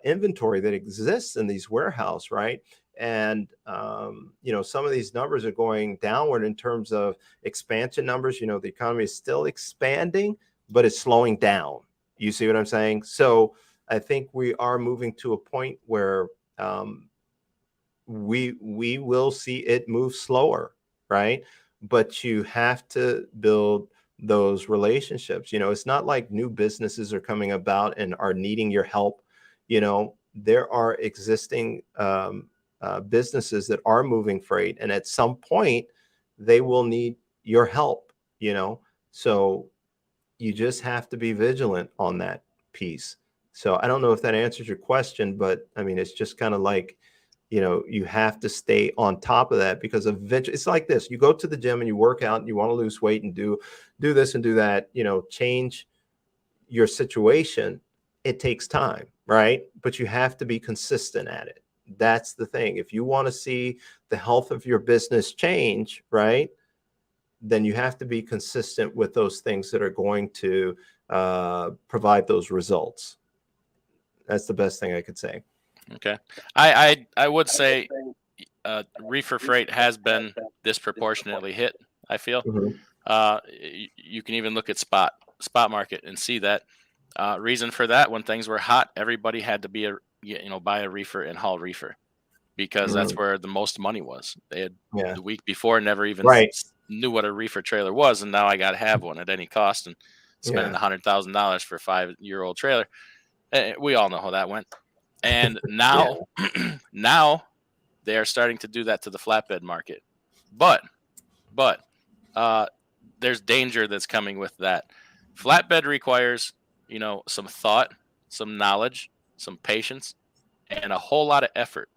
inventory that exists in these warehouses, right? And some of these numbers are going downward in terms of expansion numbers. The economy is still expanding, but it's slowing down. You see what I'm saying? So I think we are moving to a point where we will see it move slower, right? But you have to build those relationships. It's not like new businesses are coming about and are needing your help. There are existing businesses that are moving freight, and at some point they will need your help. So you just have to be vigilant on that piece. So I don't know if that answers your question, but I mean, it's just kind of like, you have to stay on top of that, because eventually it's like this. You go to the gym and you work out and you want to lose weight and do this and do that, change your situation. It takes time, right? But you have to be consistent at it. That's the thing. If you want to see the health of your business change, right, then you have to be consistent with those things that are going to provide those results. That's the best thing I could say.
Okay. I would say reefer freight has been disproportionately hit, I feel.
Mhm.
You can even look at spot market and see that. Reason for that, when things were hot, everybody had to buy a reefer and haul reefer, because that's
Mhm.
where the most money was. They had
Yeah.
the week before never even
Right.
knew what a reefer trailer was, and now I got to have one at any cost, and spending
Yeah.
$100,000 for a 5-year-old trailer. We all know how that went. And
Yeah.
now, now they are starting to do that to the flatbed market. But but uh, there's danger that's coming with that. Flatbed requires, some thought, some knowledge, some patience, and a whole lot of effort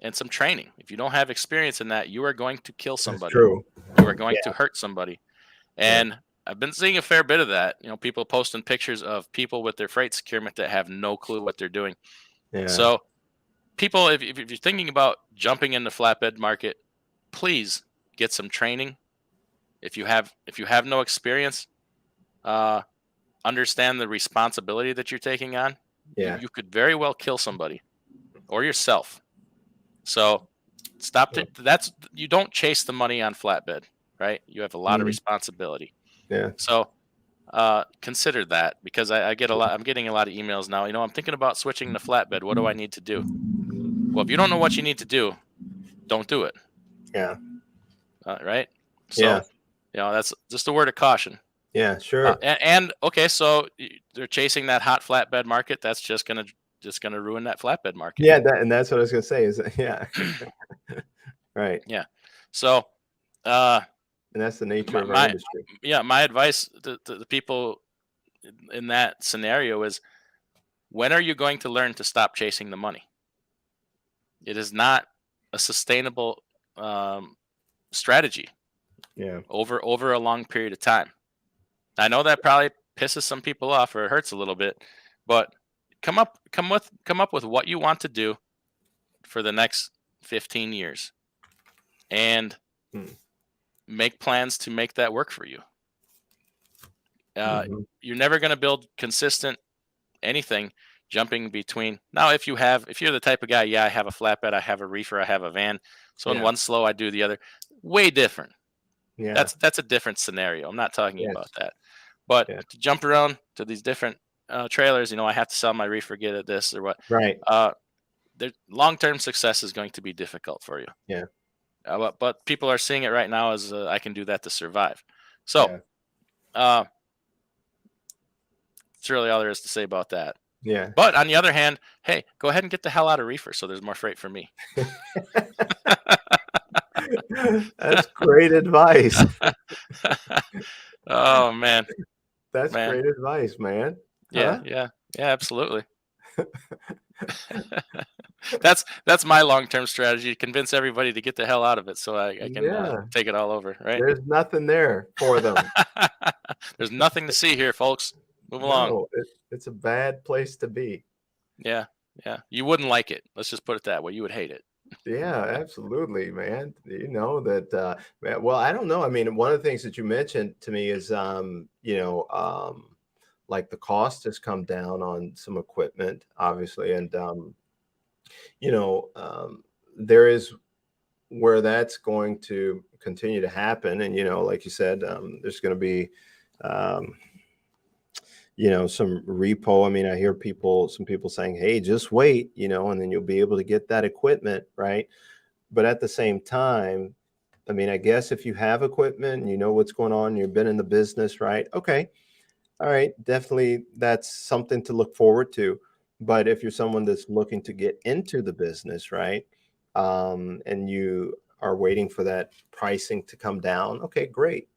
and some training. If you don't have experience in that, you are going to kill
That's
somebody.
true.
You are going to
Yeah.
hurt somebody.
Yeah.
And I've been seeing a fair bit of that. People posting pictures of people with their freight securement that have no clue what they're doing.
Yeah.
So, people, if you're thinking about jumping in the flatbed market, please get some training. If you have no experience, uh, understand the responsibility that you're taking on. You
Yeah.
you could very well kill somebody or yourself. So stop. That's you don't chase the money on flatbed, right? You have a lot of
Mhm.
responsibility.
Yeah.
So consider that, because I get a lot. I'm getting a lot of emails now. I'm thinking about switching to flatbed. What do I need to do? Well, if you don't know what you need to do, don't do it.
Yeah.
Right? So
Yeah.
that's just a word of caution.
Yeah. Sure.
And okay, so they're chasing that hot flatbed market. That's just gonna ruin that flatbed market.
Yeah. That's what I was gonna say. Is yeah. Right.
Yeah. So uh,
And that's the nature
my,
of our
my
industry.
yeah, my advice to the people in that scenario is, when are you going to learn to stop chasing the money? It is not a sustainable um, strategy
Yeah.
over a long period of time. I know that probably pisses some people off, or it hurts a little bit, but come up with what you want to do for the next 15 years, and
Hmm.
make plans to make that work for you. Uh,
Mhm.
you're never going to build consistent anything jumping between. Now, if you're the type of guy, yeah, I have a flatbed, I have a reefer, I have a van, so in
Yeah.
one slow I do the other. Way different.
Yeah.
That's a different scenario. I'm not talking about
Yes.
that. But
Yeah.
to jump around to these different trailers, I have to sell my reefer, get at this or what.
Right.
Uh, Long-term success is going to be difficult for you.
Yeah.
But people are seeing it right now as, I can do that to survive. So
Yeah.
uh, that's really all there is to say about that.
Yeah.
But on the other hand, hey, go ahead and get the hell out of reefer, so there's more freight for me.
That's great advice.
Oh man,
That's
man,
great advice, man.
yeah,
Huh?
yeah, yeah, absolutely. That's my long-term strategy, to convince everybody to get the hell out of it, so I can
Yeah.
take it all over, right?
There's nothing there for them.
There's nothing to see here, folks. Move along.
No, it's a bad place to be.
Yeah, yeah. You wouldn't like it. Let's just put it that way. You would hate it.
Yeah, absolutely, man. You know that, well, I don't know. I mean, one of the things that you mentioned to me is, like the cost has come down on some equipment, obviously, and you know, there is where that's going to continue to happen, and like you said, there's going to be, um, some repo. I mean, I hear some people saying, "Hey, just wait," and then you'll be able to get that equipment, right? But at the same time, I mean, I guess if you have equipment and you know what's going on, you've been in the business, right? Okay. All right. Definitely that's something to look forward to. But if you're someone that's looking to get into the business, right? And you are waiting for that pricing to come down, okay, great.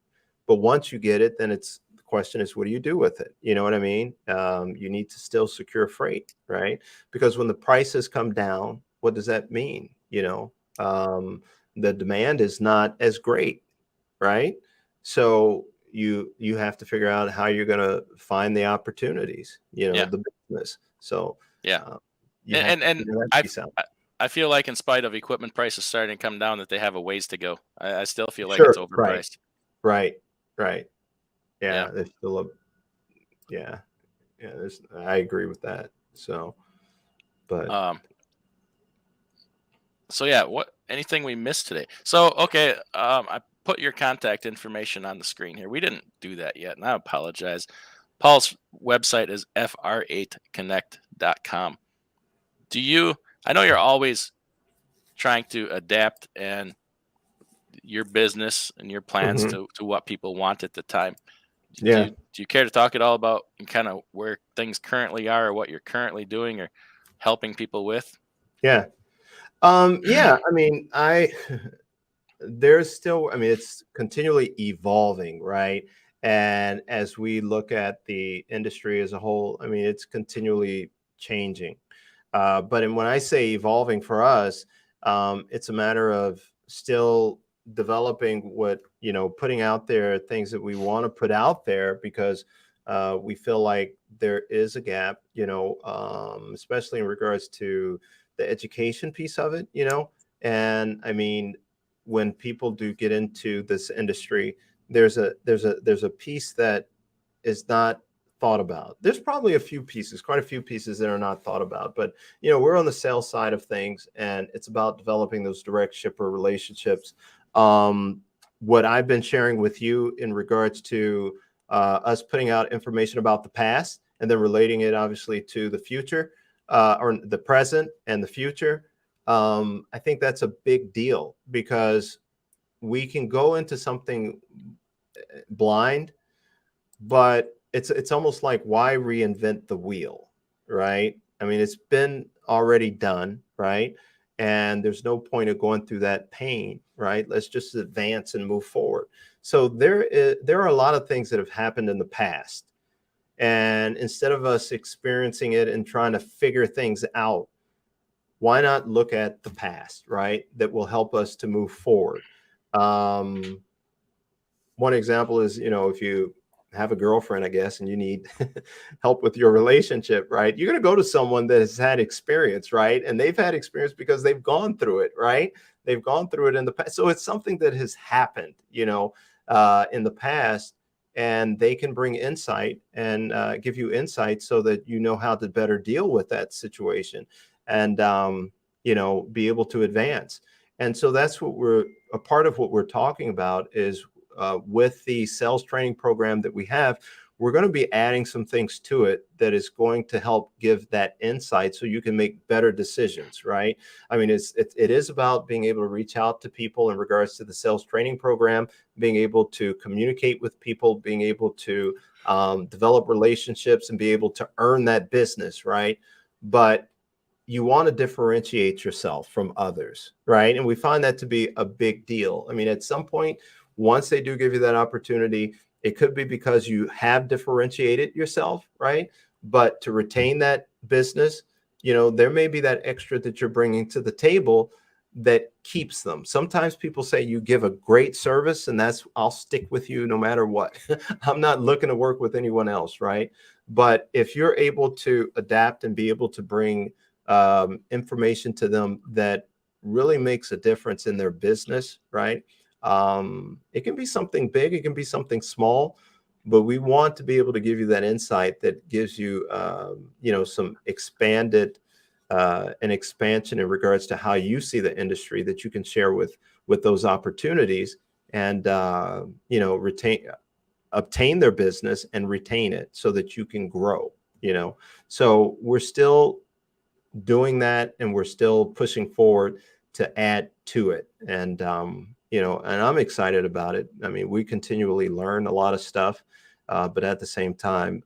But once you get it, then the question is, what do you do with it? You know what I mean? You need to still secure freight, right? Because when the prices come down, what does that mean? The demand is not as great, right? So you have to figure out how you're going to find the opportunities,
Yeah,
the business. So
yeah.
uh, you
And
have
and,
to
and
figure that
I,
piece out.
I I feel like, in spite of equipment prices starting to come down, that they have a ways to go. I still feel like it's
Sure. Right.
overpriced.
Right. Right.
Yeah.
Yeah. There's still a yeah. Yeah. I agree with that. So, but
Um. So yeah, anything we missed today? So okay, I put your contact information on the screen here. We didn't do that yet, and I apologize. Paul's website is fr8connect.com. I know you're always trying to adapt and your business and your plans
Hmm.
to what people want at the time.
Yeah.
Do you care to talk at all about kind of where things currently are, or what you're currently doing or helping people with?
Yeah. Yeah. I mean, there's still, I mean, it's continually evolving, right? And as we look at the industry as a whole, I mean, it's continually changing. When I say evolving for us, it's a matter of still developing putting out there things that we want to put out there because we feel like there is a gap, especially in regards to the education piece of it, and I mean, when people do get into this industry, there's a piece that is not thought about. There's probably quite a few pieces that are not thought about, but we're on the sales side of things, and it's about developing those direct shipper relationships. What I've been sharing with you in regards to us putting out information about the past and then relating it obviously to the future, or the present and the future. I think that's a big deal because we can go into something blind, but it's almost like, why reinvent the wheel, right? I mean, it's been already done, right? And there's no point of going through that pain, right? Let's just advance and move forward. So there are a lot of things that have happened in the past, and instead of us experiencing it and trying to figure things out, why not look at the past, right? That will help us to move forward. Um, One example is, if you have a girlfriend, I guess, and you need help with your relationship, right? You're going to go to someone that has had experience, right? And they've had experience because they've gone through it, right? They've gone through it in the past. So it's something that has happened, in the past, and they can bring insight and give you insight so that you know how to better deal with that situation and, be able to advance. And so that's a part of what we're talking about is with the sales training program that we have, we're going to be adding some things to it that is going to help give that insight so you can make better decisions, right? I mean, it is about being able to reach out to people in regards to the sales training program, being able to communicate with people, being able to develop relationships and be able to earn that business, right? But you want to differentiate yourself from others, right? And we find that to be a big deal. I mean, at some point, once they do give you that opportunity, it could be because you have differentiated yourself, right? But to retain that business, there may be that extra that you're bringing to the table that keeps them. Sometimes people say you give a great service and I'll stick with you no matter what. I'm not looking to work with anyone else, right? But if you're able to adapt and be able to bring information to them that really makes a difference in their business, right? It can be something big, it can be something small, but we want to be able to give you that insight that gives you, some an expansion in regards to how you see the industry that you can share with those opportunities and, obtain their business and retain it so that you can grow. So we're still doing that and we're still pushing forward to add to it, and and I'm excited about it. I mean, we continually learn a lot of stuff, but at the same time,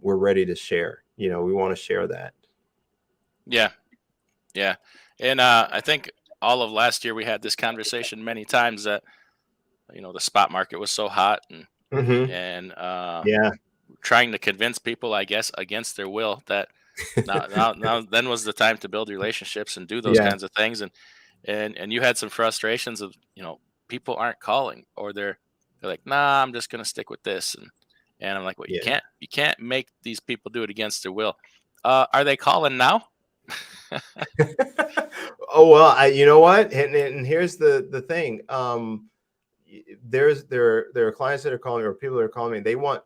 we're ready to share. We want to share that.
Yeah, yeah. And I think all of last year we had this conversation many times that the spot market was so hot, and
Hmm.
and
Yeah.
trying to convince people, I guess, against their will, that now then was the time to build relationships and do those
Yeah.
kinds of things. And you had some frustrations of people aren't calling, or they're like, nah, I'm just gonna stick with this. And I'm like, well,
Yeah.
you can't make these people do it against their will. Are they calling now?
Oh well, you know what, and here's the thing. There are clients that are calling, or people that are calling me. They want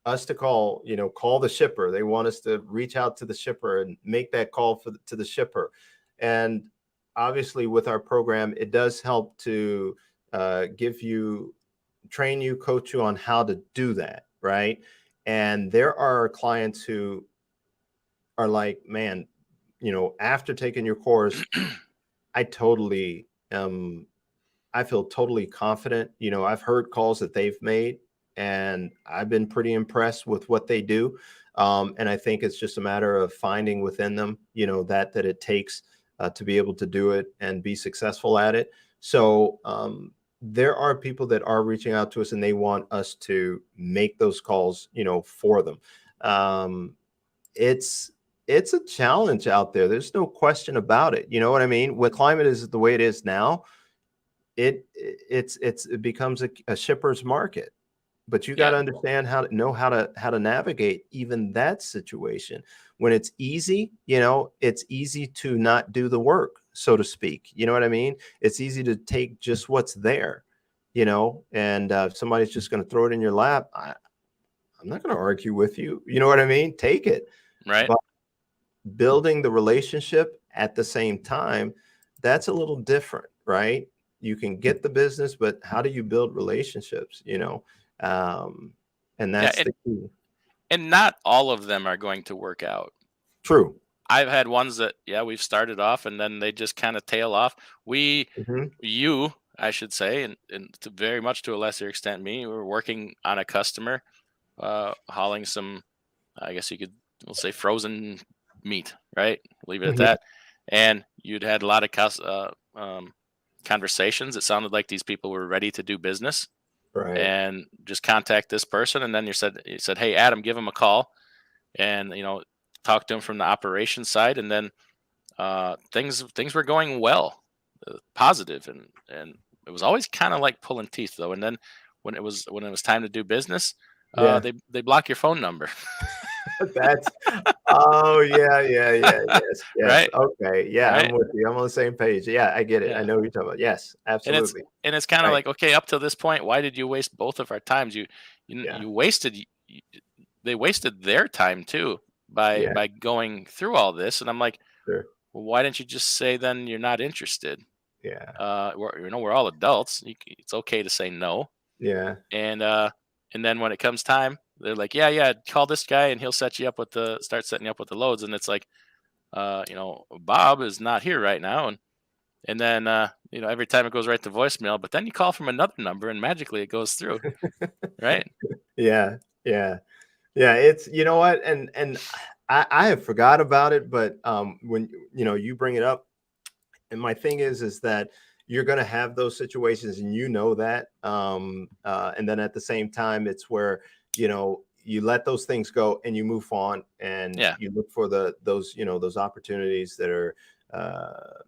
us to call the shipper. They want us to reach out to the shipper and make that call to the shipper. And obviously with our program, it does help to train you, coach you on how to do that, right? And there are clients who are like, man, after taking your course, I totally I feel totally confident. I've heard calls that they've made, and I've been pretty impressed with what they do. And I think it's just a matter of finding within them, that it takes to be able to do it and be successful at it. So there are people that are reaching out to us, and they want us to make those calls, for them. It's a challenge out there. There's no question about it. You know what I mean? When climate is the way it is now, it becomes a shipper's market. But you got
Yeah,
to understand how to navigate even that situation. When it's easy, it's easy to not do the work, so to speak. You know what I mean? It's easy to take just what's there, and if somebody's just going to throw it in your lap, I'm not going to argue with you. You know what I mean? Take it.
right.
But building the relationship at the same time, that's a little different, right? You can get the business, but how do you build relationships, um, and
Yeah,
that's the key.
and not all of them are going to work out.
True.
I've had ones that, yeah, we've started off and then they just kind of tail off.
Hmm.
I should say, and to very much to a lesser extent, me, we were working on a customer, hauling some, I guess you could, we'll say frozen meat, right? Leave it at
Hmm.
that. And you'd had a lot of conversations. It sounded like these people were ready to do business
Right.
and just contact this person. And then you said, hey, Adam, give him a call and, talk to him from the operations side. And then things were going well, positive, and it was always kind of like pulling teeth though. And then when it was time to do business,
Yeah.
they block your phone number,
That's oh yeah, yeah, yeah, yes, yes.
right?
Okay. Yeah, I'm
Right?
with you. I'm on the same page. Yeah, I get it. I
Yeah.
know what you're talking about. Yes,
And it's
absolutely.
and it's kind of
Right.
like, okay, up to this point, why did you waste both of our times?
Yeah.
You wasted they wasted their time too by
Yeah.
going through all this. And I'm like,
Sure.
well, why didn't you just say then you're not interested?
Yeah.
We're all adults. It's okay to say no.
Yeah.
And and then when it comes time, they're like, yeah, yeah, call this guy and he'll set you up with the start setting you up with the loads. And it's like, Bob is not here right now. And then every time it goes right to voicemail, but then you call from another number and magically it goes through, right?
Yeah. Yeah. Yeah, it's you know what, and I have forgot about it, but when you bring it up, and my thing is that you're going to have those situations, and that, and then at the same time, it's where you let those things go and you move on, and
Yeah,
you look for those opportunities that are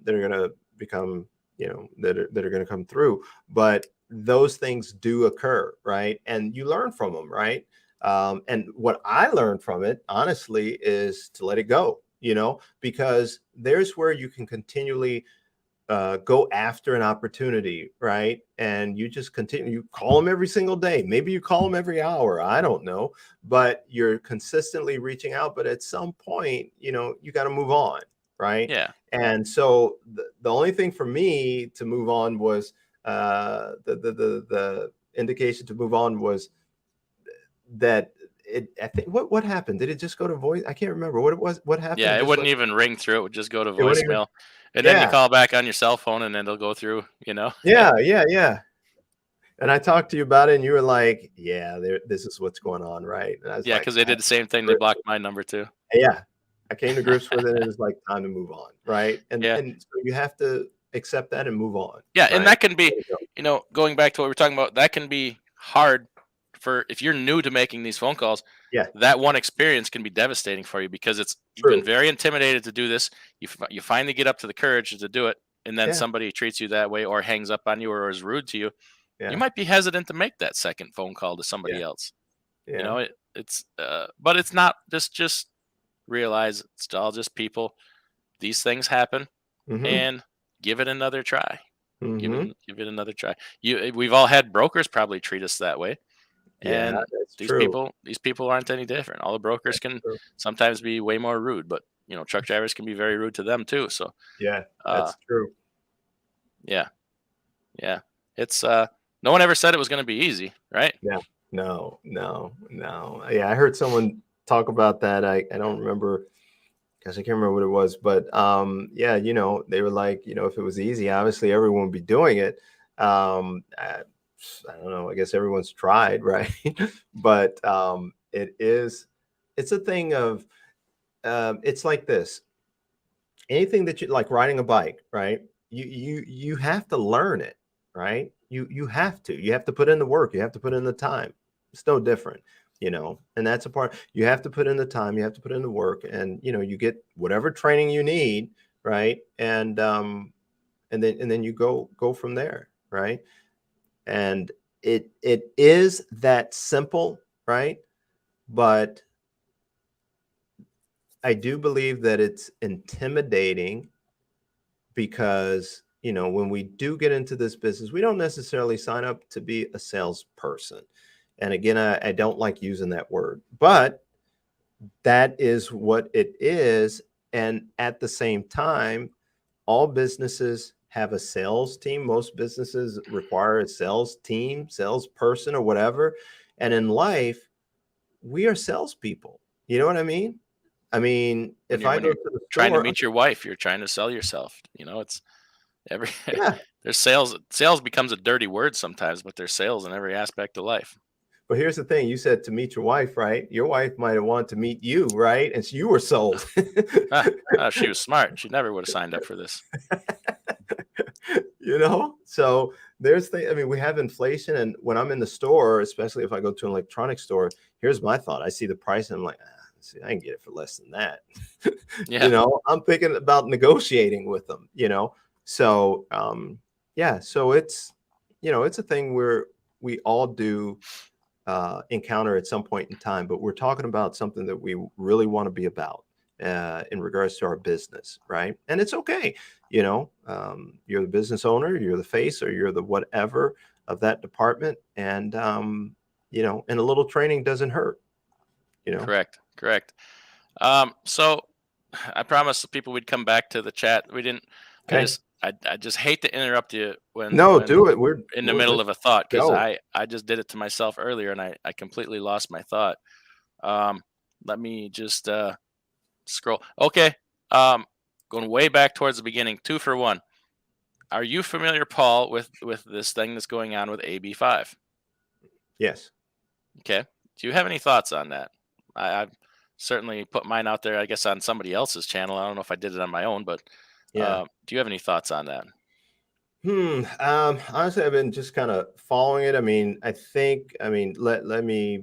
going to become that are going to come through, but those things do occur, right? And you learn from them, right? And what I learned from it, honestly, is to let it go, because there's where you can continually go after an opportunity, right? And you just continue, you call them every single day. Maybe you call them every hour. I don't know, but you're consistently reaching out. But at some point, you got to move on, right?
yeah,
And so the only thing for me to move on was the indication to move on was that I think what happened? Did it just go to voice? I can't remember what it was. What happened?
yeah.
It
It
just
wouldn't
went.
even ring through. It would just go to
It wouldn't even.
voicemail, and then you
Yeah,
call back on your cell phone, and then it'll go through.
yeah, yeah, yeah. And I talked to you about it, and you were like, "Yeah, this is what's going on, right?" And I was
Yeah,
like,
because they
"I
did the same thing. They
grips
blocked
with
my number too.
it." Yeah, I came to grips with it. And it was like time to move on, right? And
Yeah,
and so you have to accept that and move on,
yeah, and
right?
that can be,
Let it go.
going back to what we were talking about. That can be hard for if you're new to making these phone calls.
Yeah,
That one experience can be devastating for you because you've been
true.
very intimidated to do this. You finally get up to the courage to do it, and then
Yeah,
somebody treats you that way, or hangs up on you, or is rude to you. You
yeah,
might be hesitant to make that second phone call to somebody
yeah,
else.
yeah.
But it's not just realize it's all just people. These things happen,
Mm-hmm.
and give it another try.
Mm-hmm.
Give it another try. We've all had brokers probably treat us that way,
Yeah,
and
that's true.
these people aren't any different. All the brokers
That's
can
true.
sometimes be way more rude, but truck drivers can be very rude to them too. So
Yeah,
uh,
that's true.
Yeah. Yeah. It's no one ever said it was going to be easy, right?
Yeah. No, no, no. Yeah, I heard someone talk about that. I don't remember because I can't remember what it was, but yeah, they were like, if it was easy, obviously everyone would be doing it. I don't know. I guess everyone's tried, right? But it's a thing of, it's like this. Anything that you like riding a bike, right? You have to learn it, right? You have to put in the work, you have to put in the time. It's no different, and that's a part. You have to put in the time, you have to put in the work, and you get whatever training you need, right? And then you go from there, right? And it is that simple, right? But I do believe that it's intimidating because when we do get into this business, we don't necessarily sign up to be a salesperson. And again, I don't like using that word, but that is what it is. And at the same time, all businesses have a sales team. Most businesses require a sales team, salesperson, or whatever. And in life, we are salespeople. You know what I mean? I mean,
When
if
you're
I
when
go
you're
to the
trying to
store,
meet your wife, you're trying to sell yourself. It's every
yeah.
there's sales. Sales becomes a dirty word sometimes, but there's sales in every aspect of life.
But here's the thing: you said to meet your wife, right? Your wife might have wanted to meet you, right? And so you were sold.
She was smart. She never would have signed up for this.
So there's the. I mean, we have inflation, and when I'm in the store, especially if I go to an electronics store, here's my thought: I see the price, and I'm like, see, I can get it for less than that.
Yeah.
I'm thinking about negotiating with them. So yeah, so it's a thing where we all do encounter at some point in time, but we're talking about something that we really want to be about in regards to our business, right? And it's okay. You're the business owner, you're the face, or you're the whatever of that department. And a little training doesn't hurt.
Correct. So I promised the people we'd come back to the chat. We didn't.
Okay.
I just hate to interrupt you
No,
when
do it. We're,
in the
we're
middle
let's
of a thought, because
go.
I just did it to myself earlier and I completely lost my thought. Let me just scroll. Okay. Um, Going way back towards the beginning. 2 for 1. Are you familiar, Paul, with this thing that's going on with AB5?
Yes.
Okay. Do you have any thoughts on that? I've certainly put mine out there, I guess, on somebody else's channel. I don't know if I did it on my own, but
Yeah.
do you have any thoughts on that?
Honestly, I've been just kind of following it. I mean, let me,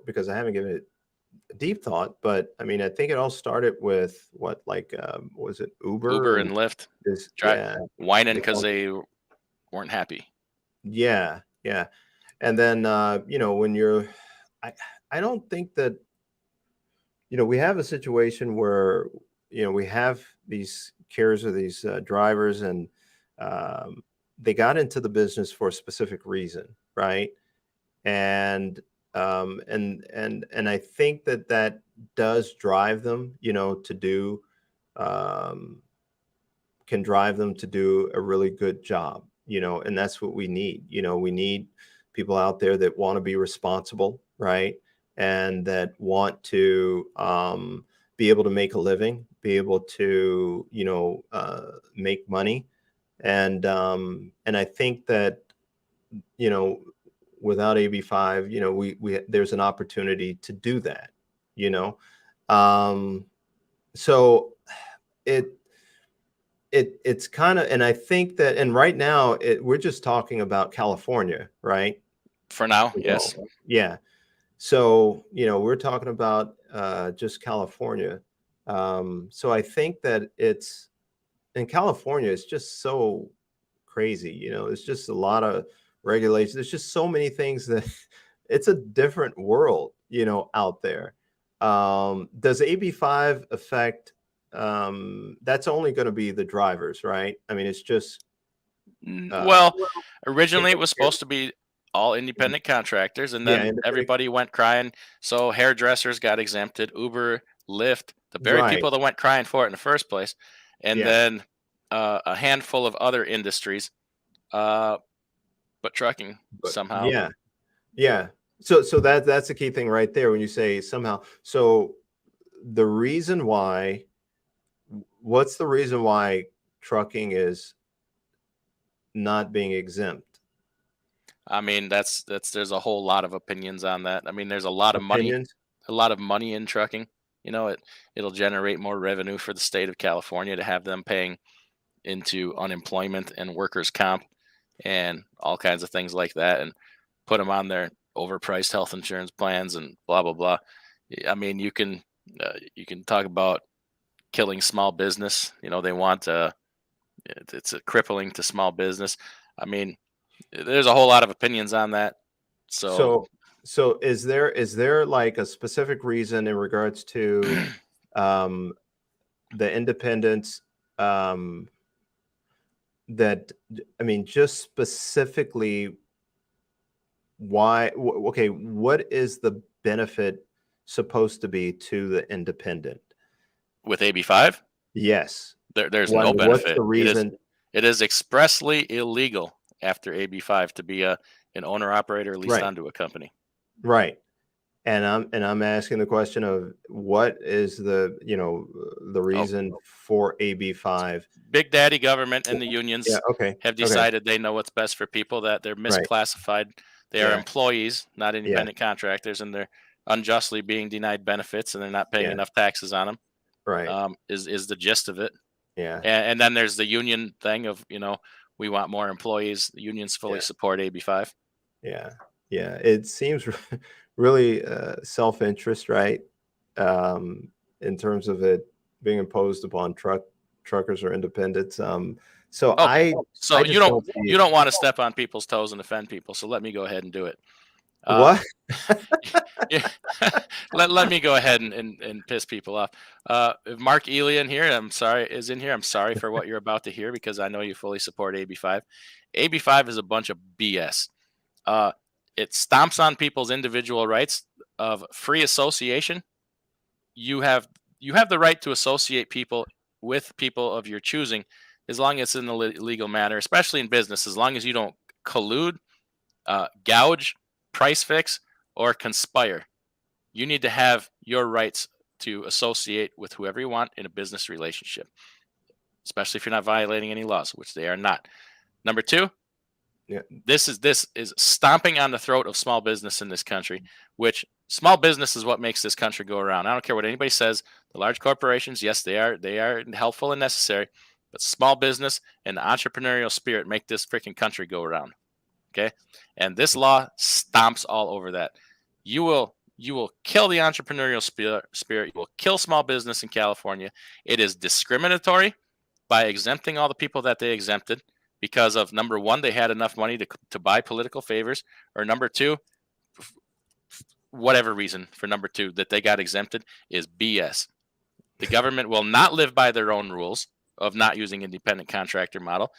because I haven't given it a deep thought, but I mean, I think it all started with what, like, was it Uber
Uber
and
and Lyft try
yeah,
whining
they
because
want,
they weren't happy.
yeah, yeah. And then, when I, I don't think that, we have a situation where, we have these carriers or these drivers, and um, they got into the business for a specific reason, right? And I think that does drive them, to do, um, can drive them to do a really good job, and that's what we need. We need people out there that want to be responsible, right? And that want to be able to make a living, be able to, make money. And I think that, you know, without AB5, we there's an opportunity to do that, you know. Um, so it it's kind of, and I think that, and right now we're just talking about California, right?
For now,
Well,
yes.
yeah. So, we're talking about just California. So I think that it's in California, it's just so crazy. It's just a lot of regulations. There's just so many things that it's a different world, out there. Does AB5 affect? That's only going to be the drivers, right? I mean, it's just
Well,
well,
originally it was supposed to be all independent contractors, and
yeah,
then
independent,
everybody went crying. So hairdressers got exempted, Uber, Lyft, the very
right?
people that went crying for it in the first place. And
Yeah,
then a handful of other industries, but trucking
But
somehow.
yeah. So that's the key thing right there when you say somehow. So the reason why, what's the reason why trucking is not being exempt?
I mean, there's a whole lot of opinions on that. I mean, there's a lot of money,
Opinions?
in trucking. It'll generate more revenue for the state of California to have them paying into unemployment and workers' comp and all kinds of things like that, and put them on their overpriced health insurance plans and blah blah blah. I mean, you can talk about killing small business. They want it's a crippling to small business. I mean, there's a whole lot of opinions on that. So
So so is there like a specific reason in regards to um the independence, um that, I mean, just specifically why, okay, what is the benefit supposed to be to the independent?
with AB5,
Yes.
there's
What,
no
what's
benefit.
the reason?
It is expressly illegal after AB5 to be an owner operator leased
Right.
onto a company.
Right. And I'm asking the question of what is the, the
Oh,
reason for AB5?
Big Daddy government and the
Yeah,
unions
okay.
have
Okay.
decided they know what's best for people, that they're
Right.
misclassified. They are
Yeah.
employees, not
Yeah.
independent contractors, and they're unjustly being denied benefits, and they're not paying
Yeah.
enough taxes on them.
Right.
Is the gist of it.
Yeah.
And then there's the union thing of, we want more employees. The unions fully
Yeah.
support AB5.
Yeah. Yeah. It seems really self-interest, right? In terms of it being imposed upon truckers or independents. So
Oh,
I
so
just don't see
you don't want to step on people's toes and offend people. So let me go ahead and do it. Uh,
what.
yeah, let me go ahead and piss people off. If Mark Elian here, is in here. I'm sorry for what you're about to hear, because I know you fully support AB5. AB5 is a bunch of BS. Uh, it stomps on people's individual rights of free association. You have the right to associate people with people of your choosing, as long as it's in a legal manner, especially in business, as long as you don't collude, gouge, price fix, or conspire. You need to have your rights to associate with whoever you want in a business relationship, especially if you're not violating any laws, which they are not. Number two,
Yeah.
this is stomping on the throat of small business in this country, which small business is what makes this country go around. I don't care what anybody says. The large corporations, yes, they are helpful and necessary, but small business and the entrepreneurial spirit make this freaking country go around. Okay, and this law stomps all over that. You will kill the entrepreneurial spirit. You will kill small business in California. It is discriminatory by exempting all the people that they exempted because of, number one, they had enough money to buy political favors, or number two, whatever reason for number two that they got exempted is BS. The government will not live by their own rules of not using independent contractor model.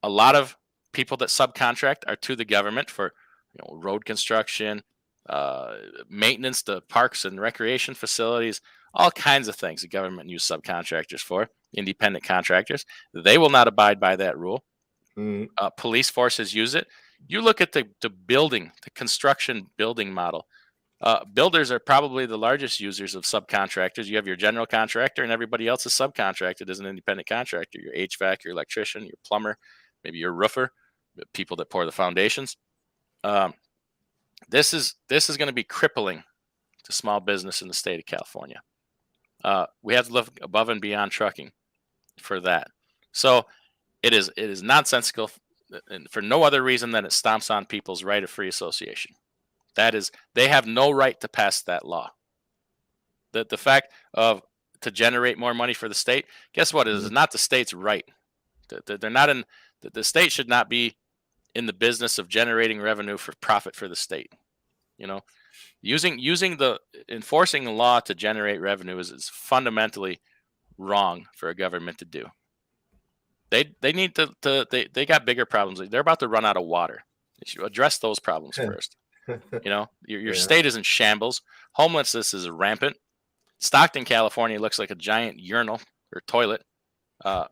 A lot of people that subcontract are to the government for road construction, maintenance to parks and recreation facilities, all kinds of things the government use subcontractors for, independent contractors. They will not abide by that rule.
Mm,
Police forces use it. You look at the construction building model. Builders are probably the largest users of subcontractors. You have your general contractor, and everybody else is subcontracted as an independent contractor. Your HVAC, your electrician, your plumber, maybe your roofer, the people that pour the foundations. Um, this is going to be crippling to small business in the state of California. We have to look above and beyond trucking for that. So it is nonsensical, and for no other reason than it stomps on people's right of free association. They have no right to pass that law. The fact of to generate more money for the state, guess what? It is not the state's right. They're not in. The state should not be in the business of generating revenue for profit for the state. You know, using the enforcing the law to generate revenue is fundamentally wrong for a government to do. They need they got bigger problems. They're about to run out of water. They should address those problems first. Your
yeah.
state is in shambles. Homelessness is rampant. Stockton, California looks like a giant urinal or toilet.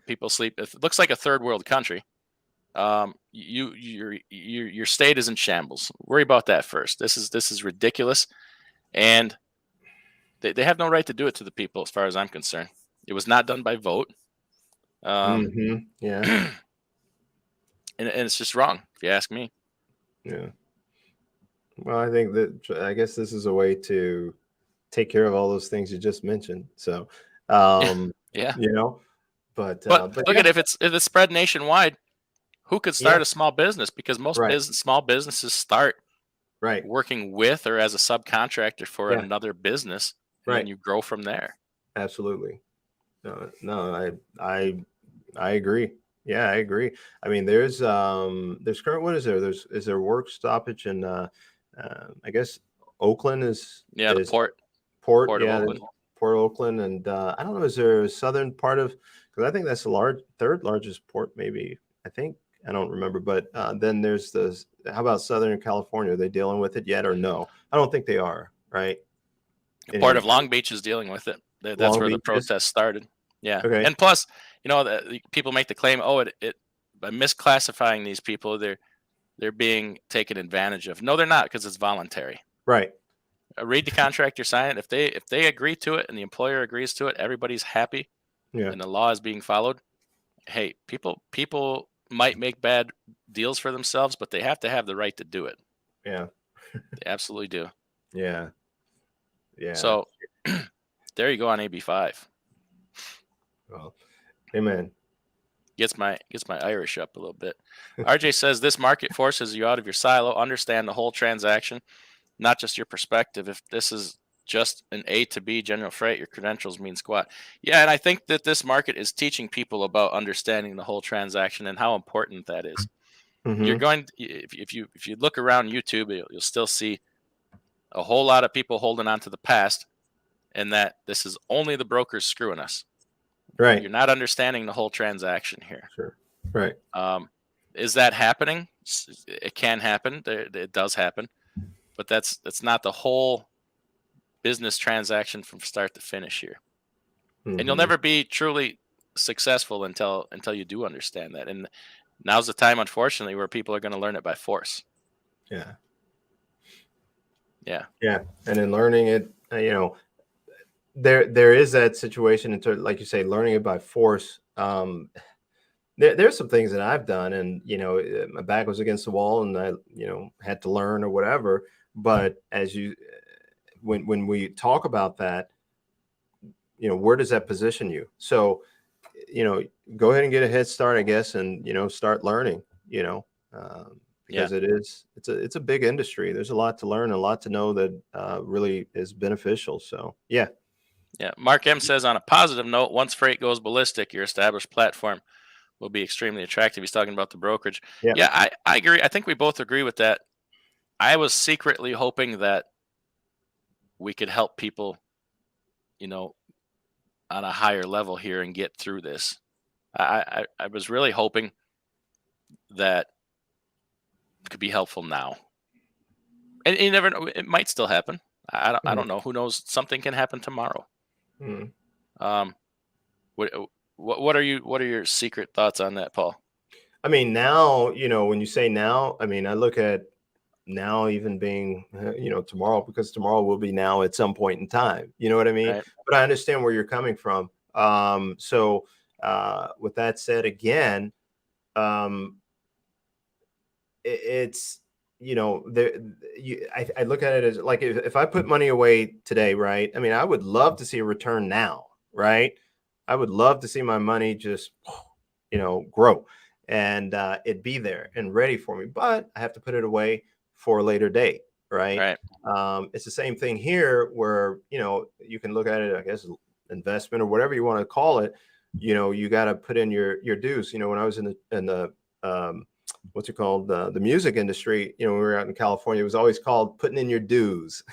People sleep. It looks like a third world country. Your state is in shambles. Worry about that first. This is ridiculous, and they have no right to do it to the people, as far as I'm concerned. It was not done by vote.
Yeah.
And it's just wrong, if you ask me.
Yeah. Well, I guess this is a way to take care of all those things you just mentioned. So,
Yeah.
but
Look
yeah,
at if it's spread nationwide, who could
yeah,
start a small business? Because most
right,
small businesses start
right,
working with or as a subcontractor for
yeah,
another business, and then
right,
you grow from there.
absolutely. No, I agree. Yeah, I agree. I mean, there's current, what is there? Is there work stoppage in I guess Oakland
Yeah, the
is
port of
yeah,
Oakland.
Port Oakland, and I don't know, is there a southern part of, because I think that's the third largest port, maybe. I think, I don't remember, but then there's how about Southern California? Are they dealing with it yet or no? I don't think they are, right?
The
Any
port of
idea?
Long Beach is dealing with it. That's
Long
where the
Beach is?
protest started. Yeah,
Okay.
and plus, people make the claim, oh, it by misclassifying these people, they're being taken advantage of. No, they're not, because it's voluntary.
Right.
Read the contract you're signing. If they agree to it and the employer agrees to it, everybody's happy,
Yeah.
and the law is being followed. Hey, people might make bad deals for themselves, but they have to have the right to do it.
Yeah.
They absolutely do.
Yeah. Yeah.
So there you go on AB5.
Well, amen.
Gets my Irish up a little bit. RJ says this market forces you out of your silo. Understand the whole transaction, not just your perspective. If this is just an A to B general freight, your credentials mean squat. Yeah, and I think that this market is teaching people about understanding the whole transaction and how important that is. You're
Mm-hmm.
going if you look around YouTube, you'll still see a whole lot of people holding on to the past, and that this is only the brokers screwing us.
Right.
You're not understanding the whole transaction here.
Sure. Right.
Is that happening? It can happen. It does happen, but that's not the whole business transaction from start to finish here. And you'll
Mm-hmm.
never be truly successful until you do understand that. And now's the time, unfortunately, where people are going to learn it by force.
Yeah.
Yeah.
Yeah. And in learning it, there is that situation into, like you say, learning it by force. There's some things that I've done, and my back was against the wall, and I had to learn or whatever. But when we talk about that, where does that position you? So go ahead and get a head start, I guess, and start learning. Because
Yeah.
it's a big industry. There's a lot to learn, a lot to know that really is beneficial. So yeah.
Yeah. Mark M says, on a positive note, once freight goes ballistic, your established platform will be extremely attractive. He's talking about the brokerage.
Yeah.
Yeah, I agree. I think we both agree with that. I was secretly hoping that we could help people, on a higher level here and get through this. I was really hoping that it could be helpful now. And you never know, it might still happen. I don't know. Who knows? Something can happen tomorrow.
Mm-hmm.
Um, what are your secret thoughts on that, Paul?
I mean, now, when you say now, I mean, I look at now even being, tomorrow, because tomorrow will be now at some point in time. You know what I mean?
Right.
But I understand where you're coming from. So with that said, again, it's, there, I look at it as like, if I put money away today, right? I mean, I would love to see a return now, right? I would love to see my money just, grow, and it be there and ready for me. But I have to put it away for a later date, right?
Right.
It's the same thing here, where you can look at it, I guess, investment or whatever you want to call it. You got to put in your dues. When I was in the what's it called, the music industry, when we were out in California, it was always called putting in your dues.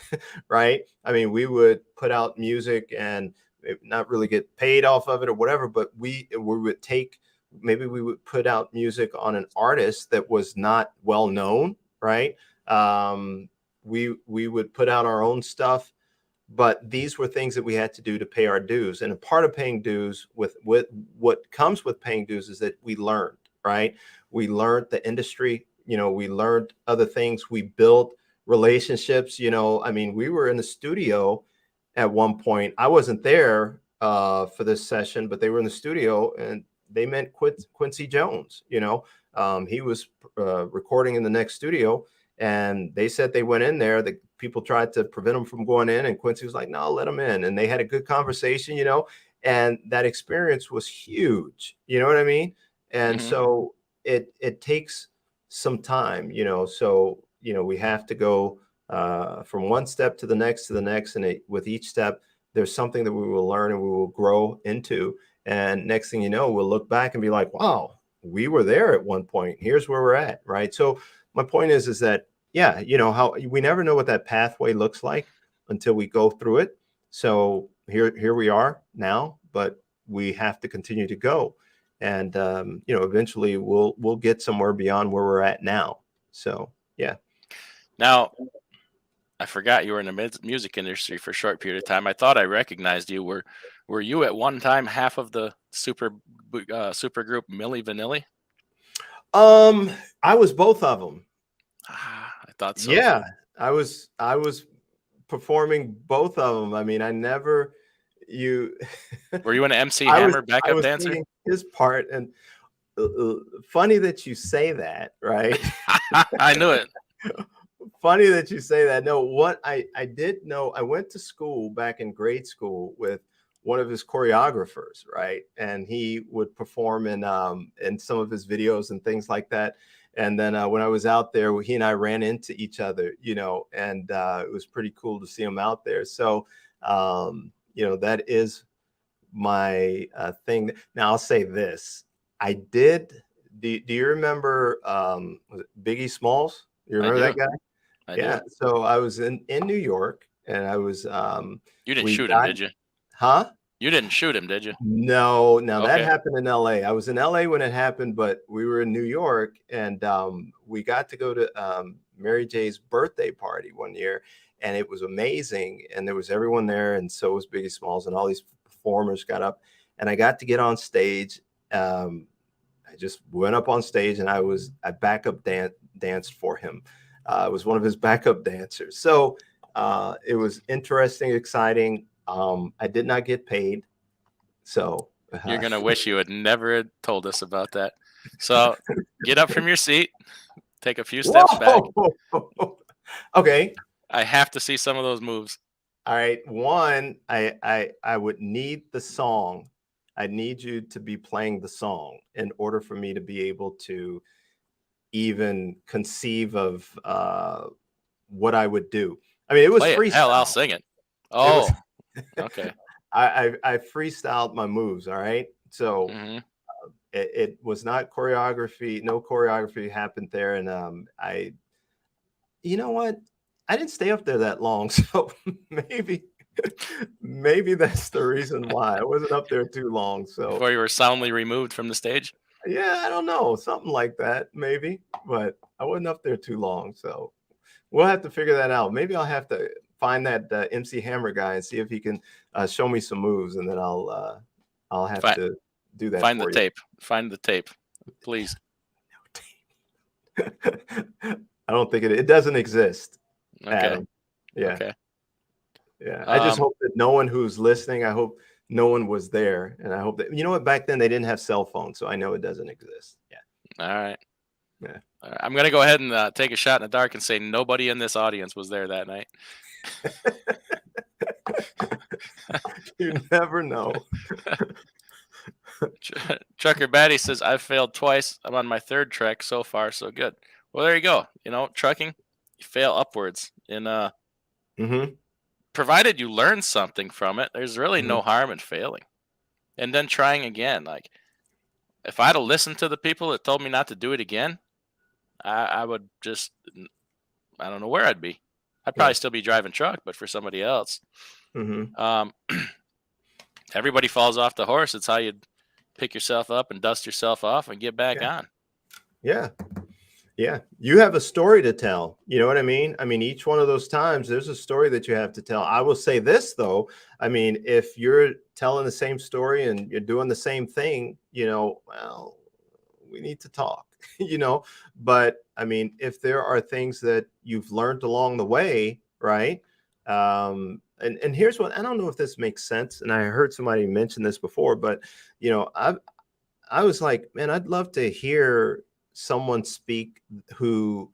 Right? I mean, we would put out music and not really get paid off of it or whatever, but we would maybe we would put out music on an artist that was not well known, right? We would put out our own stuff, but these were things that we had to do to pay our dues. And a part of paying dues with what comes with paying dues is that we learned, right? We learned the industry, we learned other things. We built relationships, I mean, we were in the studio at one point. I wasn't there for this session, but they were in the studio and they met Quincy Jones, he was recording in the next studio, and they said they went in there. The people tried to prevent him from going in, and Quincy was like, no, let him in. And they had a good conversation, and that experience was huge. You know what I mean? And so it takes some time, so, we have to go from one step to the next, and with each step, there's something that we will learn and we will grow into. And next thing you know, we'll look back and be like, wow, we were there at one point. Here's where we're at, right? So my point is that, yeah, how we never know what that pathway looks like until we go through it. So here we are now, but we have to continue to go. And, eventually we'll get somewhere beyond where we're at now. So, yeah.
Now, I forgot you were in the music industry for a short period of time. I thought I recognized you. Were you at one time half of the super group Milli Vanilli?
I was both of them.
I thought so.
Yeah, I was performing both of them. I mean, I never
Were you an MC Hammer backup dancer?
Singing his part, and funny that you say that, right?
I knew it.
Funny that you say that. No, what I did know, I went to school back in grade school with one of his choreographers, right? And he would perform in some of his videos and things like that. And then when I was out there, he and I ran into each other, and it was pretty cool to see him out there. So, that is my thing. Now I'll say this: I did. Do you remember was it Biggie Smalls? You remember that guy?
I
do. So I was in New York, and I was.
You didn't shoot him, did you?
Huh?
You didn't shoot him, did you?
No. Now that happened in LA. I was in LA when it happened, but we were in New York, and we got to go to Mary J's birthday party one year, and it was amazing. And there was everyone there, and so was Biggie Smalls, and all these performers got up, and I got to get on stage. I just went up on stage, and I backup danced for him. I was one of his backup dancers. So it was interesting, exciting. I did not get paid. So
you're going to wish you had never told us about that. So get up from your seat, take a few steps back.
Okay.
I have to see some of those moves.
All right. One, I would need the song. I need you to be playing the song in order for me to be able to even conceive of what I would do. I mean, it was freestyle.
Hell, I'll sing it. Oh, okay.
I freestyled my moves. All right. So it was not choreography. No choreography happened there. And you know what? I didn't stay up there that long. So maybe that's the reason why I wasn't up there too long. So
before you were soundly removed from the stage?
Yeah, I don't know. Something like that, maybe. But I wasn't up there too long. So we'll have to figure that out. Maybe I'll have to find that MC Hammer guy and see if he can show me some moves, and then I'll have to do that.
Find the tape. Find the tape, please.
I don't think it doesn't exist.
Okay.
Adam. Yeah.
Okay.
Yeah. I just hope that no one who's listening, I hope no one was there. And I hope that, what, back then they didn't have cell phones. So I know it doesn't exist. Yeah.
All right.
Yeah.
I'm going to go ahead and take a shot in the dark and say nobody in this audience was there that night.
You never know.
Trucker Batty says, I've failed twice. I'm on my third trek. So far, so good. Well, there you go. Trucking, you fail upwards. And provided you learn something from it, there's really no harm in failing. And then trying again. Like, if I'd have listened to the people that told me not to do it again, I would just, I don't know where I'd be. I'd probably still be driving truck, but for somebody else. Everybody falls off the horse. It's how you pick yourself up and dust yourself off and get back on.
Yeah. Yeah, you have a story to tell. You know what I mean? I mean, each one of those times, there's a story that you have to tell. I will say this, though. I mean, if you're telling the same story and you're doing the same thing, well, we need to talk, you know. But I mean, if there are things that you've learned along the way, right? And here's what I don't know if this makes sense. And I heard somebody mention this before, but I was like, man, I'd love to hear someone speak who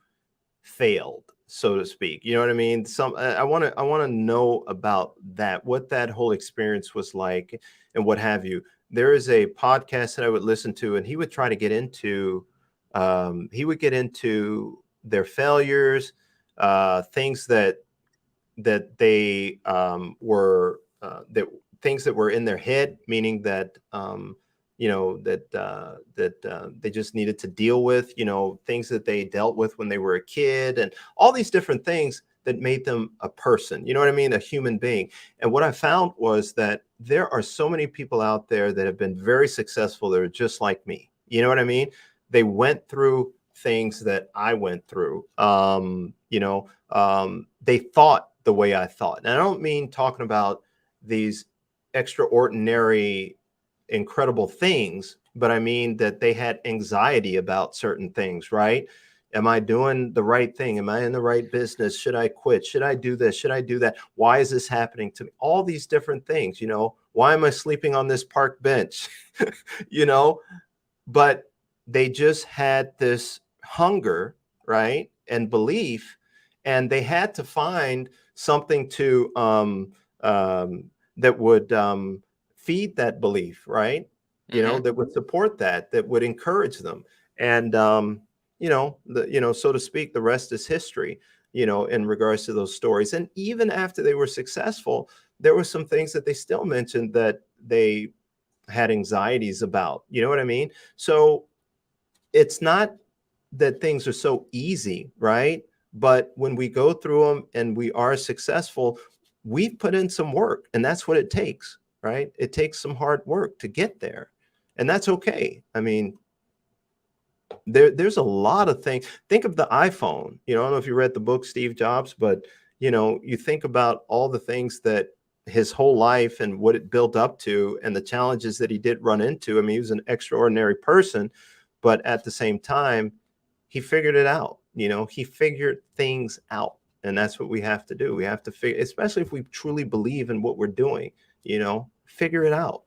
failed, so to speak. You know what I mean? I want to know about that, what that whole experience was like, and what have you. There is a podcast that I would listen to, and he would try to get into, their failures, things that they were that things that were in their head, meaning that they just needed to deal with, things that they dealt with when they were a kid, and all these different things that made them a person. You know what I mean? A human being. And what I found was that there are so many people out there that have been very successful that are just like me. You know what I mean? They went through things that I went through. They thought the way I thought. And I don't mean talking about these extraordinary, incredible things, but I mean that they had anxiety about certain things, right? Am I doing the right thing? Am I in the right business? Should I quit? Should I do this? Should I do that? Why is this happening to me? All these different things, why am I sleeping on this park bench? you know, but they just had this hunger, right? And belief, and they had to find something to that would feed that belief, right? That would support that would encourage them. And so to speak, the rest is history, in regards to those stories. And even after they were successful, there were some things that they still mentioned that they had anxieties about. You know what I mean? So it's not that things are so easy, right? But when we go through them and we are successful, we've put in some work, and that's what it takes, right? It takes some hard work to get there, and that's okay. I mean, there's a lot of things. Think of the iPhone. I don't know if you read the book Steve Jobs, but you think about all the things that his whole life and what it built up to, and the challenges that he did run into. I mean, he was an extraordinary person, but at the same time, he figured it out. He figured things out, and that's what we have to do. We have to figure, especially if we truly believe in what we're doing, figure it out.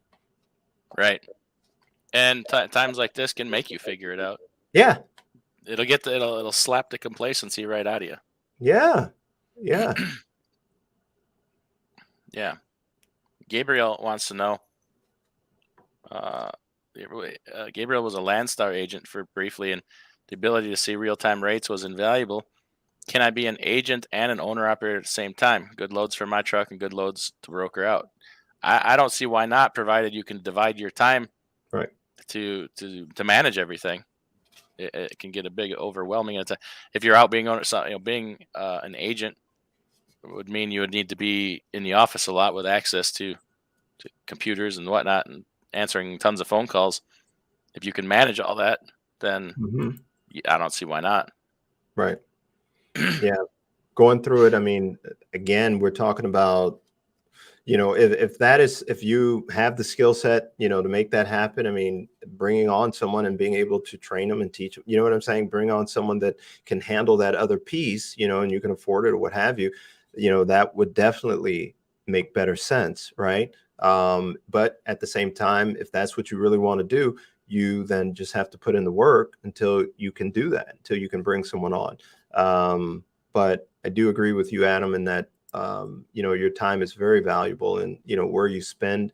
Right. And times like this can make you figure it out.
Yeah.
It'll slap the complacency right out of you.
Yeah. Yeah.
Yeah. Gabriel wants to know. Gabriel was a Landstar agent for briefly, and the ability to see real-time rates was invaluable. Can I be an agent and an owner-operator at the same time? Good loads for my truck and good loads to broker out. I don't see why not, provided you can divide your time
right
to manage everything. It can get a big overwhelming. If you're out being owner, being an agent would mean you would need to be in the office a lot with access to computers and whatnot and answering tons of phone calls. If you can manage all that, then I don't see why not.
Right. Yeah. Going through it. I mean, again, we're talking about, if you have the skill set, to make that happen. I mean, bringing on someone and being able to train them and teach them, you know what I'm saying? Bring on someone that can handle that other piece, and you can afford it or what have you, that would definitely make better sense. Right. But at the same time, if that's what you really want to do, you then just have to put in the work until you can do that, until you can bring someone on. But I do agree with you, Adam, in that, your time is very valuable, and, where you spend,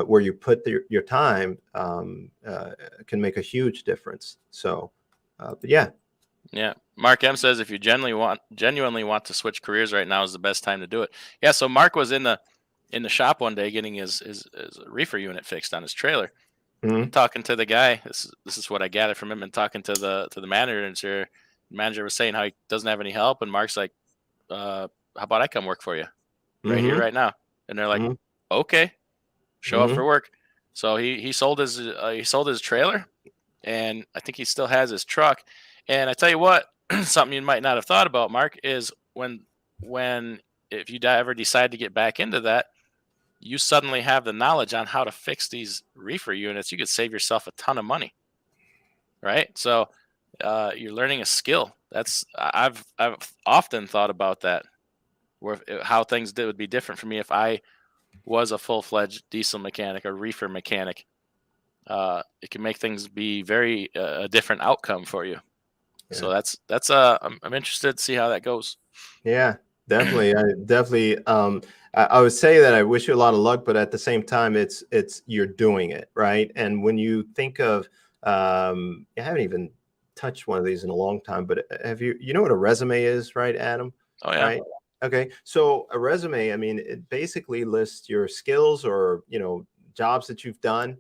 where you put your time can make a huge difference. So, but yeah.
Yeah. Mark M says, if you genuinely want to switch careers right now is the best time to do it. Yeah. So Mark was in the shop one day getting his reefer unit fixed on his trailer. And talking to the guy, this is what I gathered from him, and talking to the manager, and the manager was saying how he doesn't have any help, and Mark's like, how about I come work for you right here, right now? And they're like, okay, show up for work. So he sold his trailer, and I think he still has his truck. And I tell you what, something you might not have thought about, Mark, is when if you ever decide to get back into that, you suddenly have the knowledge on how to fix these reefer units. You could save yourself a ton of money, right? So you're learning a skill. I've often thought about that, where how things would be different for me if I was a full-fledged diesel mechanic or reefer mechanic. It can make things be very a different outcome for you.
Yeah.
So that's I'm interested to see how that goes.
Yeah, definitely. I definitely I would say that I wish you a lot of luck, but at the same time it's you're doing it, right? And when you think of I haven't even touched one of these in a long time, but have you know what a resume is, right, Adam?
Oh yeah,
Right? Okay. So a resume, I mean, it basically lists your skills or, jobs that you've done,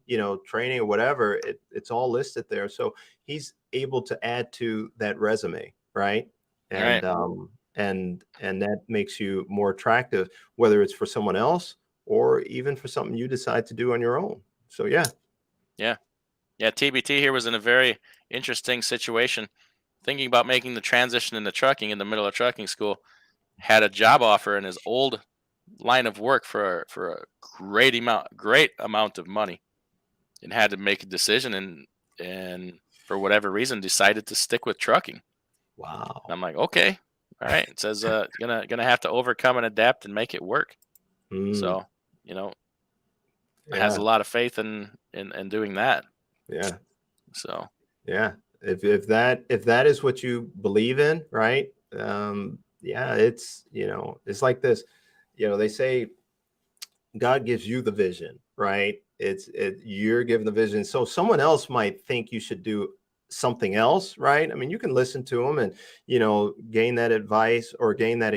training or whatever. It's all listed there. So he's able to add to that resume, right?
all right,
And and that makes you more attractive, whether it's for someone else or even for something you decide to do on your own. So yeah.
yeah, yeah. TBT here was in a very interesting situation, thinking about making the transition into trucking in the middle of trucking school. Had a job offer in his old line of work for a great amount of money, and had to make a decision, and for whatever reason decided to stick with trucking. And
Wow.
I'm like, okay, all right. It says gonna have to overcome and adapt and make it work.
Mm,
So you know, has
yeah.
a lot of faith in doing that.
Yeah.
So
Yeah. If that is what you believe in, right? Yeah, it's like this. They say God gives you the vision, right? You're given the vision. So someone else might think you should do something else, right? I mean, you can listen to them and gain that advice or gain that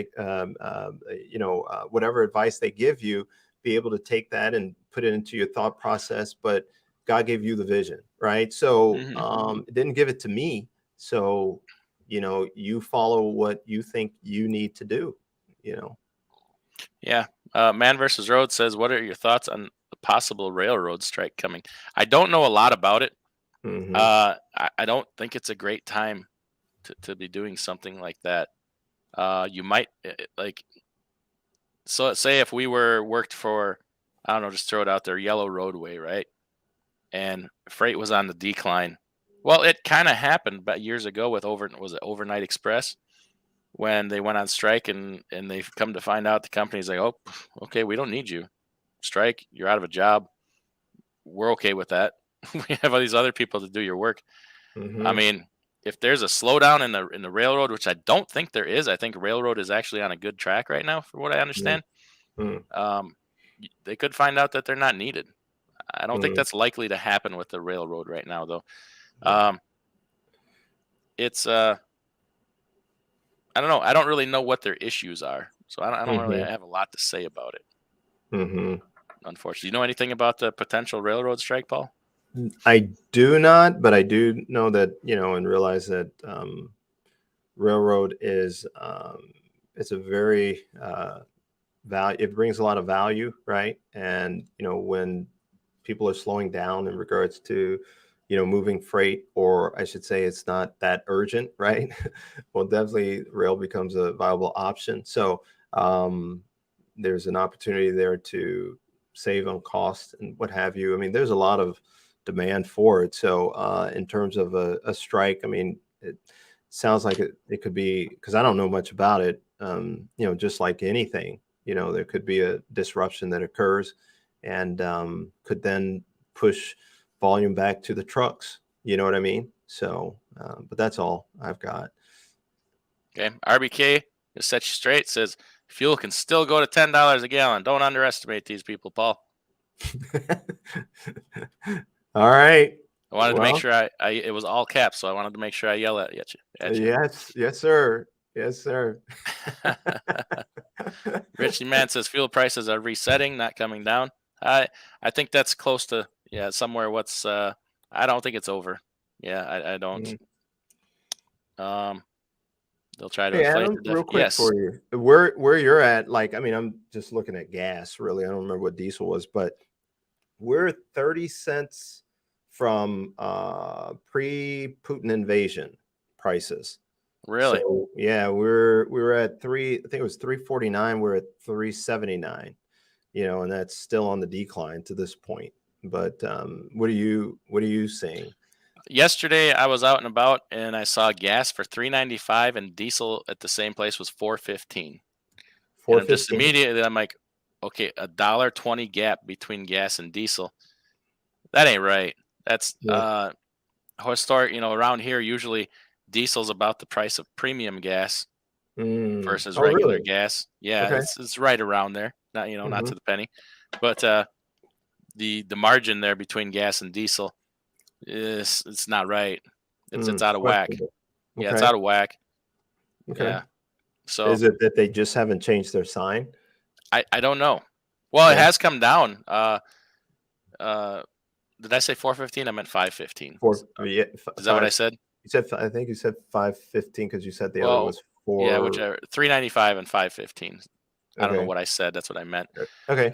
whatever advice they give you, be able to take that and put it into your thought process. But God gave you the vision, right? So
hmm
it didn't give it to me. So you follow what you think you need to do. You know.
yeah. Man versus Road says, "What are your thoughts on the possible railroad strike coming?" I don't know a lot about it.
Hmm.
I don't think it's a great time to be doing something like that. You might like, so let's say if we were worked for, I don't know, just throw it out there, yellow roadway, right? And freight was on the decline. Well, it kind of happened about years ago with was it Overnight Express, when they went on strike, and they've come to find out the company's like, oh, okay, we don't need you. Strike, you're out of a job. We're okay with that. We have all these other people to do your work. I
Hmm.
mean, if there's a slowdown in the railroad, which I don't think there is, I think railroad is actually on a good track right now, for what I understand.
Mm,
Um, they could find out that they're not needed. I don't think
mm,
that's likely to happen with the railroad right now, though.
yeah.
Um, it's I don't know. I don't really know what their issues are, so I don't really
Hmm.
have a lot to say about it.
Hmm.
Unfortunately, do you know anything about the potential railroad strike, Paul?
I do not, but I do know that, and realize that railroad is it's a very value. It brings a lot of value, right? And when people are slowing down in regards to moving freight, or I should say it's not that urgent, right? Well, definitely rail becomes a viable option. So there's an opportunity there to save on cost and what have you. I mean, there's a lot of demand for it. So in terms of a strike, I mean, it sounds like it could be, because I don't know much about it. Just like anything, there could be a disruption that occurs and could then push volume back to the trucks. You know what I mean? So, but that's all I've got.
Okay, RBK to set you straight says fuel can still go to $10 a gallon. Don't underestimate these people, Paul.
All right.
I wanted to make
Well,
sure I it was all caps, so I wanted to make sure I yell at you.
yes, yes, sir. Yes, sir.
Richie Man says fuel prices are resetting, not coming down. I think that's close to, yeah, somewhere. What's I don't think it's over. Yeah, I don't.
Mhm.
Um, they'll try to
Hey,
inflate
Adam,
the
real quick
yes.
for you, where you're at, like, I mean, I'm just looking at gas, really. I don't remember what diesel was, but we're 30 cents from pre-Putin invasion prices.
Really?
So yeah, we were at I think it was 349. We're at 379. And that's still on the decline to this point. But what are you seeing?
Yesterday I was out and about and I saw gas for $3.95 and diesel at the same place was $4.15. And I'm just
415.
immediately I'm like, okay, $1.20 gap between gas and diesel. That ain't right. That's
Yeah.
historic. Around here usually diesel's about the price of premium gas versus
Oh,
regular
really?
gas. Yeah,
Okay.
it's right around there. Not not
Mm-hmm.
to the penny, but the margin there between gas and diesel is it's not right. It's out of whack.
Questionable.
Yeah, it's
Okay.
out of whack.
Okay.
Yeah. So
Is it that they just haven't changed their sign?
I don't know. Well, it
Yeah.
has come down. Uh, did I say 4.15? I meant 5.15.
Yeah,
Is that what I
five.
said?
You said I think you said 515 because you said the other
Well,
was
yeah,
4.
whichever. 3.95 and 5.15. I don't know
Okay.
what I said. That's what I meant.
Okay.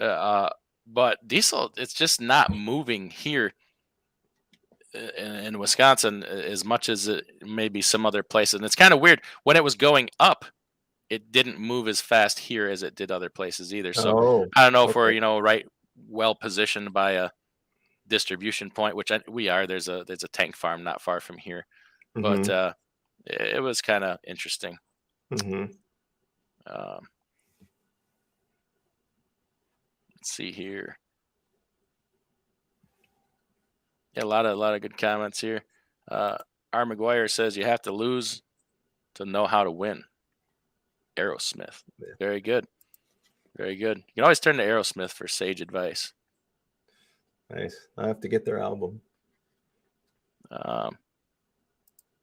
But diesel, it's just not moving here in Wisconsin as much as it maybe some other places. And it's kind of weird. When it was going up, it didn't move as fast here as it did other places either. So
Oh,
I don't know if we're
okay.
right well positioned by a distribution point, which we are. There's a tank farm not far from here, but
Mm-hmm.
it was kind of interesting.
Mm-hmm.
Um, let's see here. Yeah, a lot of good comments here. R. McGuire says you have to lose to know how to win. Aerosmith,
Yeah.
very good, very good. You can always turn to Aerosmith for sage advice.
Nice. I have to get their album.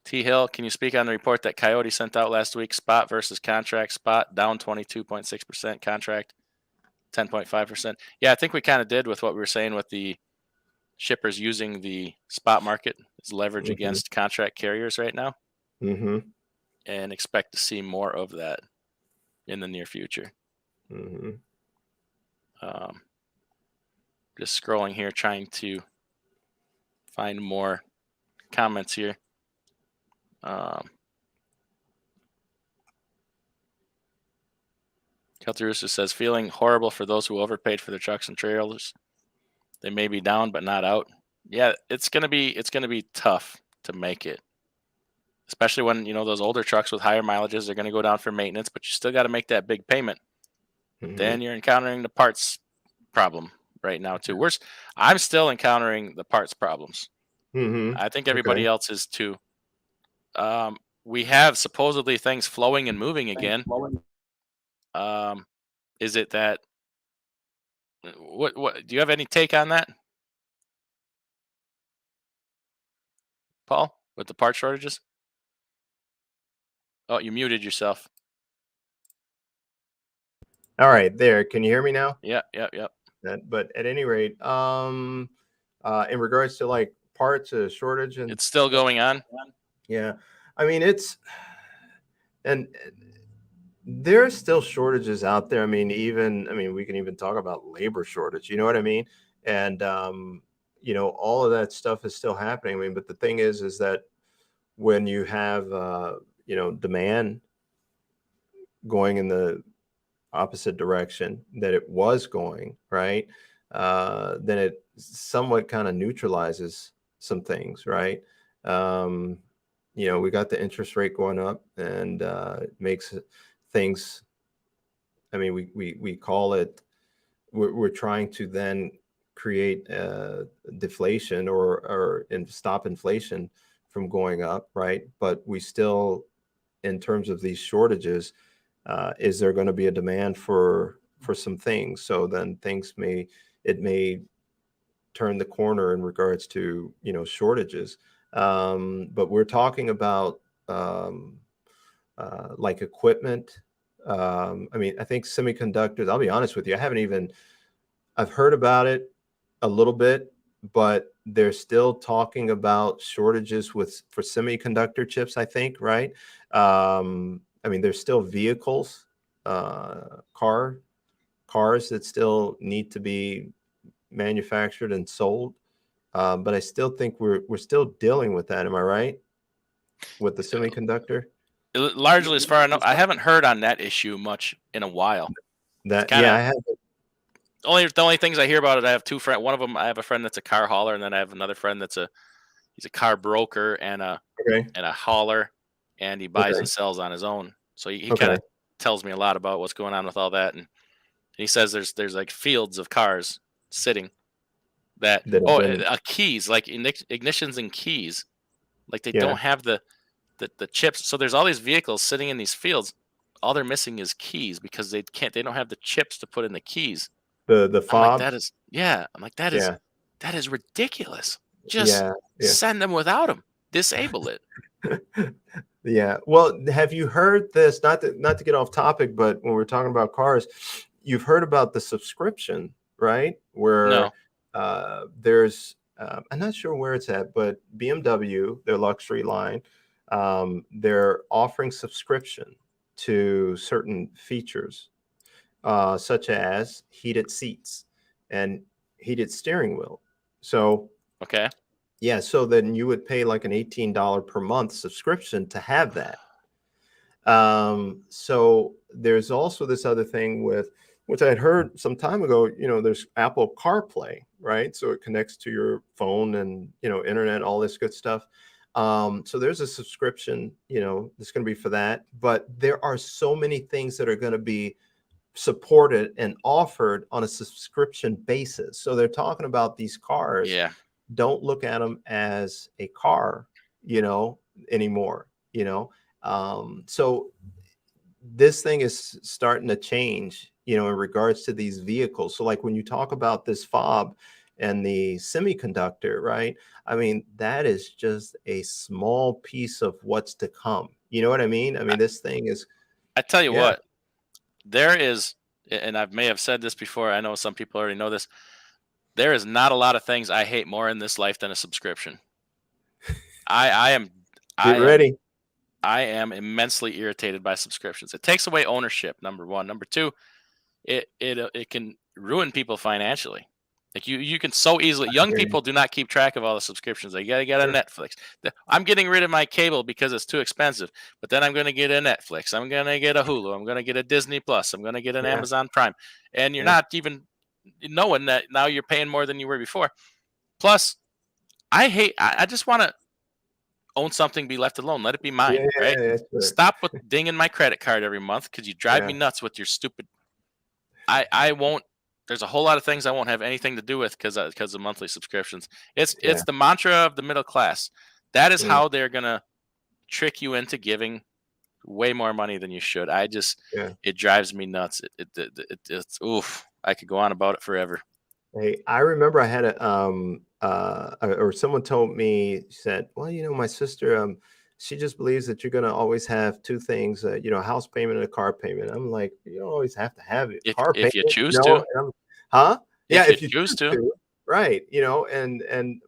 T. Hill, can you speak on the report that Coyote sent out last week? Spot versus contract. Spot down 22.6%. Contract 10.5%. Yeah, I think we kind of did with what we were saying with the shippers using the spot market as leverage
Mm-hmm.
against contract carriers right now,
Mm-hmm.
and expect to see more of that in the near future.
Mm-hmm.
Just scrolling here, trying to find more comments here. Keltrusa says, feeling horrible for those who overpaid for their trucks and trailers. They may be down, but not out. Yeah, it's gonna be tough to make it, especially when those older trucks with higher mileages are gonna go down for maintenance, but you still got to make that big payment.
Mm-hmm.
Then you're encountering the parts problem right now too. I'm still encountering the parts problems.
Mm-hmm.
I think
Okay.
everybody else is too. We have supposedly things flowing and moving again. Is it that? What do you have any take on that, Paul? With the part shortages? Oh, you muted yourself.
All right, there. Can you hear me now?
Yeah, yeah.
But at any rate, in regards to like parts shortage and
It's still going on.
yeah, I mean and there's still shortages out there. I mean, we can even talk about labor shortage. You know what I mean? And all of that stuff is still happening. I mean, but the thing is that when you have demand going in the opposite direction that it was going, right? Then it somewhat kind of neutralizes some things, right? We got the interest rate going up, and it makes things. I mean, we call it. We're trying to then create deflation and stop inflation from going up, right? But we still, in terms of these shortages, is there going to be a demand for some things? So then it may turn the corner in regards to shortages. But we're talking about like equipment. I mean, I think semiconductors. I'll be honest with you. I've heard about it a little bit, but they're still talking about shortages for semiconductor chips, I think, right? I mean, there's still vehicles, cars that still need to be manufactured and sold. But I still think we're still dealing with that. Am I right? with the semiconductor.
Largely, as far as I know, I haven't heard on that issue much in a while. It's
That
kind
yeah,
of
I have.
the only things I hear about it. I have two friends. One of them, I have a friend that's a car hauler, and then I have another friend that's he's a car broker and
Okay.
a hauler, and he buys
Okay.
and sells on his own. So he kind
Okay.
of tells me a lot about what's going on with all that, and he says there's like fields of cars sitting that
That have been
keys, like ignitions and keys, like they
yeah
don't have the chips. So there's all these vehicles sitting in these fields. All they're missing is keys because they don't have the chips to put in the keys.
the
I'm like,
fobs.
I'm like, that
Yeah.
is ridiculous. Just
Yeah. Yeah.
send them without them. Disable it.
Yeah. Well, have you heard this? Not to get off topic, but when we're talking about cars, you've heard about the subscription, right? Where
No.
there's I'm not sure where it's at, but BMW, their luxury line, they're offering subscription to certain features, such as heated seats and heated steering wheel. So
Okay.
yeah, so then you would pay like an $18 per month subscription to have that. So there's also this other thing with which I had heard some time ago, there's Apple CarPlay, right? So it connects to your phone and, internet, all this good stuff. So there's a subscription, that's going to be for that. But there are so many things that are going to be supported and offered on a subscription basis. So they're talking about these cars.
Yeah.
Don't look at them as a car, anymore, so this thing is starting to change, in regards to these vehicles. So like when you talk about this fob and the semiconductor, right? I mean, that is just a small piece of what's to come. You know what I mean? I
I,
mean, this thing is,
I tell you
yeah,
what, there is, and I may have said this before. I know some people already know this. There is not a lot of things I hate more in this life than a subscription. I am
get
I am
ready.
I am immensely irritated by subscriptions. It takes away ownership. Number one. Number two, it can ruin people financially. Like you can so easily.
I
Young
hear you.
people do not keep track of all the subscriptions. They gotta get a
Sure.
Netflix. I'm getting rid of my cable because it's too expensive. But then I'm gonna get a Netflix. I'm gonna get a Hulu. I'm gonna get a Disney Plus. I'm gonna get an
Yeah.
Amazon Prime. And you're
Yeah.
not even knowing that now you're paying more than you were before. Plus, I just want to own something, be left alone. Let it be
Yeah.
mine,
Yeah.
right?
Yeah. Sure.
Stop with dinging my credit card every month because you drive
Yeah.
me nuts with your stupid. I won't. There's a whole lot of things I won't have anything to do with because of monthly subscriptions.
Yeah.
It's the mantra of the middle class. That is
Mm,
how they're gonna trick you into giving way more money than you should.
yeah.
It drives me nuts. It's oof. I could go on about it forever.
Hey, I remember I had or someone told me, said, well, my sister, she just believes that you're going to always have two things, a house payment and a car payment. I'm like, you don't always have to have it. Car
If
payment,
you choose
no.
to,
And huh? Yeah.
if you
If you
choose
choose
to,
to, right.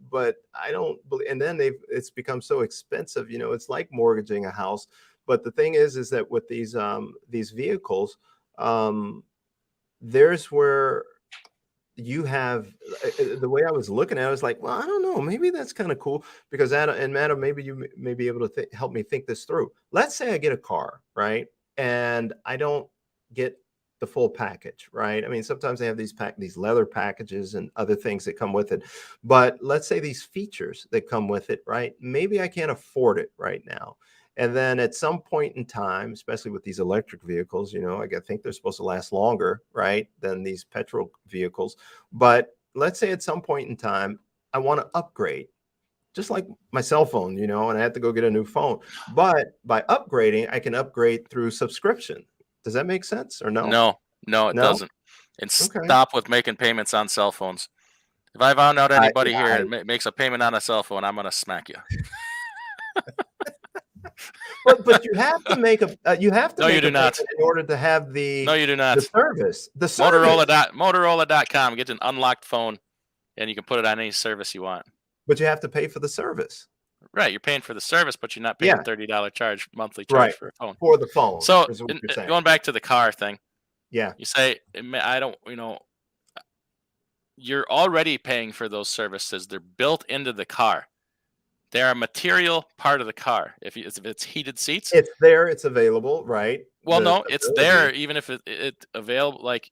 But I don't believe, and then it's become so expensive, it's like mortgaging a house. But the thing is that with these vehicles, um, there's where you have the way I was looking at it, I was like, well, I don't know, maybe that's kind of cool because Madam, maybe you may be able to help me think this through. Let's say I get a car, right? And I don't get the full package, right? I mean, sometimes they have these leather packages and other things that come with it. But let's say these features that come with it, right? Maybe I can't afford it right now. And then at some point in time, especially with these electric vehicles, I think they're supposed to last longer, right, than these petrol vehicles. But let's say at some point in time, I want to upgrade, just like my cell phone, and I have to go get a new phone. But by upgrading, I can upgrade through subscription. Does that make sense or no?
no, no, it
No?
doesn't. And
Okay.
stop with making payments on cell phones. If I found out anybody
Yeah,
here makes a payment on a cell phone, I'm gonna smack you.
but you have to
No, you
make a
do
payment
not.
in order to have
No, you do
the
not.
service. The service.
Motorola.com. Get an unlocked phone, and you can put it on any service you want.
But you have to pay for the service.
Right, you're paying for the service, but you're not paying a
Yeah,
$30 monthly charge
right.
for a phone.
For the phone
So,
is what you're saying.
going back to the car thing,
Yeah.
you say, I don't, you're already paying for those services. They're built into the car. they're a material part of the car. If it's heated seats,
It's there, it's available, right?
well,
The
no, it's there.
ability,
Even if it available, like,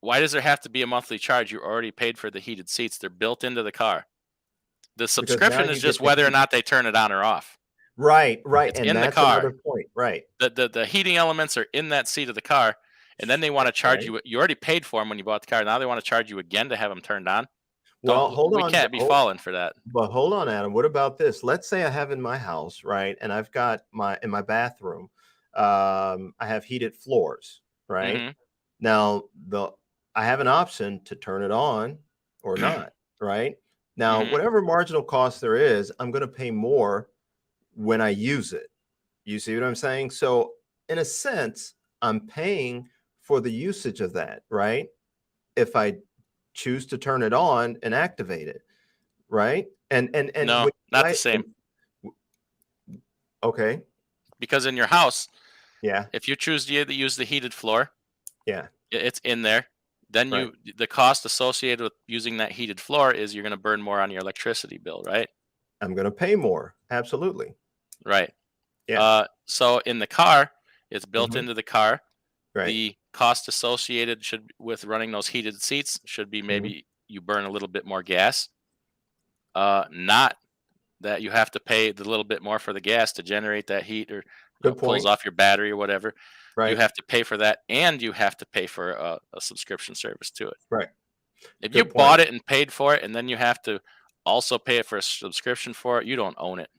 why does there have to be a monthly charge? You already paid for the heated seats. They're built into the car. The
because now
subscription is
you
just
get to
whether or
heat.
not they turn it on or off.
Right, right,
It's
and
in the
that's
car.
another point, right?
The heating elements are in that seat of the car, and then they want to charge
Right.
you. You already paid for them when you bought the car. Now they want to charge you again to have them turned on.
Well, hold
We
on,
can't be falling for that.
but hold on, Adam. What about this? Let's say I have in my house, right, and I've got in my bathroom, I have heated floors, right?
Hmm.
Now I have an option to turn it on or not, right? Now,
Hmm.
whatever marginal cost there is, I'm going to pay more when I use it. You see what I'm saying? So, in a sense, I'm paying for the usage of that, right? If I choose to turn it on and activate it, right? And
No,
when
not the
I
same.
okay,
Because in your house,
yeah,
if you choose to use the heated floor,
yeah,
it's in there. Then
right.
the cost associated with using that heated floor is you're going to burn more on your electricity bill, right?
I'm going to pay more. Absolutely.
Right.
Yeah.
So in the car, it's built
Hmm.
into the car.
Right.
The cost associated with running those heated seats should be
Hmm.
maybe you burn a little bit more gas. Not that you have to pay the little bit more for the gas to generate that heat, or
Good
pulls
point.
off your battery or whatever. You
Right.
have to pay for that, and you have to pay for a subscription service to it.
Right.
If you
Good point.
bought it and paid for it, and then you have to also pay for a subscription for it, you don't own it.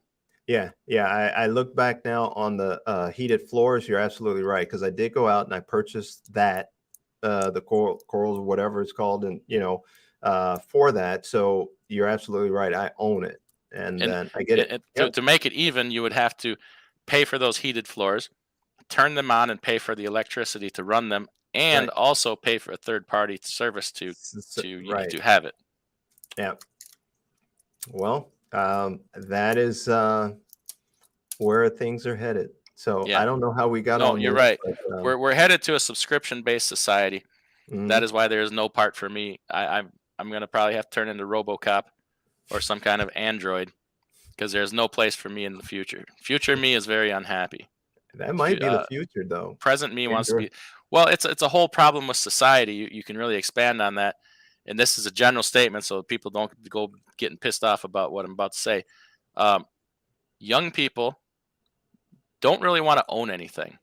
Yeah. Yeah. I look back now on the heated floors. You're absolutely right. Because I did go out and I purchased that, the corals, whatever it's called, and for that. So you're absolutely right. I own it. And
And,
then I get it.
to
Yep.
to make it even, you would have to pay for those heated floors, turn them on, and pay for the electricity to run them, and
Right.
also pay for a third party service
Right.
to have it.
Yeah. Well, that is where things are headed. So I
Yeah.
don't know how we got
No,
on
you're
this,
right.
but
We're headed to a subscription based society. That
mhm.
is why there is no part for me. I'm gonna probably have to turn into RoboCop or some kind of android, because there's no place for me in the future. Future me is very unhappy.
That might
Fu-
be the
Uh,
future, though.
Present me wants to
Android.
be. Well, it's a whole problem with society. You can really expand on that, and this is a general statement, so people don't go getting pissed off about what I'm about to say. Um, Young people don't really want to own anything.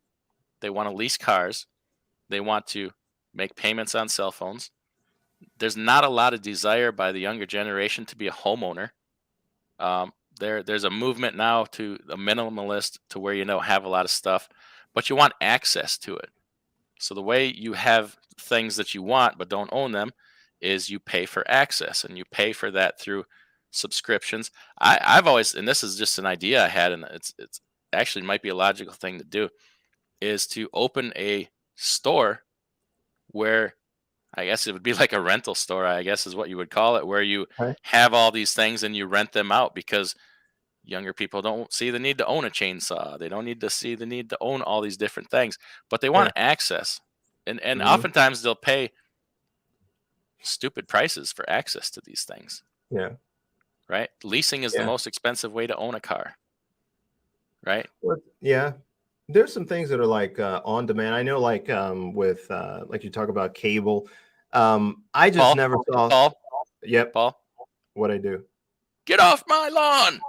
They want to lease cars. They want to make payments on cell phones. There's not a lot of desire by the younger generation to be a homeowner. Um, there's a movement now to a minimalist, to where you don't have a lot of stuff, but you want access to it. So the way you have things that you want but don't own them is you pay for access, and you pay for that through subscriptions. I've always, and this is just an idea I had, and it's actually might be a logical thing to do, is to open a store where, I guess it would be like a rental store, I guess is what you would call it, where you
Okay.
have all these things and you rent them out, because younger people don't see the need to own a chainsaw. They don't need to see the need to own all these different things, but they
Yeah.
want access. And
Hmm.
oftentimes they'll pay stupid prices for access to these things,
Yeah.
right? Leasing is the
Yeah.
most expensive way to own a car, right?
Well, yeah. There's some things that are like on demand. I know, like with like you talk about cable. I just
Paul,
never saw.
Paul,
Yep.
Paul,
What I do.
get off my lawn.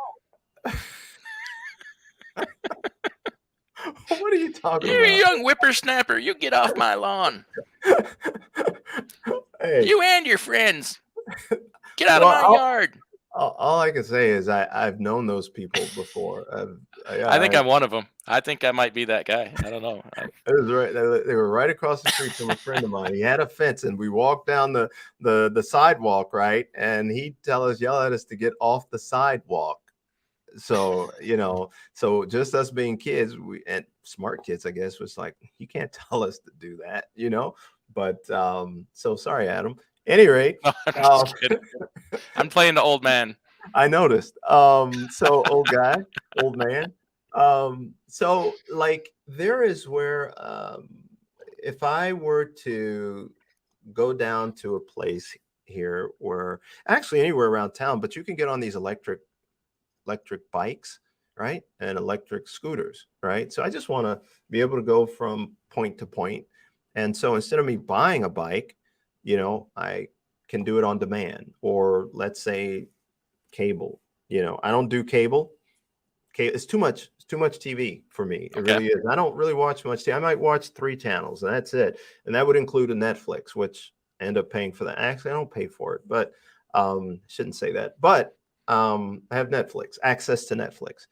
What are you talking
You
about?
young whippersnapper, you get off my lawn.
Hey.
You and your friends. Get out of
Well,
my yard.
all I can say is I've known those people before.
I think
I
I'm one of them. I think I might be that guy. I don't know.
It was right. They were right across the street from a friend of mine. He had a fence, and we walked down the sidewalk, right? And he'd yell at us to get off the sidewalk. So so just us being kids, and smart kids, I guess, was like, you can't tell us to do that. But so sorry, Adam. Any rate,
No, I'm
uh,
just kidding. I'm playing the old man.
I noticed. So old guy, old man. So like there is where if I were to go down to a place here, where actually anywhere around town, but you can get on these electric electric bikes, right? And electric scooters, right? So I just want to be able to go from point to point. And so instead of me buying a bike, I can do it on demand, or let's say cable. I don't do cable. Okay, it's too much. It's too much TV for me. It
Okay.
really is. I don't really watch much TV. I might watch 3 channels, and that's it. And that would include a Netflix, which I end up paying for that. Actually, I don't pay for it, but shouldn't say that. But I have Netflix, access to Netflix.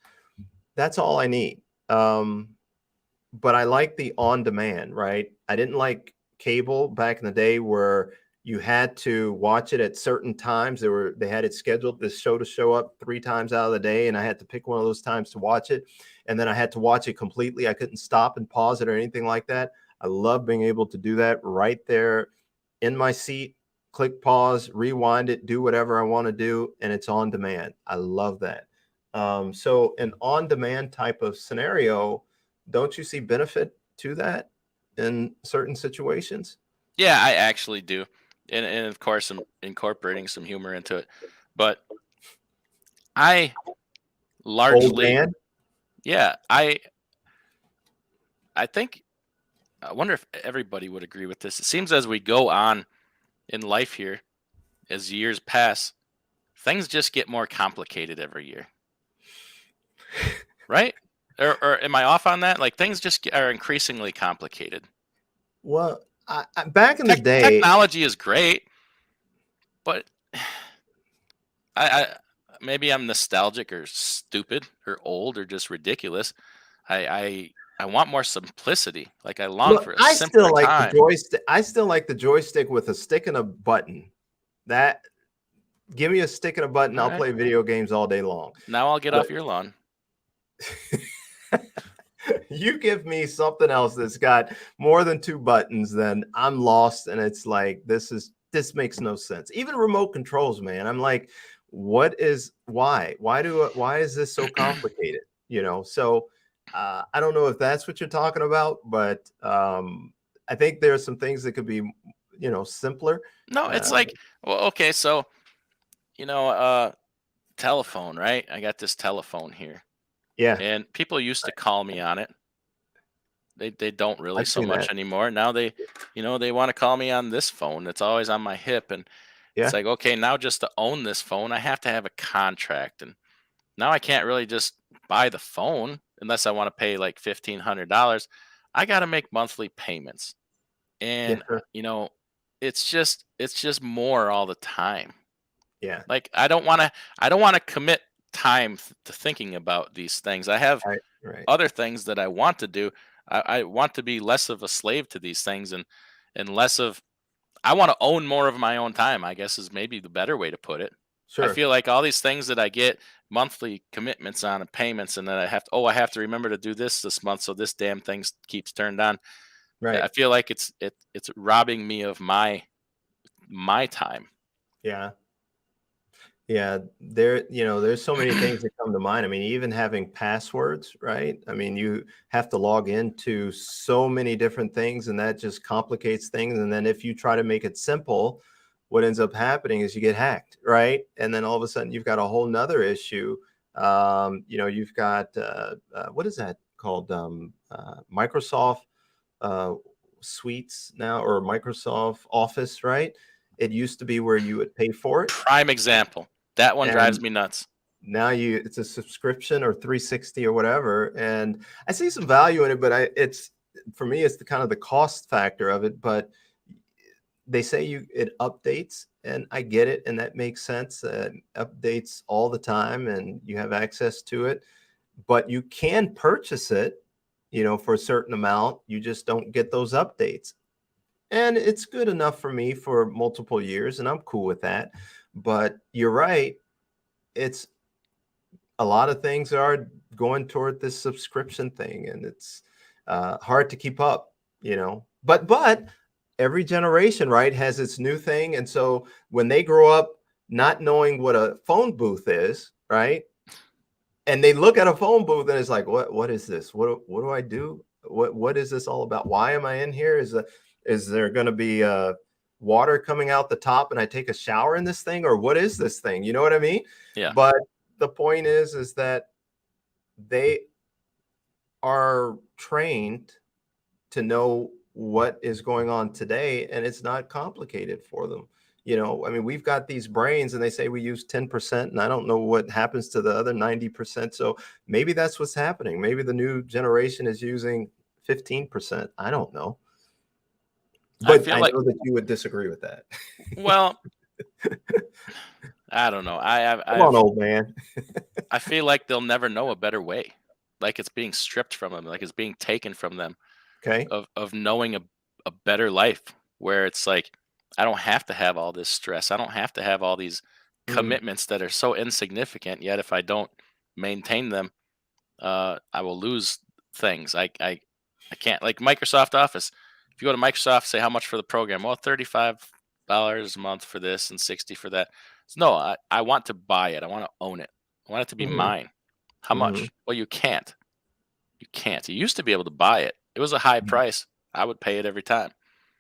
That's all I need. But I like the on demand, right? I didn't like cable back in the day where you had to watch it at certain times. They had it scheduled, this show to show up 3 times out of the day, and I had to pick one of those times to watch it. And then I had to watch it completely. I couldn't stop and pause it or anything like that. I love being able to do that right there in my seat, click pause, rewind it, do whatever I want to do, and it's on demand. I love that. So an on-demand type of scenario, don't you see benefit to that in certain situations?
Yeah, I actually do. And of course I'm incorporating some humor into it. But I
Old
largely,
man?
yeah, I think I wonder if everybody would agree with this. It seems as we go on in life here, as years pass, things just get more complicated every year, right? Or am I off on that? Like things just are increasingly complicated.
Well, back in the day,
Technology is great, but I maybe I'm nostalgic or stupid or old or just ridiculous. I want more simplicity. Like I long
look,
for a
I
simpler
still like the
time.
joystick. I still like the joystick with a stick and a button. That Give me a stick and a button.
All
I'll
right.
play video games all day long.
Now I'll get
But
off your lawn.
you give me something else that's got more than 2 buttons, then I'm lost. And it's like, this makes no sense. Even remote controls, man. I'm like, why is this so complicated? So I don't know if that's what you're talking about, but I think there are some things that could be, simpler.
No, it's like, well, okay, so you know, telephone, right? I got this telephone here,
Yeah,
and people used to call me on it. They don't really
I've
so
seen
much
that.
anymore. Now they want to call me on this phone that's always on my hip, and it's
Yeah,
like, okay, now just to own this phone, I have to have a contract, and now I can't really just buy the phone unless I want to pay like $1,500. I got to make monthly payments,
yeah,
and
sure.
it's just more all the time.
Yeah,
Like I don't want to commit time to thinking about these things. I have
right, right.
other things that I want to do. I want to be less of a slave to these things and less of I want to own more of my own time, I guess is maybe the better way to put it. I
Sure,
feel like all these things that I get monthly commitments on and payments and then I have to remember to do this month so this damn thing keeps turned on.
right.
I feel like it's robbing me of my time.
Yeah. Yeah, there's so many things that come to mind. I mean, even having passwords, right? I mean, you have to log into so many different things, and that just complicates things. And then if you try to make it simple, what ends up happening is you get hacked, right? And then all of a sudden you've got a whole nother issue. You've got what is that called? Microsoft uh, Suites now, or Microsoft Office, right? It used to be where you would pay for it.
Prime example. That one drives
And
me nuts.
now it's a subscription or 360 or whatever. And I see some value in it, but it's for me, it's the kind of the cost factor of it. But they say it updates, and I get it, and that makes sense. Updates all the time, and you have access to it. But you can purchase it, for a certain amount. You just don't get those updates. And it's good enough for me for multiple years, and I'm cool with that. But you're right. It's a lot of things are going toward this subscription thing, and it's hard to keep up, but every generation, right, has its new thing. And so when they grow up not knowing what a phone booth is, right, and they look at a phone booth and it's like, what is this? What do I do? What is this all about? Why am I in here? Is there going to be water coming out the top and I take a shower in this thing, or what is this thing? You know what I mean?
Yeah.
But the point is that they are trained to know what is going on today, and it's not complicated for them. I mean, we've got these brains and they say we use 10%, and I don't know what happens to the other 90%. So maybe that's what's happening. Maybe the new generation is using 15%. I don't know.
I
But
feel
I
like,
know that you would disagree with that.
well, I don't know.
Come on, old man.
I feel like they'll never know a better way. Like it's being stripped from them, like it's being taken from them
Okay.
of knowing a better life where it's like I don't have to have all this stress. I don't have to have all these
Mm,
commitments that are so insignificant, yet if I don't maintain them, I will lose things. I can't, like Microsoft Office. If you go to Microsoft, say how much for the program? Well, $35 a month for this and 60 for that. No, I want to buy it. I want to own it. I want it to be
mhm,
mine. How
mhm,
much? Well, you can't. You can't. You used to be able to buy it. It was a high
mhm,
price. I would pay it every time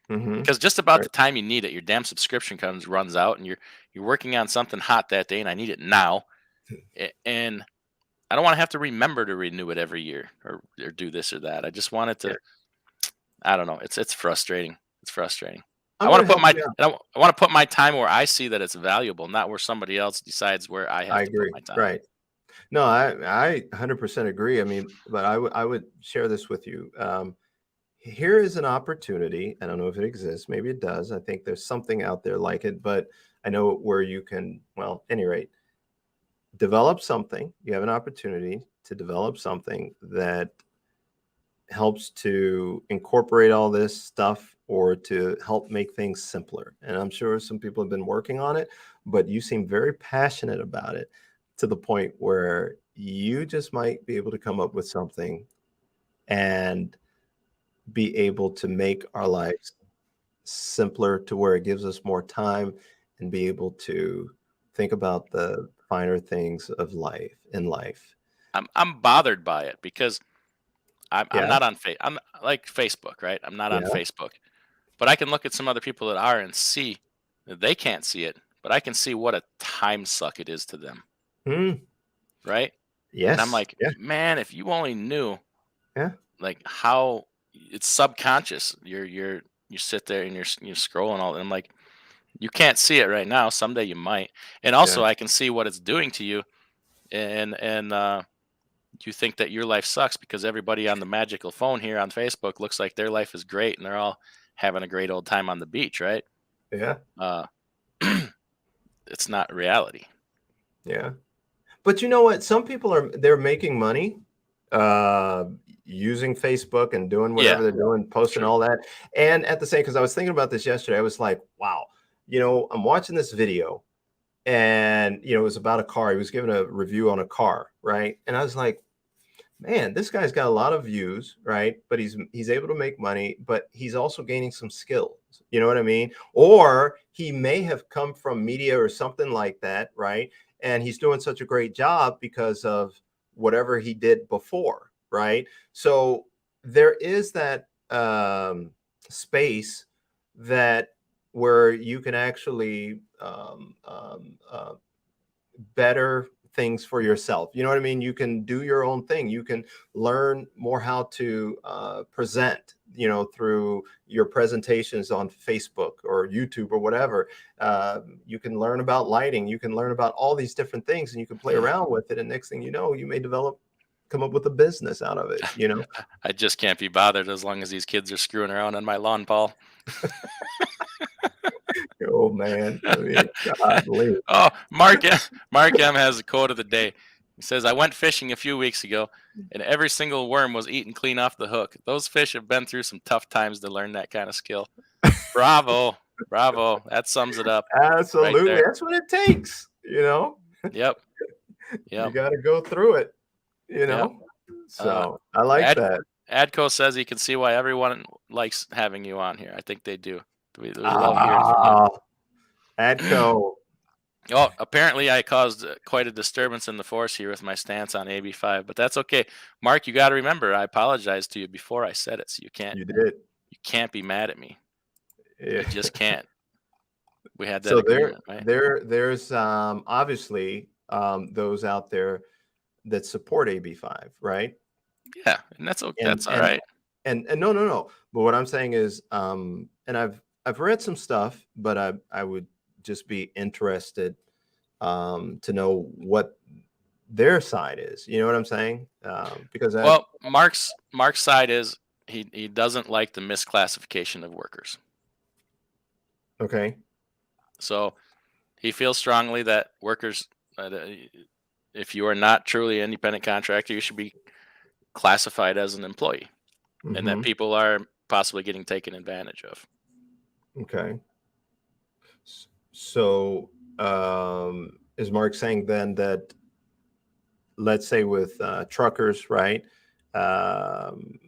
mhm.
because just about
Right.
the time you need it, your damn subscription runs out, and you're working on something hot that day, and I need it now. And I don't want to have to remember to renew it every year or do this or that. I just want it
Yeah.
to. I don't know. It's frustrating. It's frustrating. I
I'm
want
going
to
to
put
help
my
you out.
I want to put my time where I see that it's valuable, not where somebody else decides where I
I
have to put
agree.
my time.
Right. No, I 100% agree. I mean, but I would share this with you. Here is an opportunity. I don't know if it exists. Maybe it does. I think there's something out there like it, but I know where you can, well, at any rate, develop something. You have an opportunity to develop something that helps to incorporate all this stuff or to help make things simpler. And I'm sure some people have been working on it, but you seem very passionate about it to the point where you just might be able to come up with something and be able to make our lives simpler to where it gives us more time and be able to think about the finer things of life in life.
I'm bothered by it because I'm
Yeah.
not on I'm like Facebook, right? I'm not on
Yeah.
Facebook. But I can look at some other people that are and see that they can't see it, but I can see what a time suck it is to them,
Mm,
right? And I'm
yes.
like,
Yeah.
man, if you only knew
Yeah.
like how it's subconscious. You sit there and you're scrolling all, and I'm like, you can't see it right now. Someday you might. And
Yeah.
also, I can see what it's doing to you, and you think that your life sucks because everybody on the magical phone here on Facebook looks like their life is great and they're all having a great old time on the beach, right?
Yeah.
Uh, it's not reality.
Yeah. But you know what? Some people they're making money uh using Facebook and doing
Yeah,
whatever they're doing, posting
true.
all that. And at the same, because I was thinking about this yesterday, I was like, wow, I'm watching this video and it was about a car. He was giving a review on a car, right? And I was like, man, this guy's got a lot of views, right? But he's able to make money, but he's also gaining some skills. You know what I mean? Or he may have come from media or something like that, right? And he's doing such a great job because of whatever he did before, right? So there is that space that where you can actually better things for yourself. You know what I mean? You can do your own thing. You can learn more how to present, through your presentations on Facebook or YouTube or whatever. You can learn about lighting. You can learn about all these different things and you can play around with it. And next thing you know, you may come up with a business out of it.
I just can't be bothered as long as these kids are screwing around on my lawn, Paul.
Oh, man. I mean, golly.
Oh, Mark M has a quote of the day. He says, "I went fishing a few weeks ago, and every single worm was eaten clean off the hook. Those fish have been through some tough times to learn that kind of skill." Bravo, bravo. That sums it up right
Absolutely.
there.
That's what it takes.
Yep,
You
yep,
got to go through it, you
yep.
know?
Uh,
So I like
Ad,
that.
Adco says he can see why everyone likes having you on here. I think they do. We love hearing from you.
Ah, Atco.
Oh, apparently I caused quite a disturbance in the force here with my stance on AB5, but that's okay. Mark, you got to remember, I apologized to you before I said it, so
You did.
you can't be mad at me.
Yeah.
You just can't. We had that
So
agreement, right?
there's obviously those out there that support AB5, right?
Yeah, and that's okay.
And
That's all right.
and no. But what I'm saying is, and I've read some stuff, but I would just be interested to know what their side is. You know what I'm saying? Because I
Well, Mark's side is he doesn't like the misclassification of workers.
okay,
So he feels strongly that workers, if you are not truly an independent contractor, you should be classified as an employee, and that
hmm
people are possibly getting taken advantage of.
okay. So is Mark saying then that, let's say with truckers, right? Um,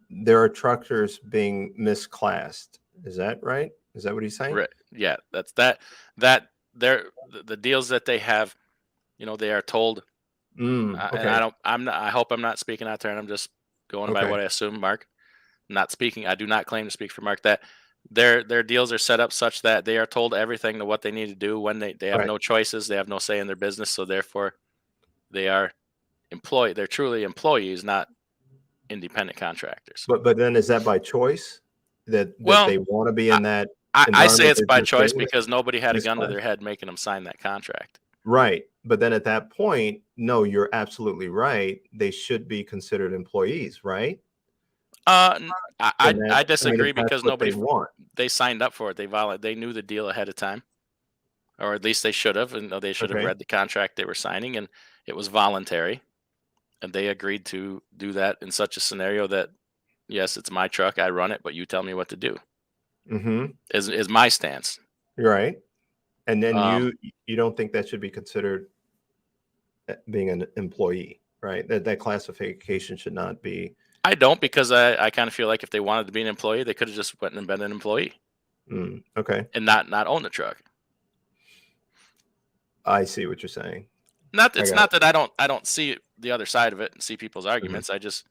there are truckers being misclassed. Is that right? Is that what he's saying?
Right? Yeah, that's that they're the deals that they have. They are told, and I
Okay.
don't. I'm not. I hope I'm not speaking out there, and I'm just going by
Okay.
what I assume, Mark. Not speaking. I do not claim to speak for Mark. That their deals are set up such that they are told everything to what they need to do when they have
Right.
no choices. They have no say in their business. So therefore, they are employed. They're truly employees, not independent contractors.
But then is that by choice that
Well,
they want to be
I,
in that
I say
environment
it's
that
by
they're
choice
getting
because nobody had a gun to
misclassed?
their head making them sign that contract.
Right. But then at that point, no, you're absolutely right. They should be considered employees, right?
I
And that,
I
I mean, if
disagree
that's
because
what they want.
they signed up for it. They knew the deal ahead of time, or at least they should have, and they should have
Okay.
read the contract they were signing, and it was voluntary, and they agreed to do that in such a scenario that yes, it's my truck, I run it, but you tell me what to do.
Mm-hmm.
Is my stance.
You're right. And then
Um,
you don't think that should be considered being an employee, right? That classification should not be.
I don't because I kind of feel like if they wanted to be an employee, they could have just went and been an employee
Okay.
and not own the truck.
I see what you're saying.
Not
I
it's
got
not
it.
that I don't see the other side of it and see people's
Mhm.
arguments. I just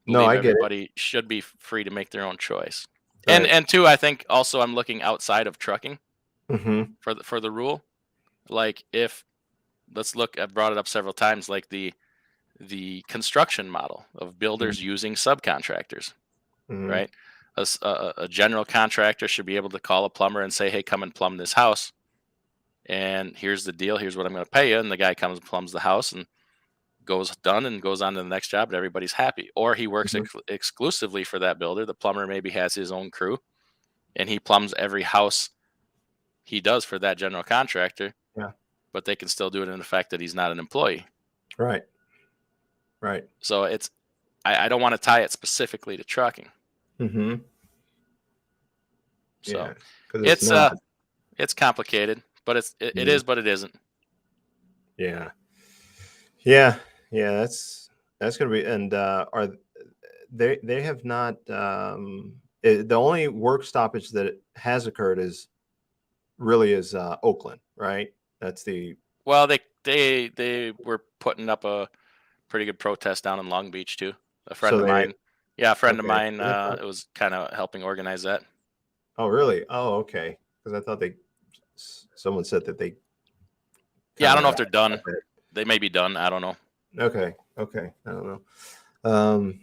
No,
believe
I get it.
everybody should be free to make their own choice. And
Right.
and two, I think also I'm looking outside of trucking
Mm-hmm.
for the rule. Like if let's look, I've brought it up several times, like the construction model of builders using subcontractors,
Mm-hmm.
right? A general contractor should be able to call a plumber and say, "Hey, come and plumb this house." And here's the deal. Here's what I'm going to pay you. And the guy comes and plumbs the house and goes done and goes on to the next job, and everybody's happy. Or he works
Mm-hmm.
exclusively for that builder. The plumber maybe has his own crew, and he plumbs every house he does for that general contractor.
Yeah.
But they can still do it in the fact that he's not an employee.
Right. Right.
So I don't want to tie it specifically to trucking.
Mm-hmm.
So
Yeah. Because it's
it's
not.
it's complicated, but it
Mhm.
is, but it isn't.
Yeah. Yeah. Yeah. That's gonna be. And are they have not. The only work stoppage that has occurred is really is Oakland, right? That's the.
Well, they were putting up a pretty good protest down in Long Beach too. A friend
So
of
they.
mine, yeah, a friend of
Okay.
mine, it was kind of helping organize that.
Oh, really? Oh, okay. Because I thought someone said that they
Yeah, I
kind
don't know
of.
if they're done. They may be done. I don't know.
Okay. Okay. I don't know. Um,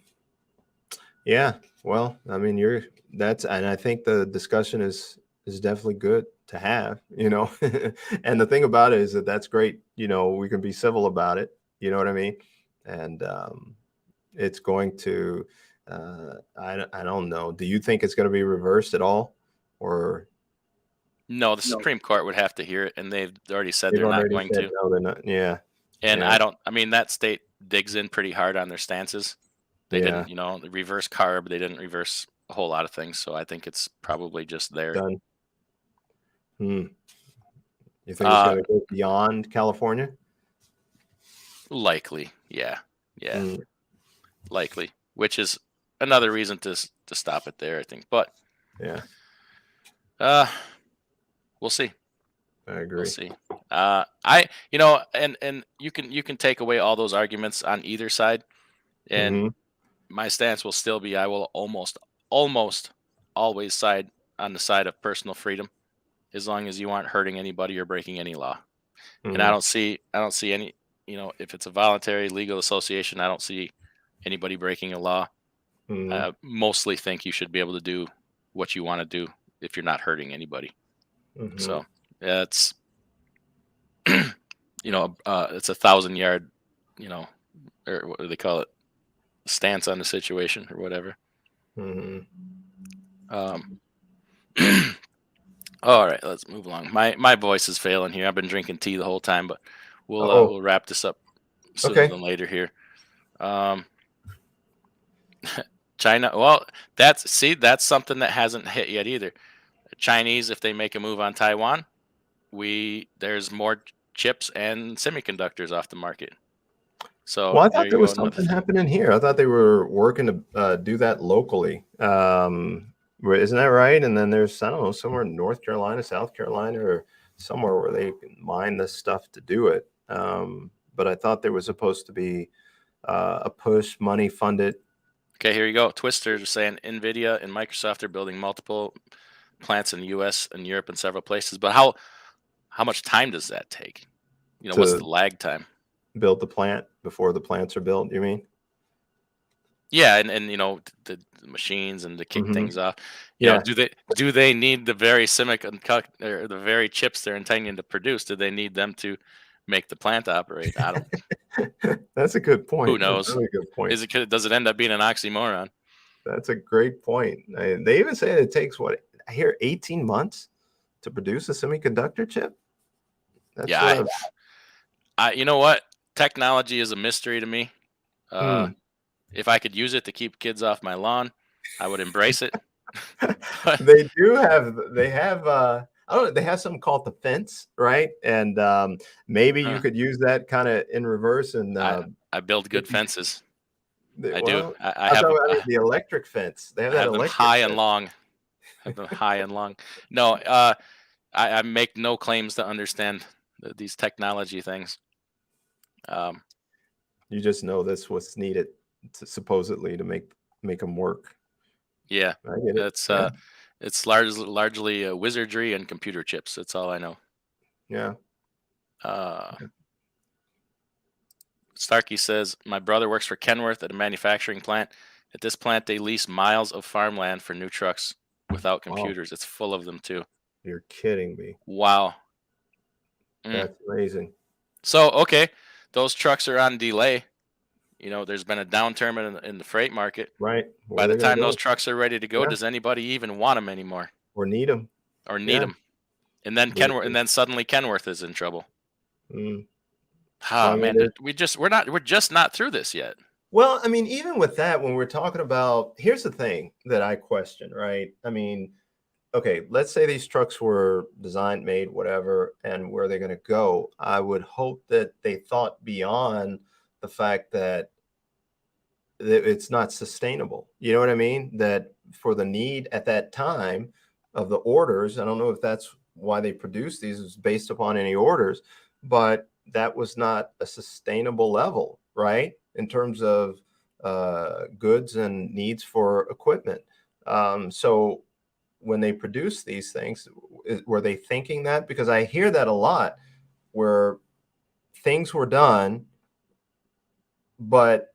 yeah. Well, I mean, and I think the discussion is definitely good to have, and the thing about it is that that's great. We can be civil about it. You know what I mean? And it's going to, I don't know. Do you think it's going to be reversed at all? Or
No, the Supreme Court would have to hear it, and they've already said
they've
they're not
already
going
said
to.
no, they're not. Yeah.
And
Yeah.
I don't. I mean, that state digs in pretty hard on their stances. They
Yeah.
didn't, the reverse carb. They didn't reverse a whole lot of things. So I think it's probably just there.
Done. Hmm. You think it's
Uh,
going to go beyond California?
likely, yeah, yeah,
Hmm.
likely. Which is another reason to stop it there, I think. But
Yeah,
uh, we'll see.
I
We'll
agree.
see. And you can take away all those arguments on either side, and
Hmm.
my stance will still be I will almost always side on the side of personal freedom as long as you aren't hurting anybody or breaking any law. And I don't see any, if it's a voluntary legal association, I don't see anybody breaking a law.
Mm-hmm.
Mostly think you should be able to do what you want to do if you're not hurting anybody.
Mm-hmm.
So yeah, it's it's 1,000-yard, or what do they call it, stance on the situation or whatever.
Mm-hmm.
All right, let's move along. My voice is failing here. I've been drinking tea the whole time, but
Oh,
we'll wrap this up sooner
okay.
than later here. China, well, that's something that hasn't hit yet either. Chinese, if they make a move on Taiwan, there's more chips and semiconductors off the market. So
Well, I
there
thought
you
there
go,
was
another
something
thing.
happening here. I thought they were working to do that locally. Isn't that right? And then there's, I don't know, somewhere in North Carolina, South Carolina, or somewhere where they can mine this stuff to do it. But I thought there was supposed to be a push, money funded.
Okay, here you go. Twister is saying NVIDIA and Microsoft are building multiple plants in the U.S. and Europe and several places. But how much time does that take? What's the
To
lag time?
build the plant before the plants are built, you mean?
Yeah, and the machines and to kick
Mm-hmm.
things off.
Yeah.
Do they need the very semiconductor or the very chips they're intending to produce? Do they need them to make the plant operate? I don't.
That's a good
Who
point. That's a
knows?
really good point.
Does it end up being an oxymoron?
That's a great point. They even say it takes what I hear 18 months to produce a semiconductor chip. That's
Yeah, you know what? Technology is a mystery to me.
hmm.
If I could use it to keep kids off my lawn, I would embrace it. But
They have I don't know, they have something called the fence, right? And maybe you could use that kind of in reverse and
I build good fences. I do.
well,
I
I
have
thought I mean, the electric fence. They have
I
that
have them
electric
high and
fence.
long. Have them high and long. No, I make no claims to understand these technology things.
You just know that's what's needed to supposedly to make them work.
Yeah,
I get it.
it's
Yeah.
it's largely wizardry and computer chips. That's all I know.
Yeah.
Uh, Starkey says my brother works for Kenworth at a manufacturing plant. At this plant, they lease miles of farmland for new trucks without
Wow.
computers. It's full of them too.
You're kidding me.
Wow. Mm.
That's amazing.
So okay, those trucks are on delay. There's been a downturn in the freight market.
Right. Where
By
are
the
they going to
time those
go?
trucks are ready to go,
Yeah.
does anybody even want them anymore
Or need them.
or need
Yeah.
them? And then
We're,
and then suddenly Kenworth is in trouble.
mm. Well,
Ah,
I mean,
man, we're just not through this yet.
well, I mean, even with that, when we're talking about, here's the thing that I question, right? I mean, okay, let's say these trucks were designed, made, whatever, and where they're going to go. I would hope that they thought beyond the fact that it's not sustainable. You know what I mean? That for the need at that time of the orders, I don't know if that's why they produced these is based upon any orders, but that was not a sustainable level, right? In terms of goods and needs for equipment. So when they produce these things, were they thinking that? Because I hear that a lot where things were done, but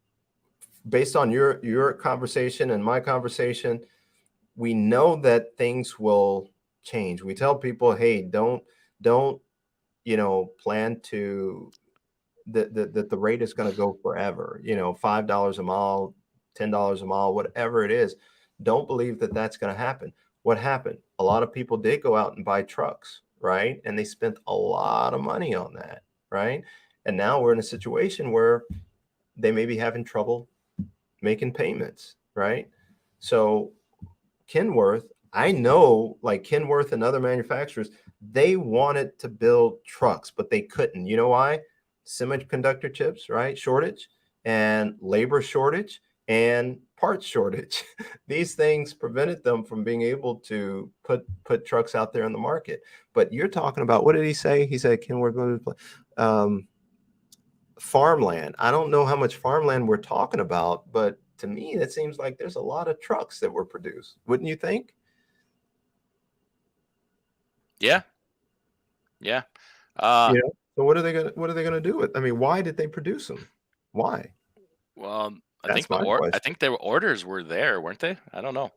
based on your conversation and my conversation, we know that things will change. We tell people, hey, don't plan to that the rate is going to go forever. $5 a mile, $10 a mile, whatever it is. Don't believe that that's going to happen. What happened? A lot of people did go out and buy trucks, right? And they spent a lot of money on that, right? And now we're in a situation where they may be having trouble making payments, right? So Kenworth, I know like Kenworth and other manufacturers, they wanted to build trucks, but they couldn't. You know why? Semiconductor chips, right? Shortage and labor shortage and parts shortage. These things prevented them from being able to put trucks out there in the market. But you're talking about, what did he say? He said Kenworth farmland. I don't know how much farmland we're talking about, but to me, it seems like there's a lot of trucks that were produced. Wouldn't you think?
Yeah, yeah.
So So what are they gonna do with? I mean, why did they produce them? Why?
Well,
That's my
I
question.
think their orders were there, weren't they? I don't know.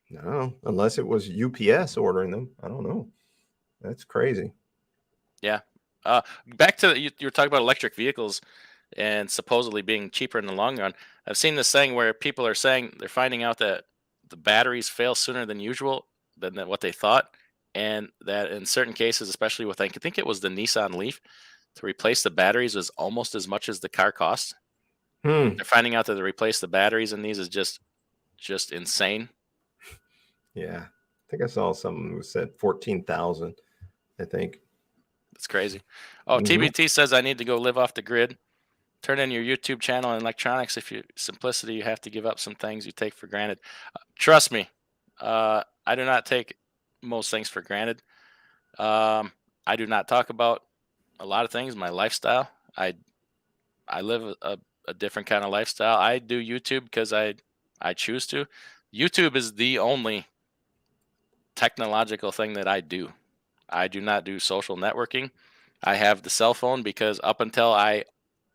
No, unless it was UPS ordering them. I don't know. That's crazy.
Yeah. Uh, Back to you were talking about electric vehicles and supposedly being cheaper in the long run. I've seen this thing where people are saying they're finding out that the batteries fail sooner than usual than what they thought, and that in certain cases, especially with I think it was the Nissan Leaf, to replace the batteries was almost as much as the car cost.
Hmm.
They're finding out that to replace the batteries in these is just insane.
Yeah. I think I saw something who said 14,000, I think.
It's crazy. Oh,
Mhm.
TBT says I need to go live off the grid. Turn in your YouTube channel in electronics. If you simplicity, you have to give up some things you take for granted. Trust me, I do not take most things for granted. Um, I do not talk about a lot of things. My lifestyle. I live a different kind of lifestyle. I do YouTube because I choose to. YouTube is the only technological thing that I do. I do not do social networking. I have the cell phone because up until I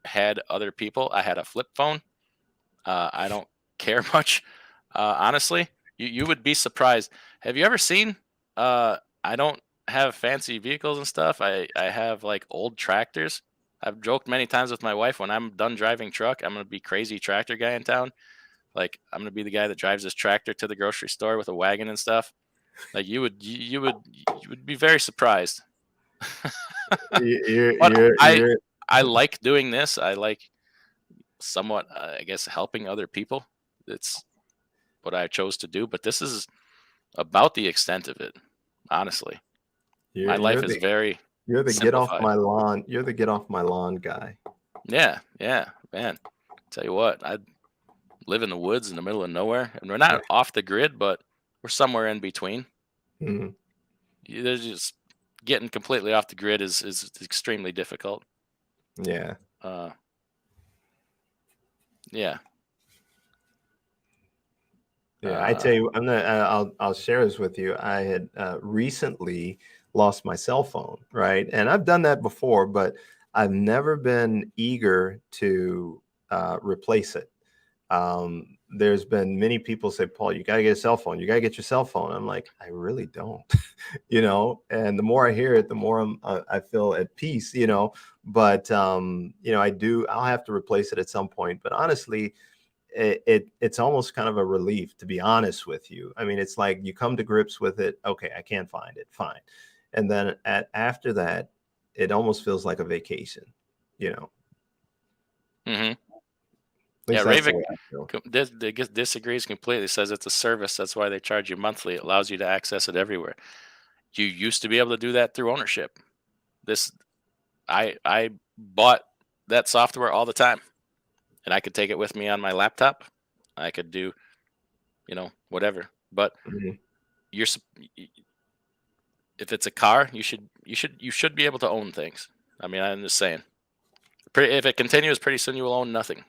had other people, I had a flip phone. I don't care much, honestly. You would be surprised. Have you ever seen? I don't have fancy vehicles and stuff. I have like old tractors. I've joked many times with my wife when I'm done driving truck, I'm gonna be crazy tractor guy in town. Like I'm gonna be the guy that drives this tractor to the grocery store with a wagon and stuff. Like you would be very surprised.
You're
But
you're you're
I like doing this. I like somewhat, I guess, helping other people. It's what I chose to do, but this is about the extent of it. Honestly, my
you're
life
you're
is
the
very
you're the get off
simplified.
my lawn. You're the get off my lawn guy.
Yeah, yeah, man. Tell you what, I live in the woods in the middle of nowhere, and we're
Yeah.
not off the grid, but we're somewhere in between.
Mhm.
There's just getting completely off the grid is extremely difficult.
Yeah.
Uh, yeah.
Yeah, I
Uh,
tell you, I'll share this with you. I had recently lost my cell phone, right? And I've done that before, but I've never been eager to replace it. There's been many people say, Paul, you got to get a cell phone. You got to get your cell phone. I'm like, I really don't, and the more I hear it, the more I feel at peace, but, I'll have to replace it at some point. But honestly, it's almost kind of a relief, to be honest with you. I mean, it's like you come to grips with it. Okay, I can't find it. Fine. And then after that, it almost feels like a vacation, you know.
hmm
At
Yeah,
least that's the
Ravik
way I feel.
disagrees completely. Says it's a service. That's why they charge you monthly. It allows you to access it everywhere. You used to be able to do that through ownership. This I bought that software all the time, and I could take it with me on my laptop. I could do whatever. But
Mhm.
you're sup- y- if it's a car, you should be able to own things. I mean, I'm just saying. If it continues, pretty soon you will own nothing.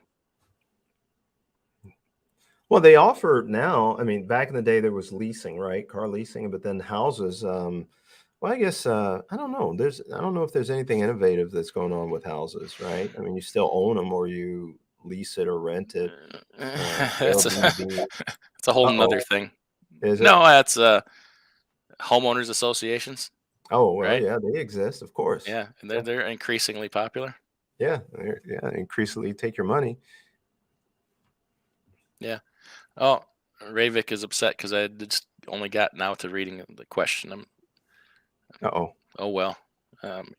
Well, they offer now. I mean, back in the day, there was leasing, right? Car leasing, but then houses. Well, I guess I don't know. I don't know if there's anything innovative that's going on with houses, right? I mean, you still own them, or you lease it or rent it.
That's
Airbnb.
it's a whole nother
Uh-oh.
thing.
Is it?
No, that's homeowners associations,
Oh, well,
right?
yeah, they exist, of course.
Yeah, and they're
Yeah,
they're increasingly popular.
yeah, yeah, increasingly take your money.
Yeah. Oh, Ravik is upset because I just only got now to reading the question.
Uh-oh.
Oh well.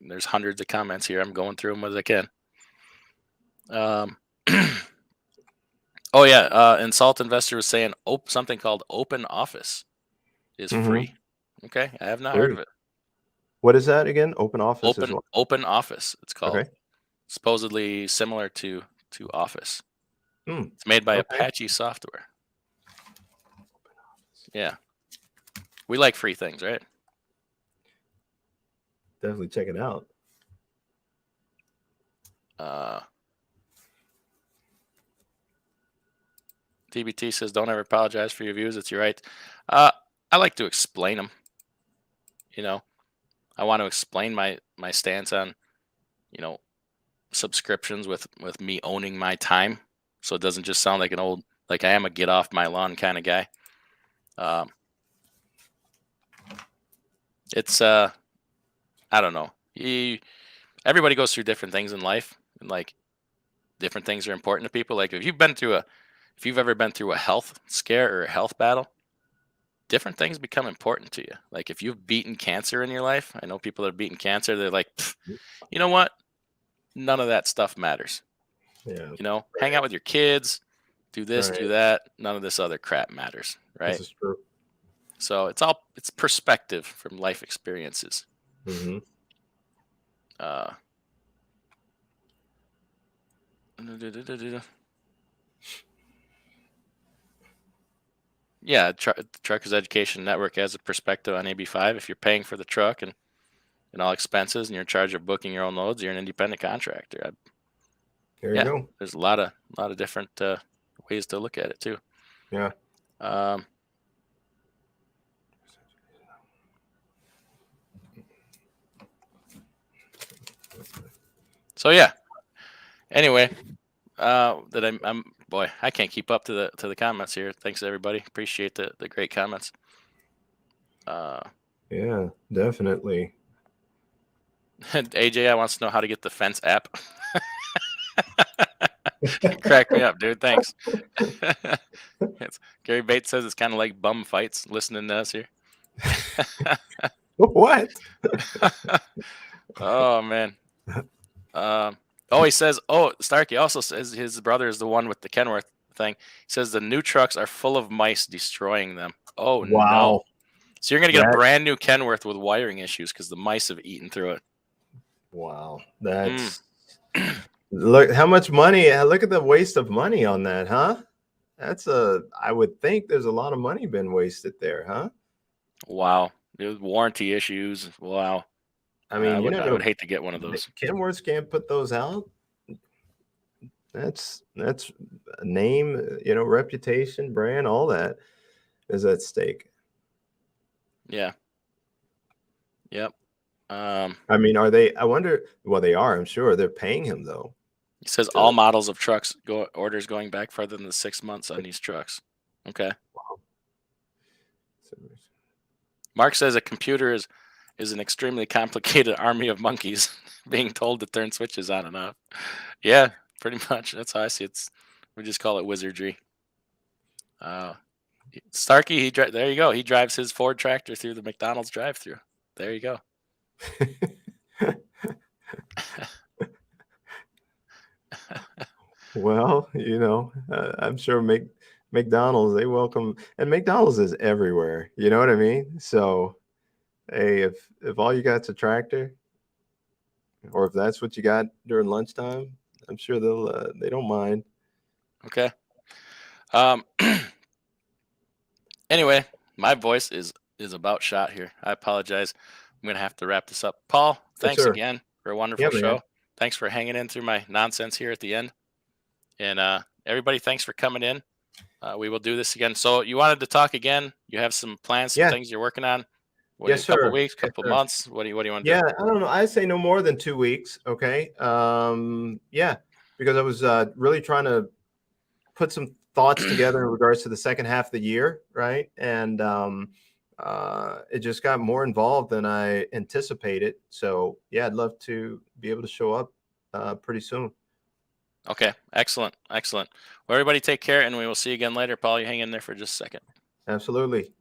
There's hundreds of comments here. I'm going through them as I can. Um, oh yeah, Insult Investor was saying something called Open Office is
Mhm.
free. Okay, I have not heard of
Free.
it.
What is that again? Open office is what?
Open Office. It's called
Okay.
supposedly similar to Office.
Hmm.
It's made by
Okay.
Apache Software. Yeah, we like free things, right?
Definitely check it out.
Uh, TBT says, "Don't ever apologize for your views. It's your right." Uh, I like to explain them. You know, I want to explain my stance on. you know, subscriptions with me owning my time, so it doesn't just sound like an old, like I am a get off my lawn kind of guy. It's I don't know. Everybody goes through different things in life, and like different things are important to people. Like if you've ever been through a health scare or a health battle, different things become important to you. Like if you've beaten cancer in your life, I know people that have beaten cancer, they're like, you know what? None of that stuff matters.
Yeah.
You know, hang out with your kids, do this, do
Right.
that. None of this other crap matters, right?
This is true.
So it's perspective from life experiences.
Mm-hmm.
Uh, yeah, Truckers Education Network has a perspective on AB5. If you're paying for the truck and all expenses, and you're in charge of booking your own loads, you're an independent contractor.
There you go.
There's a lot of different ways to look at it too.
Yeah.
So yeah. Anyway, I'm boy, I can't keep up to the comments here. Thanks everybody. Appreciate the great comments.
Yeah, definitely.
AJ, I wants to know how to get the Fence app. Crack me up, dude. Thanks. Gary Bates says it's kind of like bum fights listening to us here.
What?
Oh man. He says, Starkey also says his brother is the one with the Kenworth thing. He says the new trucks are full of mice destroying them. Oh
Wow.
no. So you're gonna get a brand new Kenworth with wiring issues because the mice have eaten through it.
Wow. That's look how much money. Look at the waste of money on that, huh? I would think there's a lot of money been wasted there, huh?
Wow. There's warranty issues. Wow.
I mean,
I would hate to get one of those.
Kenworths can't put those out. That's a name, reputation, brand, all that is at stake.
Yeah. Yep.
I mean, are they? I wonder. Well, they are. I'm sure they're paying him though.
He says all models of trucks orders going back further than 6 months on these trucks. Okay.
Wow.
Mark says a computer is an extremely complicated army of monkeys being told to turn switches on and off. Yeah, pretty much. That's how I see it. We just call it wizardry. Starkey, there you go. He drives his Ford tractor through the McDonald's drive-through. There you go.
Well, I'm sure McDonald's, they welcome, and McDonald's is everywhere. You know what I mean? So, hey, if all you got's a tractor, or if that's what you got during lunchtime, I'm sure they don't mind.
Okay. Anyway, my voice is about shot here. I apologize. I'm gonna have to wrap this up. Paul, thanks again for a wonderful show. Thanks for hanging in through my nonsense here at the end. And everybody, thanks for coming in. We will do this again. So you wanted to talk again? You have some plans, some things you're working on?
Yes,
sir. Couple weeks, couple months? What do you want to do?
Yeah, I don't know. I say no more than 2 weeks. Okay. Yeah, because I was really trying to put some thoughts together in regards to the second half of the year, right? And it just got more involved than I anticipated. So yeah, I'd love to be able to show up pretty soon.
Okay, excellent. Well, everybody take care, and we will see you again later. Paul, you hang in there for just a second.
Absolutely.